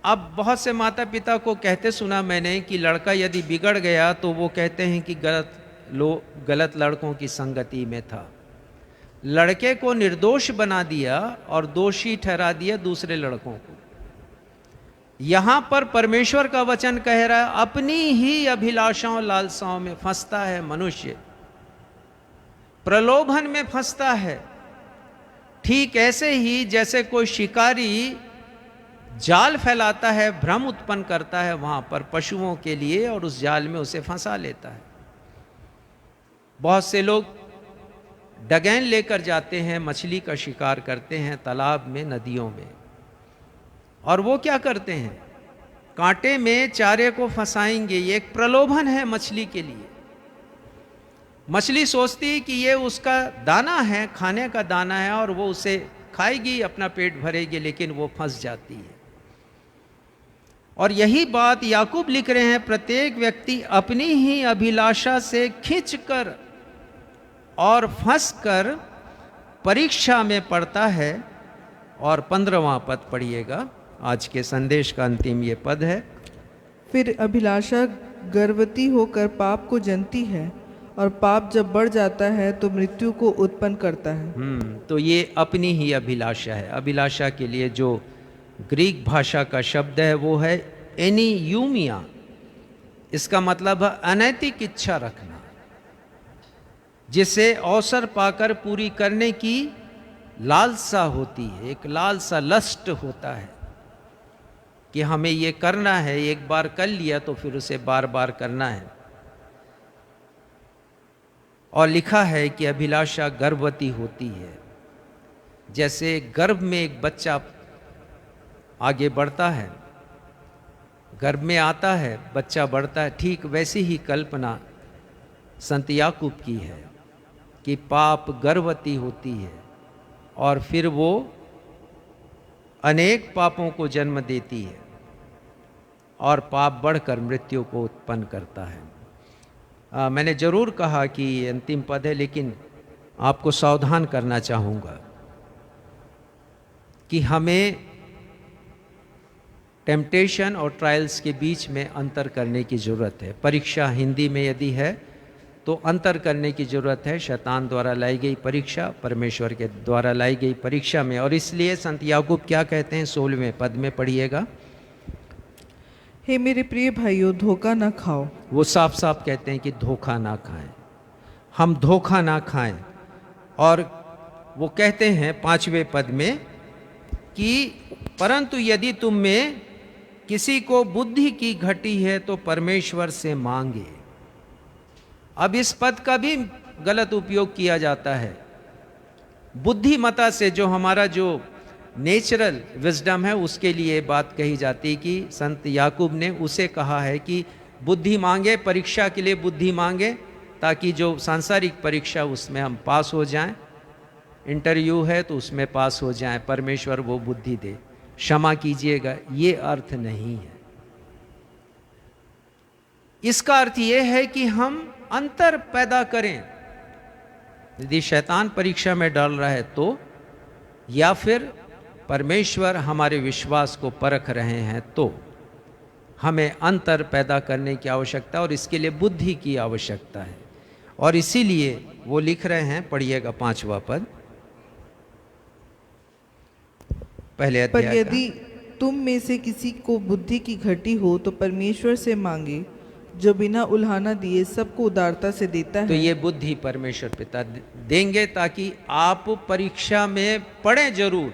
S1: अब बहुत से माता पिता को कहते सुना मैंने कि लड़का यदि बिगड़ गया तो वो कहते हैं कि गलत लड़कों की संगति में था। लड़के को निर्दोष बना दिया और दोषी ठहरा दिया दूसरे लड़कों को। यहां पर परमेश्वर का वचन कह रहा है, अपनी ही अभिलाषाओं लालसाओं में फंसता है मनुष्य, प्रलोभन में फंसता है। ठीक ऐसे ही जैसे कोई शिकारी जाल फैलाता है, भ्रम उत्पन्न करता है वहां पर पशुओं के लिए, और उस जाल में उसे फंसा लेता है। बहुत से लोग डगैन लेकर जाते हैं, मछली का शिकार करते हैं तालाब में, नदियों में, और वो क्या करते हैं, कांटे में चारे को फंसाएंगे। ये एक प्रलोभन है मछली के लिए। मछली सोचती है कि ये उसका दाना है, खाने का दाना है, और वो उसे खाएगी, अपना पेट भरेगी, लेकिन वो फंस जाती है। और यही बात याकूब लिख रहे हैं, प्रत्येक व्यक्ति अपनी ही अभिलाषा से खींचकर और फंसकर परीक्षा में पड़ता है। और 15वां पद पढ़िएगा, आज के संदेश का अंतिम ये पद है।
S4: फिर अभिलाषा गर्भवती होकर पाप को जनती है, और पाप जब बढ़ जाता है तो मृत्यु को उत्पन्न करता है।
S1: तो ये अपनी ही अभिलाषा है। अभिलाषा के लिए जो ग्रीक भाषा का शब्द है वो है एनियूमिया। इसका मतलब है अनैतिक इच्छा रखना, जिसे अवसर पाकर पूरी करने की लालसा होती है। एक लालसा, लस्ट होता है कि हमें ये करना है, एक बार कर लिया तो फिर उसे बार बार करना है। और लिखा है कि अभिलाषा गर्भवती होती है। जैसे गर्भ में एक बच्चा आगे बढ़ता है, गर्भ में आता है, बच्चा बढ़ता है, ठीक वैसी ही कल्पना संत याकूब की है कि पाप गर्भवती होती है और फिर वो अनेक पापों को जन्म देती है और पाप बढ़कर मृत्यु को उत्पन्न करता है। मैंने जरूर कहा कि ये अंतिम पद है, लेकिन आपको सावधान करना चाहूँगा कि हमें टेम्पटेशन और ट्रायल्स के बीच में अंतर करने की ज़रूरत है। परीक्षा हिंदी में यदि है तो अंतर करने की ज़रूरत है। शैतान द्वारा लाई गई परीक्षा, परमेश्वर के द्वारा लाई गई परीक्षा में। और इसलिए संत याकूब क्या कहते हैं 16वें पद में, पढ़िएगा।
S4: हे मेरे प्रिय भाइयों, धोखा न खाओ।
S1: वो साफ साफ कहते हैं कि धोखा ना खाएं, हम धोखा ना खाएं। और वो कहते हैं 5वें पद में कि परंतु यदि तुम में किसी को बुद्धि की घटी है तो परमेश्वर से मांगे। अब इस पद का भी गलत उपयोग किया जाता है। बुद्धिमता से जो हमारा जो नेचुरल विजडम है उसके लिए बात कही जाती है कि संत याकूब ने उसे कहा है कि बुद्धि मांगे, परीक्षा के लिए बुद्धि मांगे, ताकि जो सांसारिक परीक्षा उसमें हम पास हो जाएं। इंटरव्यू है तो उसमें पास हो जाएं, परमेश्वर वो बुद्धि दे। क्षमा कीजिएगा, ये अर्थ नहीं है। इसका अर्थ ये है कि हम अंतर पैदा करें। यदि शैतान परीक्षा में डाल रहा है तो, या फिर परमेश्वर हमारे विश्वास को परख रहे हैं तो हमें अंतर पैदा करने की आवश्यकता और इसके लिए बुद्धि की आवश्यकता है। और इसीलिए वो लिख रहे हैं, पढ़िएगा 5वां पद, पहले अध्याय
S4: पर यदि तुम में से किसी को बुद्धि की घटी हो तो परमेश्वर से मांगे, जो बिना उल्हाना दिए सबको उदारता से देता है।
S1: तो ये बुद्धि परमेश्वर पिता देंगे ताकि आप परीक्षा में पढ़ें जरूर,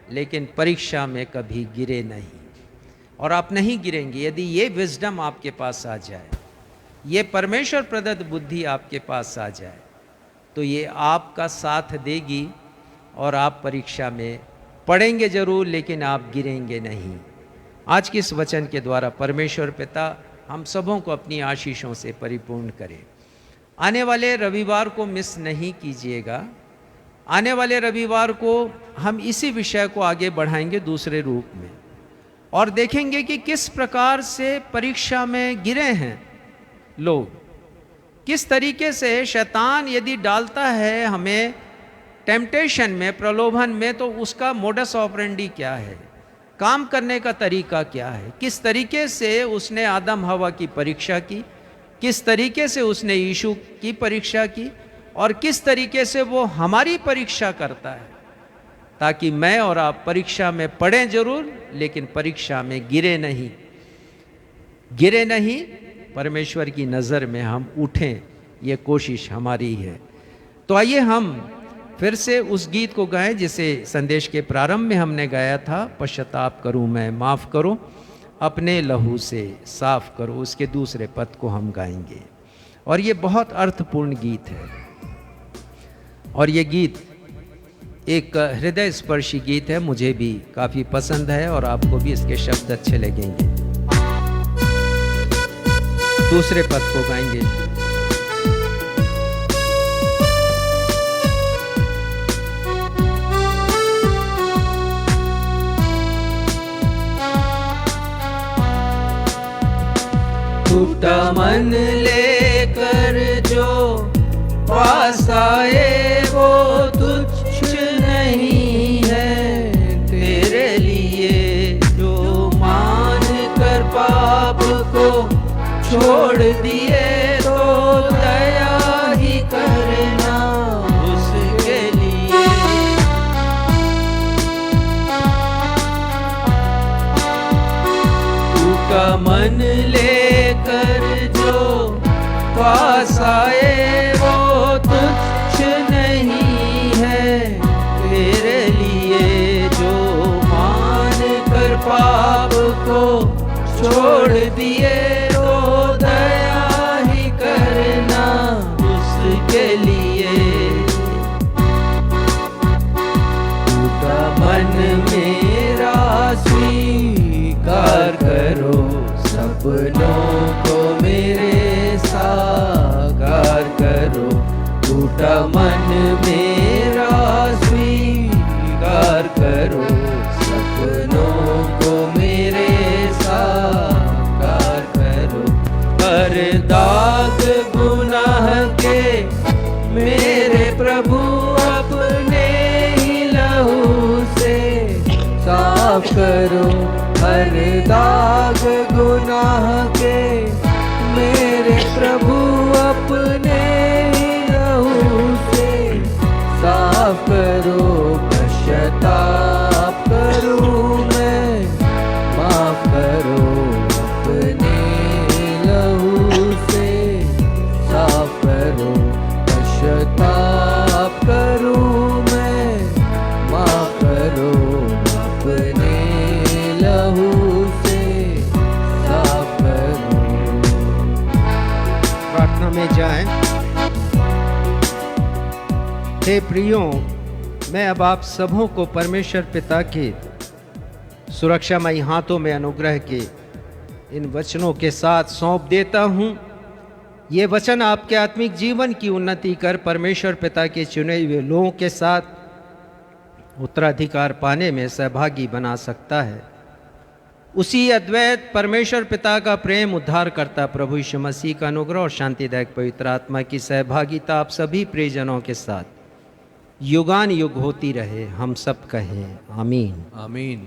S1: लेकिन परीक्षा में कभी गिरे नहीं। और आप नहीं गिरेंगे यदि ये विजडम आपके पास आ जाए, ये परमेश्वर प्रदत्त बुद्धि आपके पास आ जाए, तो ये आपका साथ देगी और आप परीक्षा में पढ़ेंगे जरूर, लेकिन आप गिरेंगे नहीं। आज के इस वचन के द्वारा परमेश्वर पिता हम सबों को अपनी आशीषों से परिपूर्ण करे। आने वाले रविवार को मिस नहीं कीजिएगा। आने वाले रविवार को हम इसी विषय को आगे बढ़ाएंगे दूसरे रूप में, और देखेंगे कि किस प्रकार से परीक्षा में गिरे हैं लोग, किस तरीके से शैतान यदि डालता है हमें टेम्पटेशन में, प्रलोभन में, तो उसका मोडस ऑपरेंडी क्या है, काम करने का तरीका क्या है, किस तरीके से उसने आदम हवा की परीक्षा की, किस तरीके से उसने यीशु की परीक्षा की, और किस तरीके से वो हमारी परीक्षा करता है, ताकि मैं और आप परीक्षा में पढ़ें जरूर, लेकिन परीक्षा में गिरे नहीं, परमेश्वर की नज़र में हम उठें, ये कोशिश हमारी है। तो आइए हम फिर से उस गीत को गाएं जिसे संदेश के प्रारंभ में हमने गाया था, पश्चाताप करूं मैं, माफ़ करो, अपने लहू से साफ करो। उसके दूसरे पद को हम गाएंगे, और ये बहुत अर्थपूर्ण गीत है, और ये गीत एक हृदय स्पर्शी गीत है, मुझे भी काफ़ी पसंद है और आपको भी इसके शब्द अच्छे लगेंगे। दूसरे पद को गाएंगे। टूटा मन लेकर जो पास आए वो तुच्छ नहीं है, तेरे लिए जो मान कर पाप को छोड़ दिए तो दया छोड़ दिए तो दया ही करना उसके लिए। टूटा मन मेरा स्वीकार करो, सपनों को मेरे साकार करो। टूटा मन मेरा स्वीकार करो, सपनों को मेरे साकार करो। हर दाग गुनाह के मेरे प्रभु अपने ही लहू से साफ करो। हर दाग गुनाह के मेरे प्रभु अपने ही लहू से साफ करो। पश्चाताप करूं मैं, माफ करो अपने लहू से साफ करो। पश्चाताप करूं मैं, माफ करो अपने लहू से साफ करो।
S6: प्रार्थना में जाएं। हे प्रियो, मैं अब आप सबों को परमेश्वर पिता के सुरक्षामयी हाथों में अनुग्रह के इन वचनों के साथ सौंप देता हूँ। ये वचन आपके आत्मिक जीवन की उन्नति कर परमेश्वर पिता के चुने हुए लोगों के साथ उत्तराधिकार पाने में सहभागी बना सकता है। उसी अद्वैत परमेश्वर पिता का प्रेम, उद्धार करता प्रभु यीशु मसीह का अनुग्रह और शांतिदायक पवित्र आत्मा की सहभागिता आप सभी प्रियजनों के साथ युगान युग होती रहे। हम सब कहें आमीन।
S3: आमीन।